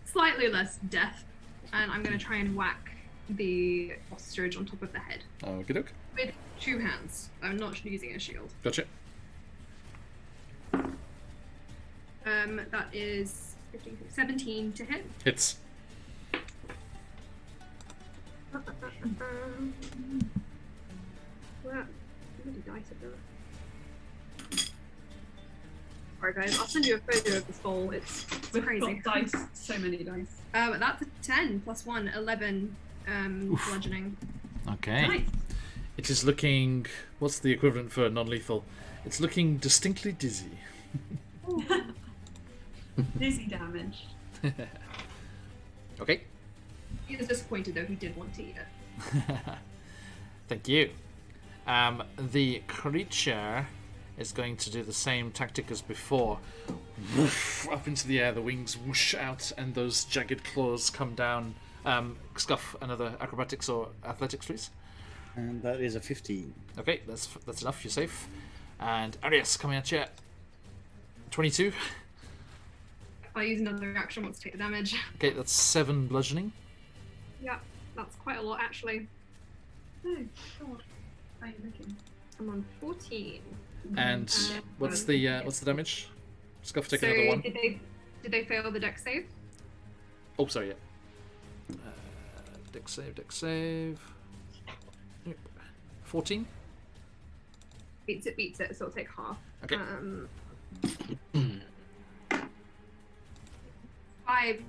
slightly less death, and I'm going to try and whack the ostrich on top of the head Okie doke. with 2 hands. I'm not using a shield. Gotcha. That is 15, 17 to hit. Hits. Well, how many dice are there? Alright guys, I'll send you a photo of the skull. It's We've crazy. got dice. So many dice. That's a 10 plus 1, 11 bludgeoning. Okay. Nice. It is looking... What's the equivalent for non-lethal? It's looking distinctly dizzy. Dizzy damage. Okay. He was disappointed though, he did want to eat it. Thank you. The creature is going to do the same tactic as before. Woof, up into the air, the wings whoosh out, and those jagged claws come down. Scuff, another acrobatics or athletics, please. And that is a 15. Okay, that's enough. You're safe. And Arius coming at you. 22. I'll use another action once to take the damage. Okay, that's 7 bludgeoning. Yeah, that's quite a lot actually. Oh, God. How are you looking? I'm on 14. And what's the damage? Scuff, take So another one. did they fail the dex save? Oh, sorry, yeah. Dex save. Yep. 14. Beats it, so it'll take half. Okay. 5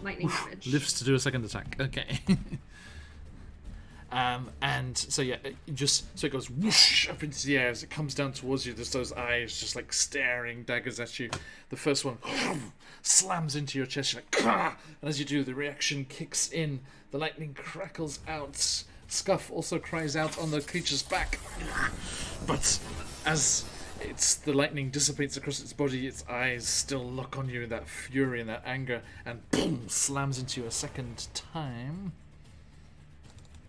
lightning damage. Lives to do a second attack. Okay. And so yeah, it goes whoosh up into the air as it comes down towards you. There's those eyes just like staring daggers at you. The first one slams into your chest. You're like, "Kah!" And as you do, the reaction kicks in. The lightning crackles out. Scuff also cries out on the creature's back. But as the lightning dissipates across its body, its eyes still lock on you in that fury and that anger, and boom, slams into you a second time.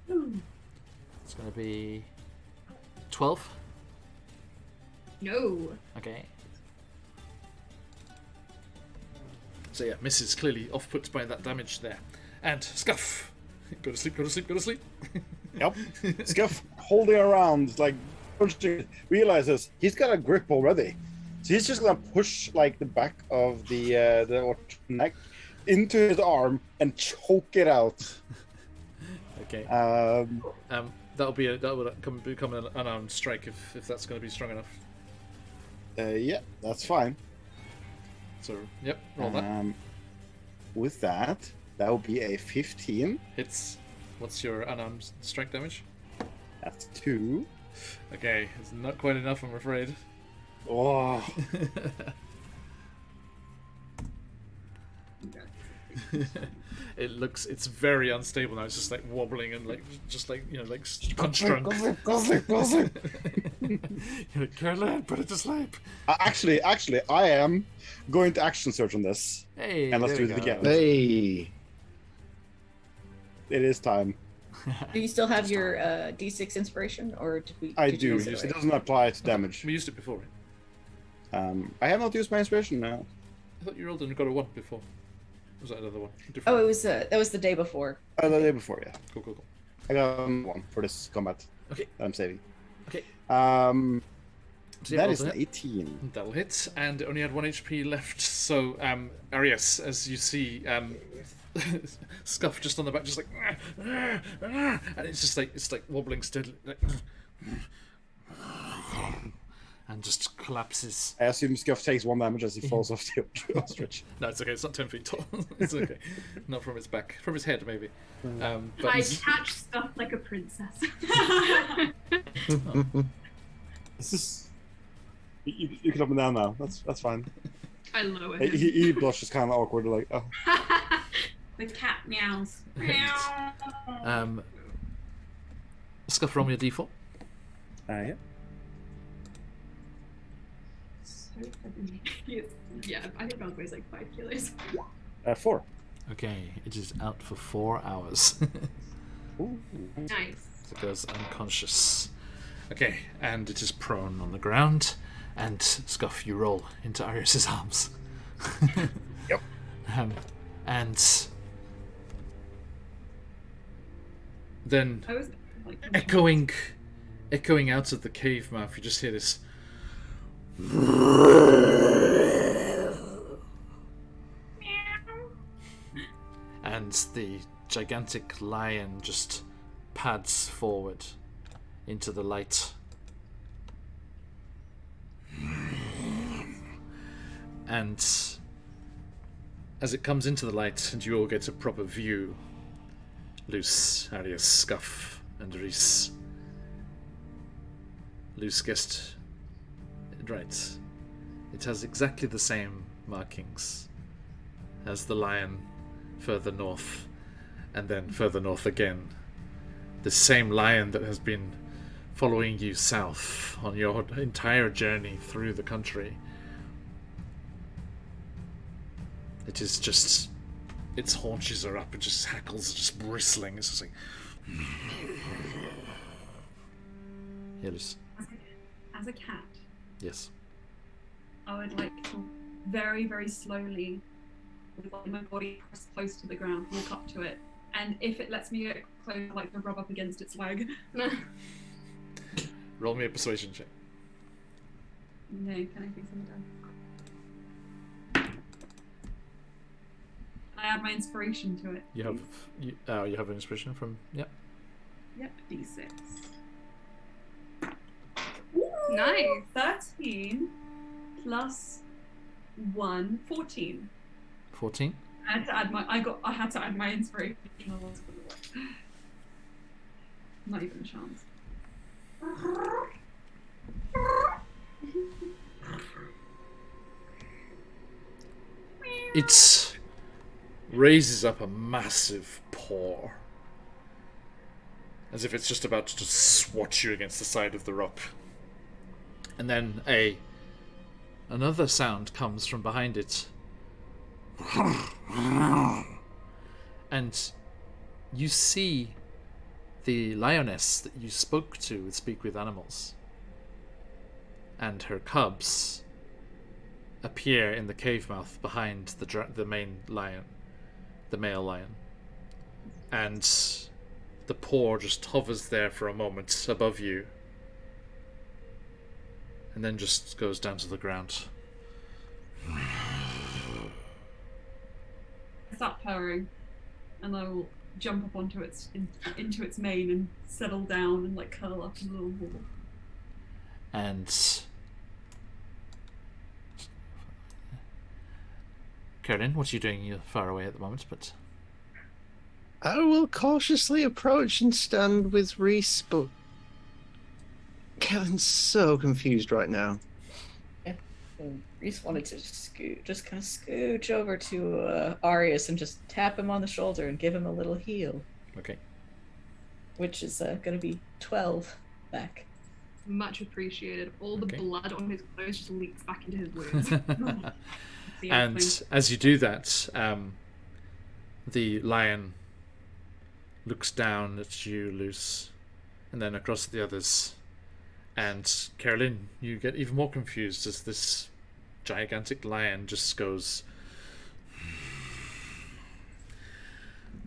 It's going to be 12. No. Okay. So yeah, misses, clearly off-put by that damage there. And Scuff, go to sleep, go to sleep, go to sleep. Yep. Scuff holding around, like, pushing, realizes he's got a grip already. So he's just gonna push, like, the back of the neck into his arm and choke it out. Okay. Um, That will become an unarmed strike if that's going to be strong enough. Yeah, that's fine. So, yep, roll that. With that will be a 15. Hits. What's your unarmed strike damage? That's 2. Okay, it's not quite enough, I'm afraid. Oh, It's very unstable now. It's just like wobbling and like punch drunk. go sleep. You're like, Caroline, put it to sleep. Actually, I am going to action search on this. Hey, And let's there do we it go. again. Hey. It is time. Do you still have your D6 inspiration, or did we? I did you do. use it It already? doesn't apply to damage. We used it before, right? I have not used my inspiration now. I thought you rolled and got a 1 before. Was that another one? Oh, Different. it was that was the day before. The day before, yeah. Cool. I got one for this combat. Okay. That I'm saving. Okay. So That roll is to an hit. 18. That'll hit, and it only had 1 HP left. So, Arias, as you see, Scuff just on the back, just like, and it's like wobbling steadily, like, and just collapses. I assume Scuff takes 1 damage as he falls off the ostrich. No, it's okay. It's not 10 feet tall. It's okay. Not from its back, from its head maybe. But I catch stuff like a princess. This is. You can up and down now. That's fine. I lower He, him. he blushes kind of awkward, like, oh. The cat meows. Scuff, roll me a d4. Yeah. So heavy. Yeah, I think Bronco weighs like 5 kilos. 4. Okay, it is out for 4 hours. Ooh. Nice. It goes unconscious. Okay, and it is prone on the ground. And Scuff, you roll into Arius's arms. Yep. And then, I was like, echoing out of the cave mouth, you just hear this. And the gigantic lion just pads forward into the light. And as it comes into the light and you all get a proper view, Luce, Arius, Scuff, and Reese. Luce guessed it right. It has exactly the same markings as the lion further north, and then further north again. The same lion that has been following you south on your entire journey through the country. It is just... its haunches are up, and just hackles are just bristling. It's just like... Yes. as a cat, Yes. I would like to very, very slowly, with like my body pressed close to the ground, walk up to it, and if it lets me get close, I like to rub up against its leg. Roll me a persuasion check. No, can I do something? I add my inspiration to it. You have you have an inspiration from... Yep. Yep, D6. Nice. 13 plus 1, 14. 14. I had to add my inspiration. Not even a chance. It raises up a massive paw, as if it's just about to just swat you against the side of the rock. And then another sound comes from behind it. And you see the lioness that you spoke to with Speak with Animals and her cubs appear in the cave mouth behind the main lion, the male lion. And the paw just hovers there for a moment above you, and then just goes down to the ground. I start purring, and I will jump up onto into its mane and settle down and like curl up in a little ball. And Kerlin, what are you doing? You're far away at the moment, but I will cautiously approach and stand with Reese, but Kevin's so confused right now. And Reese wanted to just kind of scooch over to Arius and just tap him on the shoulder and give him a little heal, okay. which is going to be 12 back. Much appreciated. All the Okay. blood on his clothes just leaks back into his wounds. The And thing. as you do that, the lion looks down at you, Luce, and then across at the others. And Carolyn, you get even more confused as this gigantic lion just goes,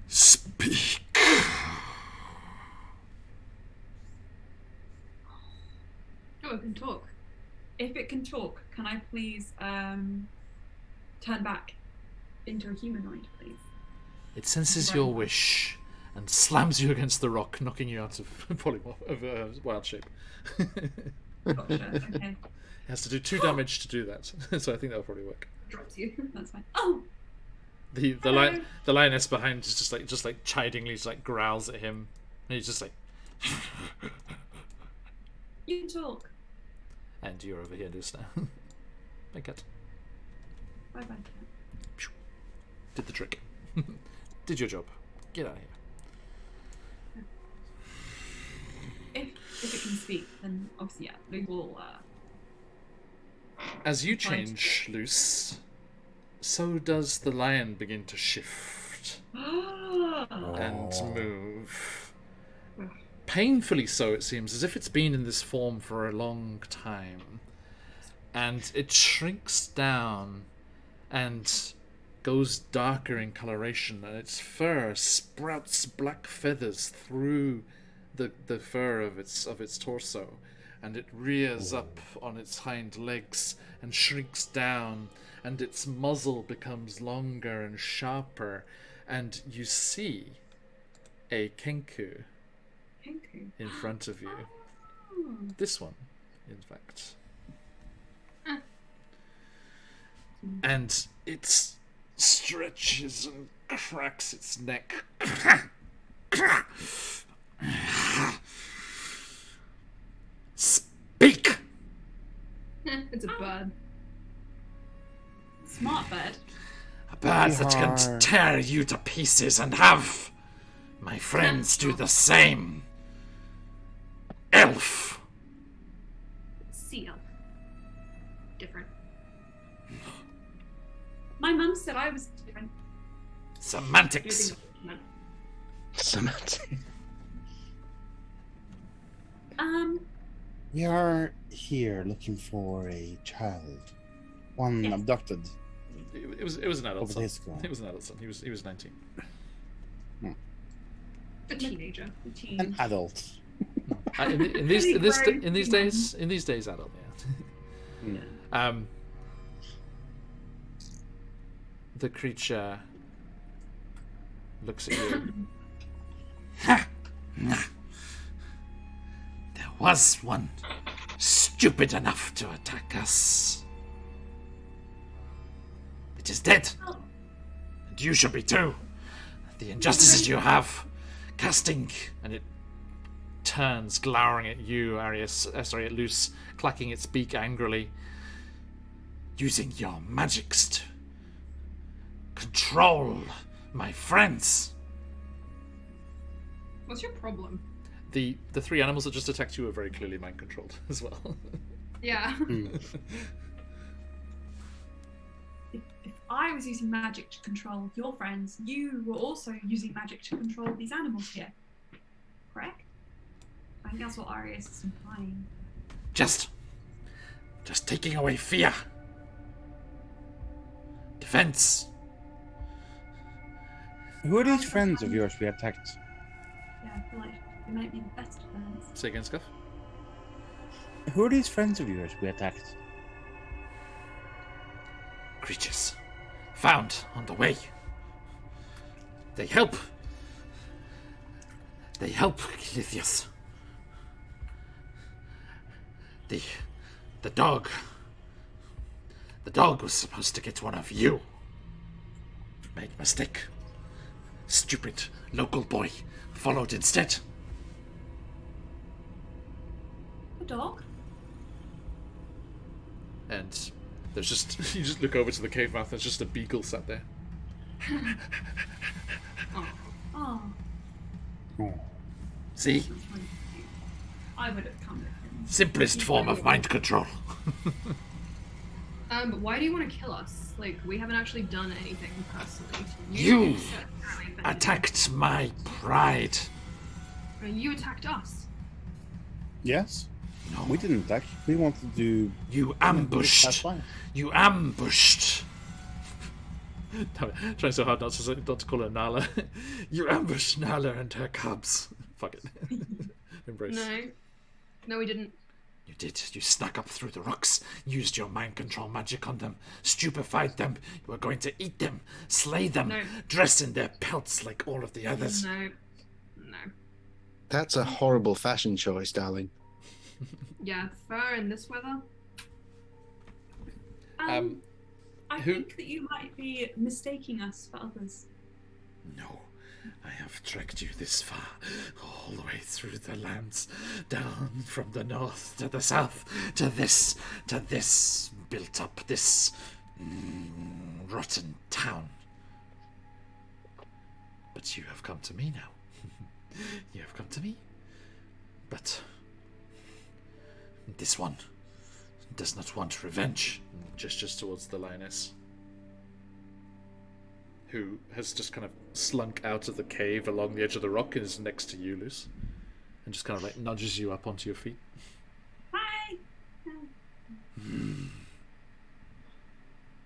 "Speak." Oh, it can talk. If it can talk, can I please turn back into a humanoid, please? It senses your wish and slams you against the rock, knocking you out of wild shape. Gotcha. Okay. It has to do 2 damage to do that, so I think that'll probably work. Drops you. That's fine. Oh. The lioness behind is just like chidingly just like growls at him, and he's just like, You can talk. and you're over here, Luce now. Bye, cat. Bye bye. Did the trick. Did your job. Get out of here. If it can speak, then obviously yeah, we will. As you change, Luce, so does the lion begin to shift and move. Painfully so, it seems, as if it's been in this form for a long time. And it shrinks down and goes darker in coloration, and its fur sprouts black feathers through the fur of its torso, and it rears up on its hind legs and shrinks down, and its muzzle becomes longer and sharper, and you see a kenku in front of you. Oh. This one, in fact. And it stretches and cracks its neck. Speak! It's a bird. Smart bird. A bird that can tear you to pieces and have my friends do the same. Elf! Sea elf. Different. My mum said I was different. Semantics. Semantic. We are here looking for a child. One Yes. abducted. It was an adult Over son. this guy. It was an adult son. He was 19. A teenager. An adult. In these days, adult. Yeah. The creature looks at you. There was one stupid enough to attack us. It is dead, and you should be too. The injustices you have, casting, and it turns, glowering at you, Arius. At Luce, clacking its beak angrily, using your magics to control my friends. What's your problem? The 3 animals that just attacked you are very clearly mind controlled as well. Yeah. If I was using magic to control your friends, you were also using magic to control these animals here. Correct? I think that's what Arius is implying. Just taking away fear. Defense. Who are these friends of yours we attacked? Yeah, I feel like we might be the best friends. Say again, Scuff. Who are these friends of yours we attacked? Creatures found on the way. They help Lithius. The dog was supposed to get one of you. Made mistake. Stupid local boy followed instead. The dog? And there's just you just look over to the cave mouth. There's just a beagle sat there. Oh, See, that's really cute. I would have come with him. simplest form of mind control. But why do you want to kill us? Like, we haven't actually done anything personally. You certainly attacked my pride. You attacked us. Yes. No. We didn't attack. We wanted to. You pass ambushed. by. You ambushed. Trying so hard not to call her Nala. You ambushed Nala and her cubs. Fuck it. Embrace. No, we didn't. You did. You snuck up through the rocks, used your mind control magic on them, stupefied them. You were going to eat them, slay them, No. dress in their pelts like all of the others. No. That's a horrible fashion choice, darling. Yeah, fur in this weather. I who- think that you might be mistaking us for others. No, I have trekked you this far, all the way through the lands, down from the north to the south, to this built up, this rotten town. But you have come to me now. You have come to me. But this one does not want revenge. Gestures towards the lioness, who has just kind of slunk out of the cave along the edge of the rock and is next to you, Luce, and just kind of like nudges you up onto your feet. Hi.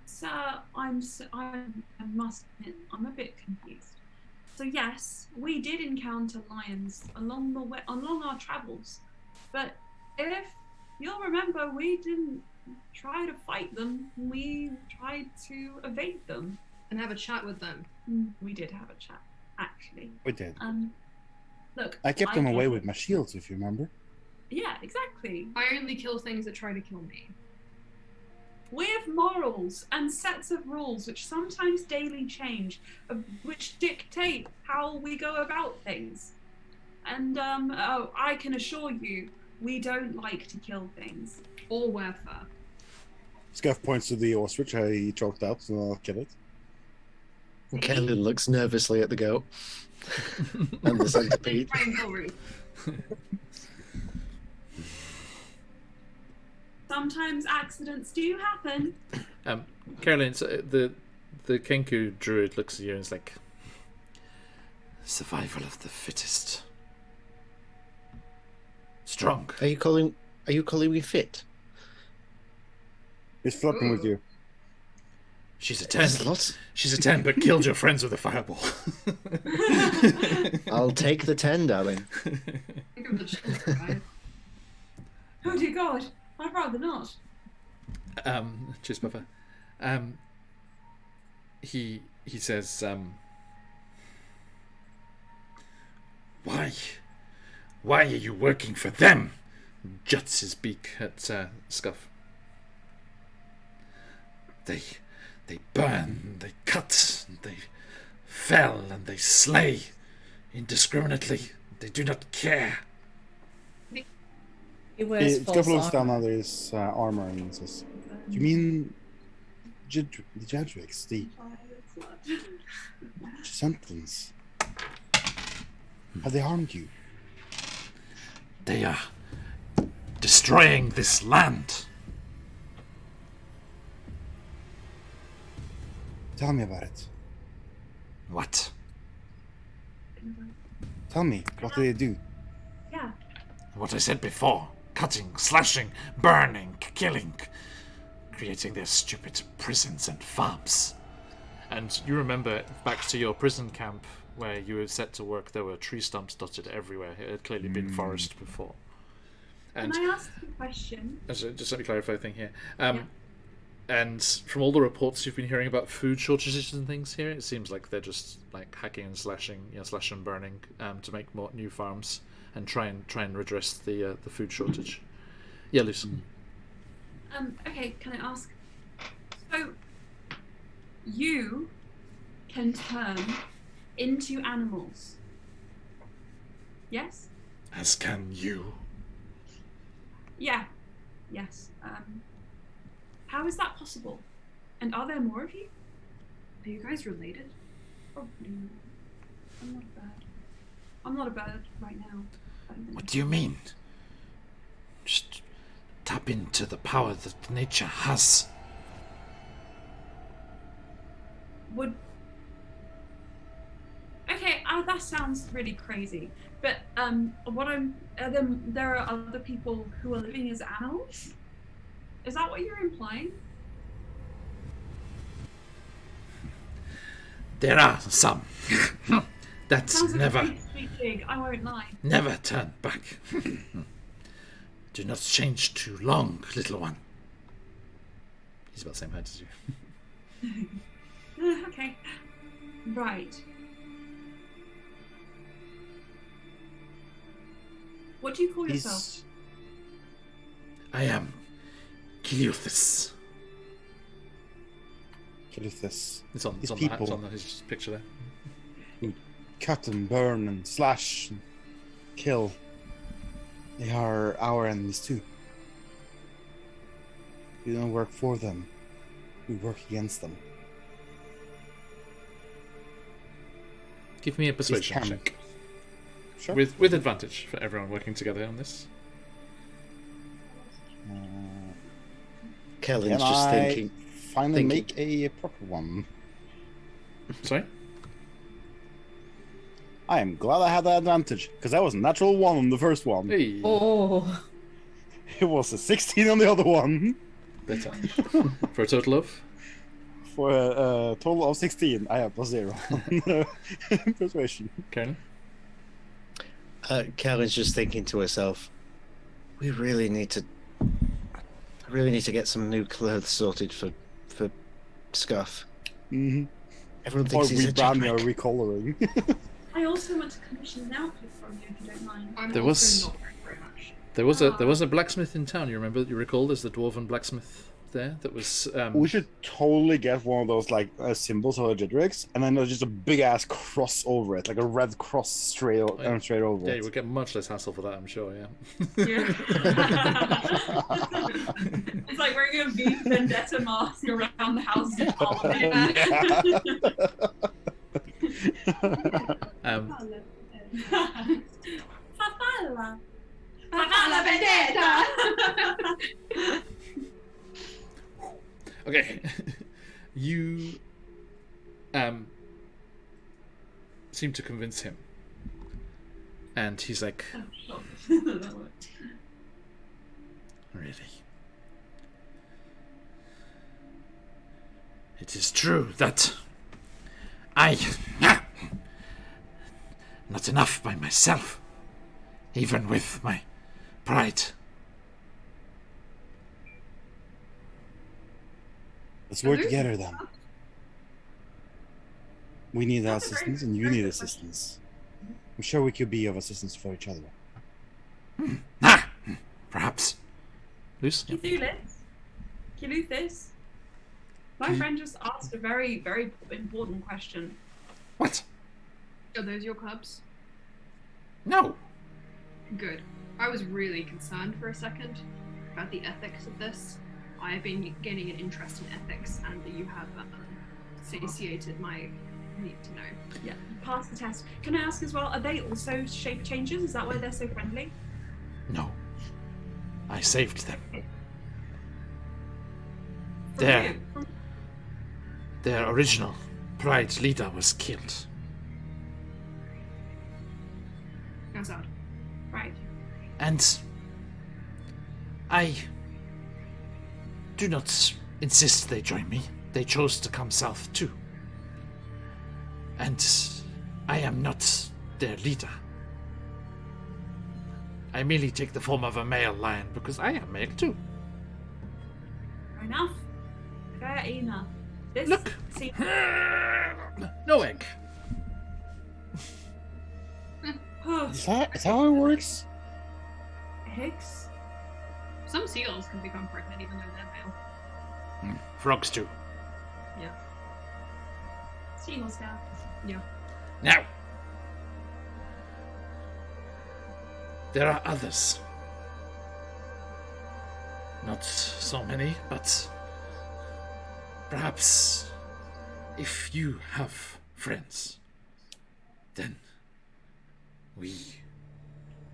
Sir, I must admit, I'm a bit confused. So yes, we did encounter lions along our travels, but if you'll remember, we didn't try to fight them. We tried to evade them And have a chat with them. We did have a chat, actually. We did. Look, I kept them away get with it. my shields, if you remember. Yeah, exactly. I only kill things that try to kill me. We have morals and sets of rules which sometimes daily change, which dictate how we go about things. And I can assure you, we don't like to kill things. Or wear fur. Scuff points to the ostrich I choked out, so I'll kill it. Kellen looks nervously at the goat and the centipede. Try and kill Ruth. Sometimes accidents do happen. Caroline, so the Kenku druid looks at you and is like, survival of the fittest. Strong. Are you calling me fit? He's flirting with you. She's a 10. There's lots. She's a 10, but killed your friends with a fireball. I'll take the 10, darling. Think of the children, right? Oh dear God, I'd rather not. Cheers, Papa. He says, why are you working for them? Juts his beak at Scuff. They burn, they cut, they fell, and they slay indiscriminately. They do not care. He wears Scuff false looks down armor. at his armor and says, "You mean the Jedricks, the Chessentans? Have they harmed you?" They are destroying this land. Tell me about it. What? Tell me, what do they do? Yeah. What I said before. Cutting, slashing, burning, killing. Creating their stupid prisons and farms. And you remember back to your prison camp where you were set to work, there were tree stumps dotted everywhere. It had clearly been forest before. And Can I ask you a question? just let me clarify a thing here. And from all the reports you've been hearing about food shortages and things here, it seems like they're just like hacking and slashing, slashing and burning to make more new farms and try and redress the food shortage. Yeah, Lucy. Okay, can I ask? So, you can turn into animals. Yes? As can you. Yeah. Yes. How is that possible? And are there more of you? Are you guys related? Probably not. I'm not a bird. I'm not a bird right now. What do you mean? Just tap into the power that nature has. would. Okay, that sounds really crazy. But there are other people who are living as animals? Is that what you're implying? There are some. That's Sounds like never, a pretty sweet jig, I won't lie. never turn back. Do not change too long, little one. He's about the same height as you. Okay. Right. What do you call yourself? I am Kiliuthis. Kilithus. It's on These the hat, it's people. on his picture there. Who cut and burn and slash and kill. They are our enemies too. We don't work for them. We work against them. Give me a persuasion These check. Sure. With advantage for everyone working together on this. Kellen's Can just I thinking. finally thinking. make a proper one? Sorry? I am glad I had that advantage, because that was a natural 1 on the first one. Hey, Oh, It was a 16 on the other one. better. For a total of? For a total of 16, I have +0 on persuasion. Karen? Kellen's just thinking to herself, we really need to get some new clothes sorted for Scuff. Mm-hmm. Everyone Or thinks he's a rebranding or jetpack. recoloring. I also want to commission an outfit from you, if you don't mind. I'm There also was- not very much. There was a blacksmith in town, you recall there's the dwarven blacksmith there that was We should totally get one of those like symbols of the Jitrix, and then there's just a big ass cross over it, like a red cross straight over yeah, it. you would get much less hassle for that, I'm sure, yeah. Yeah. It's like wearing a V Vendetta mask around the house in Parliament. Farfalla. Farfalla Vendetta! Okay. You seem to convince him. And he's like, really? It is true that I not enough by myself, even with my pride. Let's work Others? together then. We need That's a very- assistance, and you very need good assistance. I'm sure we could be of assistance for each other. Perhaps. Luce? Yeah. Kiluthis. My friend just asked a very, very important question. What? Are those your cubs? No. Good. I was really concerned for a second about the ethics of this. I've been gaining an interest in ethics, and you have satiated my need to know. Yeah, pass the test. Can I ask as well, are they also shape changes? Is that why they're so friendly? No. I saved them. From There. who? From- Their original pride leader was killed. How sad. Right. And I do not insist they join me. They chose to come south too. And I am not their leader. I merely take the form of a male lion because I am male too. Fair enough. Fair enough. This Look. seems No egg. Is that how it works? Higgs. Some seals can become pregnant even though they're male. Frogs too. Yeah. Seahorse now. Now, there are others. Not so many, but perhaps if you have friends, then we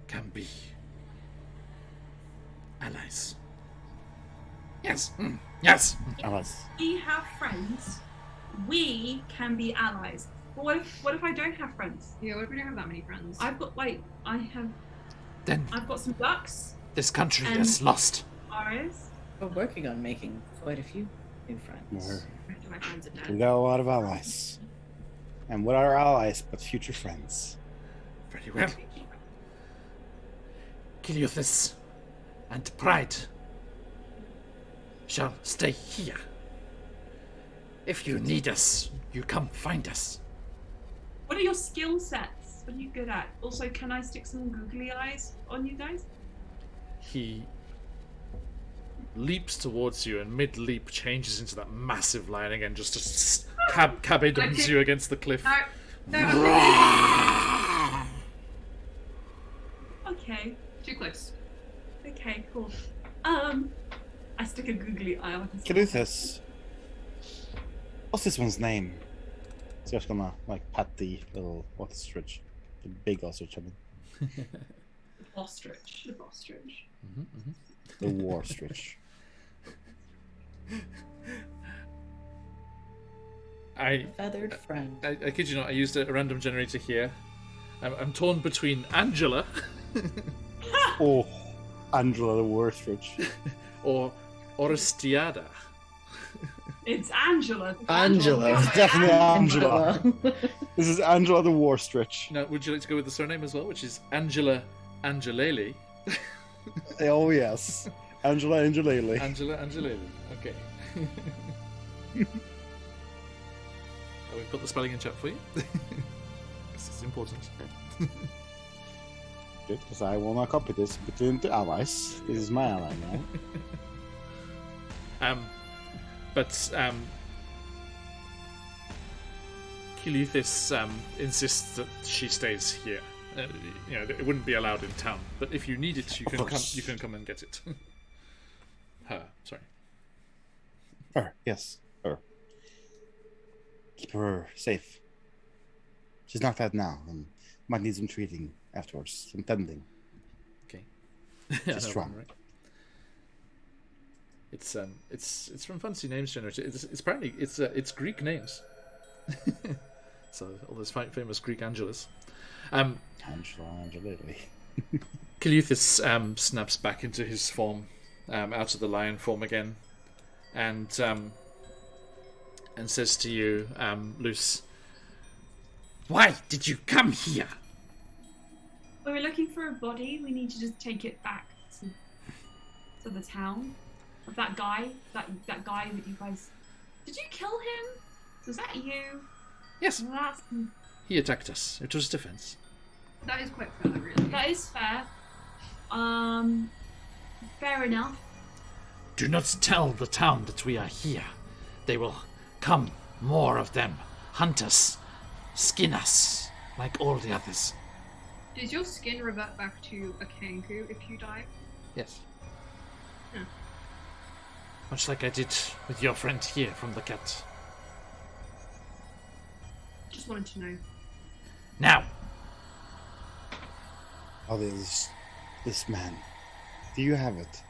can be allies. Yes, yes. Unless We have friends. we can be allies. But what if I don't have friends? Yeah, what if we don't have that many friends? I've got Then I've got some ducks, this country And- is lost. Ares. We're working on making quite a few new friends. Most of my friends are We dead. got a lot of allies. And what are allies but future friends? Very well. Kiliuthis and Pride shall stay here. If you need us, you come find us. What are your skill sets? What are you good at? Also, can I stick some googly eyes on you guys? He leaps towards you and mid-leap changes into that massive lion again, just to cabedons you against the cliff. No. Okay. Too close. Okay, cool. I stick a googly eye on his Caduthus. What's this one's name? So I'm just gonna like pat the little ostrich. The big ostrich, I mean. ostrich. The ostrich. The war ostrich. I Feathered friend. I kid you not, I used a random generator here. I'm torn between Angela Oh, Angela the war ostrich. or Orestiada. It's Angela. Angela. It's definitely Angela. Angela. This is Angela the war ostrich. Now, would you like to go with the surname as well, which is Angela Angelele? Oh yes, Angela Angelele. Angela Angelele. Okay. Oh, we've got the spelling in chat for you. This is important. Good, because I will not copy this between the allies. This is my ally now. Kiliuthis insists that she stays here. It wouldn't be allowed in town. But if you need it, you can come. course. You can come and get it. Her, sorry. Her, yes, her. Keep her safe. She's knocked out now and might need some treating afterwards, some tending. Okay. She's strong. Right? It's from Fancy Names Generator. It's apparently it's Greek names. So all those famous Greek Angelas. Angela Angelele. Kiliuthis snaps back into his form, out of the lion form again, and says to you, Luce, "Why did you come here?" When we're looking for a body, we need to just take it back to the town. Of that guy, that guy that you guys... Did you kill him? Was that you? Yes, That's... he attacked us. It was defense. That is quite fair, really. That is fair. Fair enough. Do not tell the town that we are here. They will come, more of them, hunt us, skin us, like all the others. Does your skin revert back to a kangaroo if you die? Yes. Yeah. Much like I did with your friend here from the cat. Just wanted to know. Now, How is this man? Do you have it?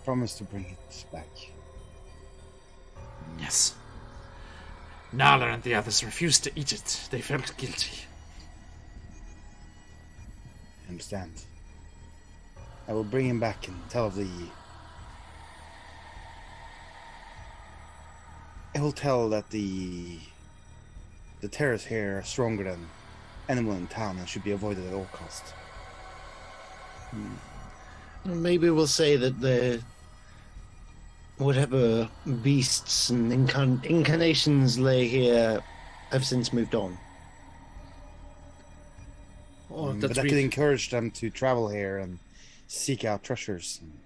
Promise to bring it back. yes. Nala and the others refused to eat it. They felt guilty. I understand. I will bring him back and tell the... I will tell that the terrors here are stronger than anyone in town and should be avoided at all costs. Maybe we'll say that the whatever beasts and incarnations lay here have since moved on. Oh, But that that could we... encourage them to travel here and seek out treasures and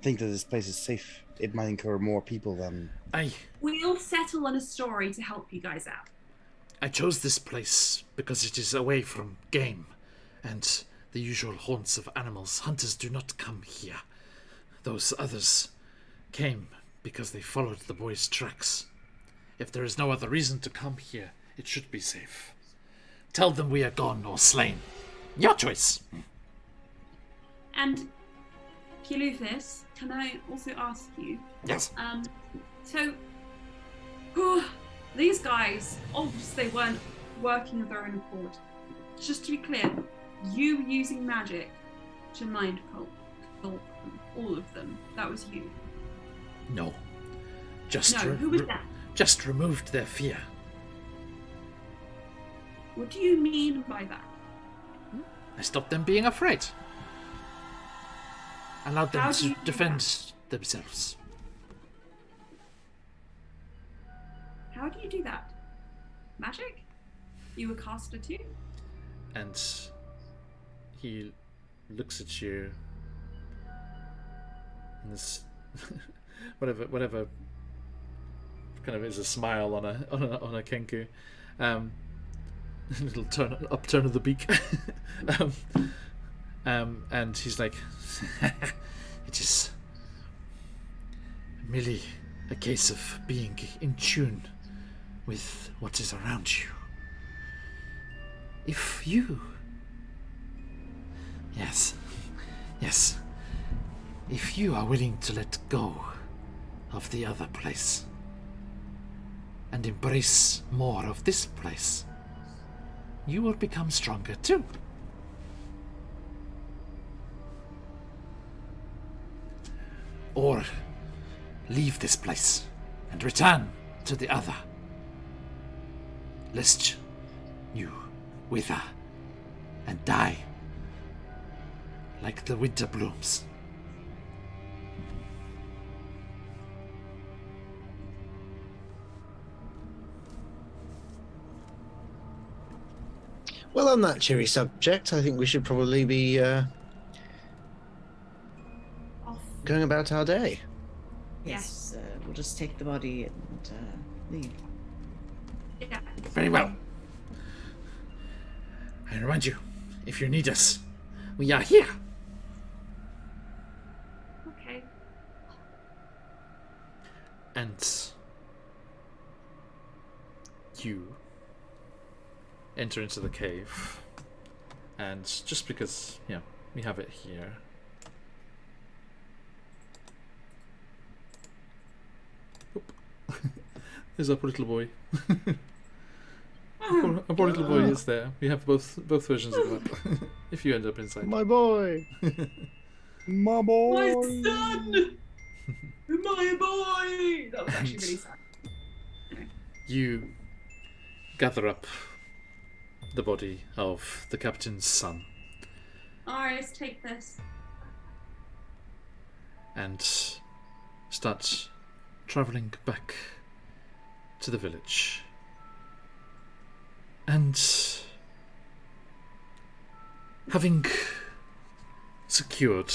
think that this place is safe. It might incur more people than... We'll settle on a story to help you guys out. I chose this place because it is away from game and the usual haunts of animals. Hunters do not come here. Those others came because they followed the boy's tracks. If there is no other reason to come here, it should be safe. Tell them we are gone or slain. Your choice. And Kiliuthis, can I also ask you? Yes. So, the guys obviously weren't working of their own accord. Just to be clear, you using magic to mind cult all of them. That was you. No. Just No, who was that? Just removed their fear. What do you mean by that? I stopped them being afraid. Allowed them How do to you do defend themselves. How do you do that? Magic? You a caster too? And he looks at you, and this whatever kind of is a smile on a Kenku, little upturn of the beak, and he's like, it is merely a case of being in tune with what is around you. If you... Yes. If you are willing to let go of the other place and embrace more of this place, you will become stronger too. Or leave this place and return to the other, lest you wither and die like the winter blooms. Well, on that cheery subject, I think we should probably be going about our day. Yes, we'll just take the body and leave. Yeah. Very well. I remind you, if you need us, we are here. Okay. And you enter into the cave, and just because, we have it here. Oop. There's our poor little boy. Our poor little boy is there. We have both versions of that. If you end up inside. My boy! My boy! My son! My boy! That was actually really sad. You gather up the body of the captain's son Iris, take this. and start travelling back to the village. And having secured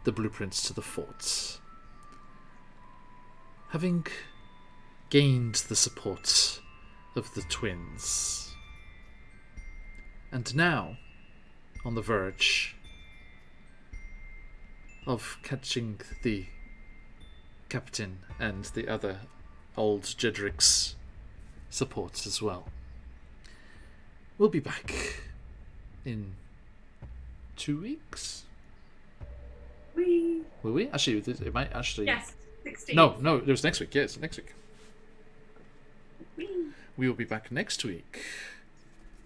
the blueprints to the forts, having gained the support of the twins, and now on the verge of catching the captain and the other old Jedric's support as well. We'll be back in 2 weeks. Whee! Will we? Actually, it might actually... Yes, 16. No, it was next week. Yeah, it's next week. Whee! We will be back next week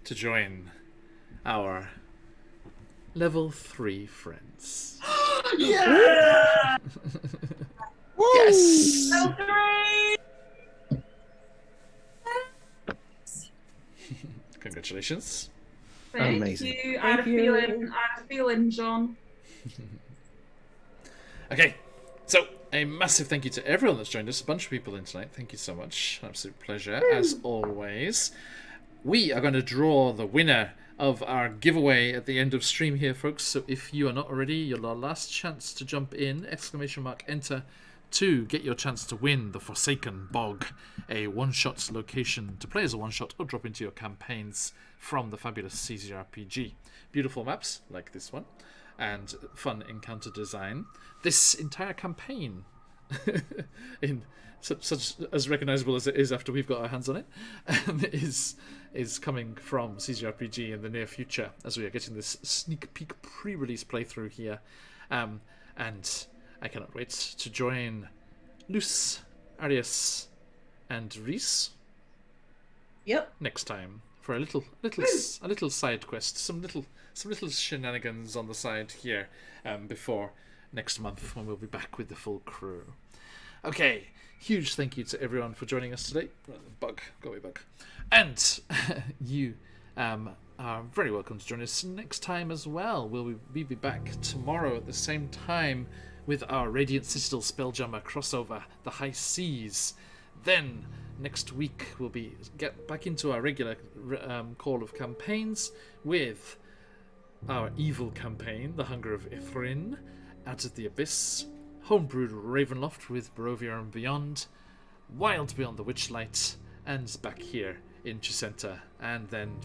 to join our level 3 friends. Yeah! Yes! Level 3! Congratulations. Thank Amazing. you. I had a feeling, John. Okay, so a massive thank you to everyone that's joined us. A bunch of people in tonight. Thank you so much. Absolute pleasure, as always. We are going to draw the winner of our giveaway at the end of stream here, folks. So if you are not already, your last chance to jump in, !enter, to get your chance to win the Forsaken Bog, a one-shot location to play as a one-shot or drop into your campaigns from the fabulous CZRPG. Beautiful maps, like this one, and fun encounter design. This entire campaign, in such as recognizable as it is after we've got our hands on it, is coming from CZRPG in the near future, as we are getting this sneak peek pre-release playthrough here. And I cannot wait to join Luce, Arius, and Reese Yep. next time for a little side quest, some little shenanigans on the side here before next month when we'll be back with the full crew. Okay, huge thank you to everyone for joining us today. Bug, go away, bug. And you are very welcome to join us next time as well. We'll be back tomorrow at the same time with our Radiant Citadel Spelljammer crossover, The High Seas. Then next week we'll get back into our regular call of campaigns with our evil campaign, The Hunger of Ithrin, Out of the Abyss, Homebrewed Ravenloft with Barovia and Beyond, Wild Beyond the Witchlight, and back here in Chessenta, and then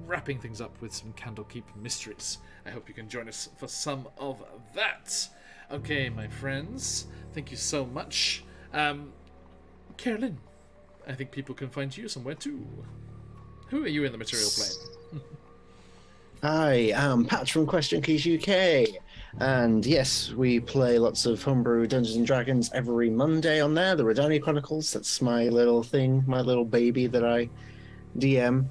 wrapping things up with some Candlekeep mysteries. I hope you can join us for some of that. Okay, my friends, thank you so much. Carolyn, I think people can find you somewhere too. Who are you in the material plane? I am Pat from QuestJunkiesUK, and yes, we play lots of homebrew Dungeons and Dragons every Monday on there. The Redani Chronicles, that's my little thing, my little baby that I DM.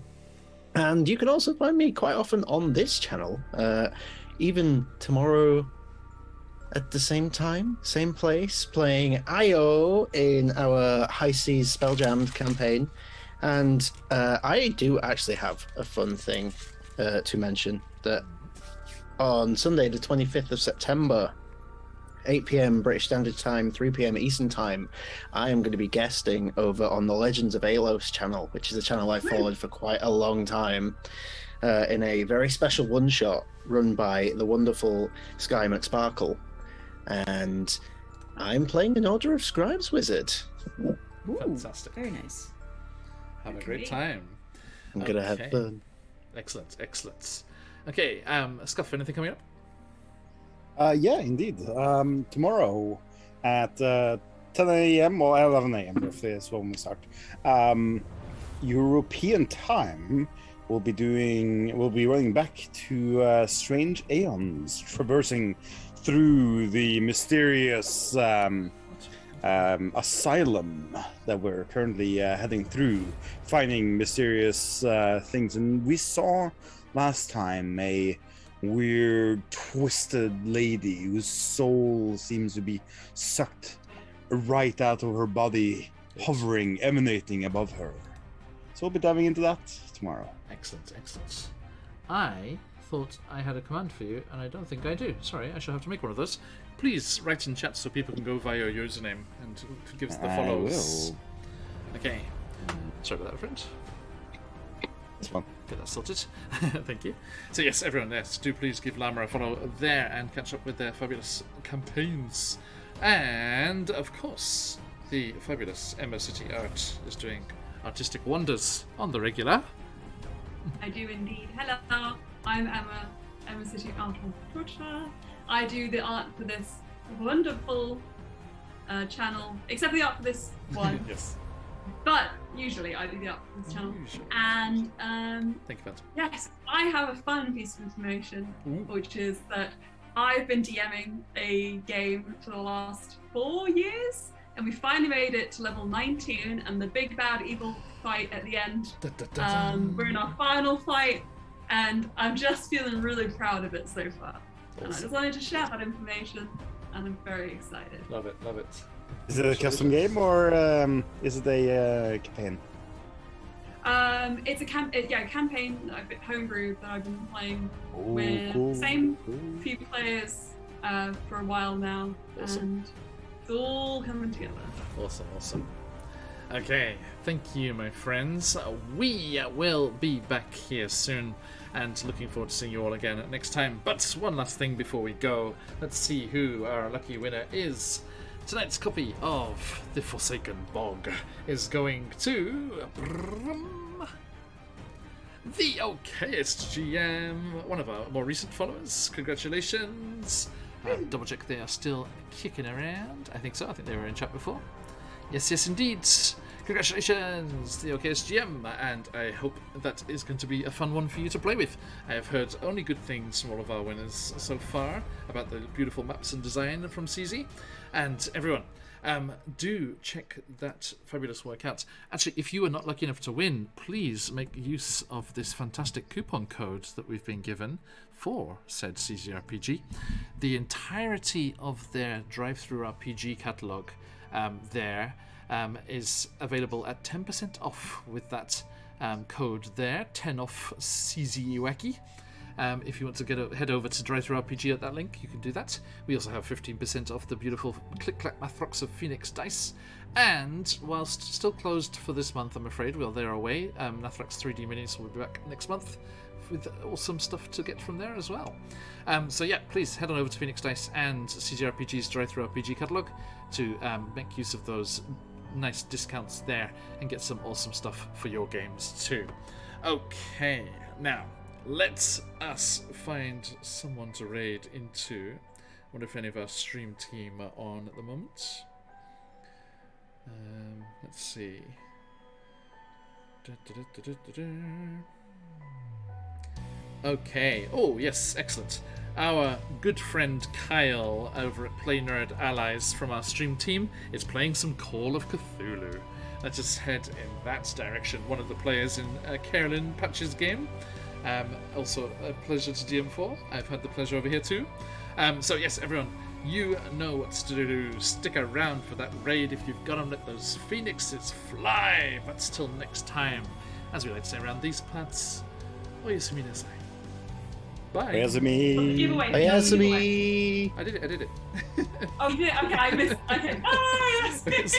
And you can also find me quite often on this channel, even tomorrow at the same time, same place, playing IO in our High Seas Spelljammed campaign. And I do actually have a fun thing to mention, that on Sunday the 25th of September, 8 p.m. British Standard Time, 3 p.m. Eastern Time, I am going to be guesting over on the Legends of Alos channel, which is a channel I've followed for quite a long time, in a very special one-shot run by the wonderful Sky McSparkle. And I'm playing an Order of Scribes wizard. Ooh, Fantastic. very nice. Have a great time. I'm going to have fun. Excellent. Okay, Scuff, anything coming up? Yeah, indeed. Tomorrow at 10 a.m. or 11 a.m. roughly is when we start. European time, we'll be running back to Strange Aeons, traversing through the mysterious asylum that we're currently heading through, finding mysterious things. And we saw last time a weird, twisted lady whose soul seems to be sucked right out of her body, hovering, emanating above her. So we'll be diving into that tomorrow. Excellent. I thought I had a command for you, and I don't think I do. Sorry, I shall have to make one of those. Please write in chat so people can go via your username and give us the follows. Okay. Sorry about that, friend. It's fun. Get that sorted. Thank you. So yes, everyone, yes, do please give Llama a follow there and catch up with their fabulous campaigns. And, of course, the fabulous Emma City Art is doing artistic wonders on the regular. I do indeed. Hello, I'm Emma City Art on Twitter. I do the art for this wonderful channel, except for the art for this one. Yes. But usually I do the art for this channel. Usually. And Thank you, Phantom. yes, I have a fun piece of information, which is that I've been DMing a game for the last 4 years, and we finally made it to level 19 and the big bad evil fight at the end. We're in our final fight, and I'm just feeling really proud of it so far. Awesome. And I just wanted to share that information, and I'm very excited. Love it. Is it a custom game or is it a campaign? It's a campaign that I've been homebrewed that I've been playing Oh, with cool, the same cool. few players for a while now, Awesome. and it's all coming together. Awesome. Okay, thank you, my friends. We will be back here soon, and looking forward to seeing you all again next time. But one last thing before we go. Let's see who our lucky winner is. Tonight's copy of The Forsaken Bog is going to the okayest GM, one of our more recent followers. Congratulations. Double check they are still kicking around. I think so. I think they were in chat before. Yes, indeed. Congratulations, the okayest GM, and I hope that is going to be a fun one for you to play with. I have heard only good things from all of our winners so far about the beautiful maps and design from CZ. And everyone, do check that fabulous work out. Actually, if you are not lucky enough to win, please make use of this fantastic coupon code that we've been given for said CZRPG. The entirety of their drive-through RPG catalogue there is available at 10% off with that code there, 10 off CZUK. If you want to head over to Drive-Thru RPG at that link, you can do that. We also have 15% off the beautiful Click-Clack Mathrocks of Phoenix Dice. And whilst still closed for this month, I'm afraid, well, they're away. Nathrax 3D Minis will be back next month with awesome stuff to get from there as well. So yeah, please head on over to Phoenix Dice and CGRPG's Drive-Thru RPG catalogue to make use of those nice discounts there and get some awesome stuff for your games too. Okay, now let us find someone to raid into. I wonder if any of our stream team are on at the moment. Let's see. Okay. Oh, yes, excellent. Our good friend Kyle over at Play Nerd Allies from our stream team is playing some Call of Cthulhu. Let's just head in that direction. One of the players in Carolyn Patch's game. Also a pleasure to DM for. I've had the pleasure over here too. So yes, everyone, you know what to do. Stick around for that raid if you've got them. Let those phoenixes fly. But till next time, as we like to say around these parts, oyasumi nasai. Bye. Oyasumi. Give away. Oyasumi. I did it. Oh, you did? Okay, I missed. Okay. Oh, yes.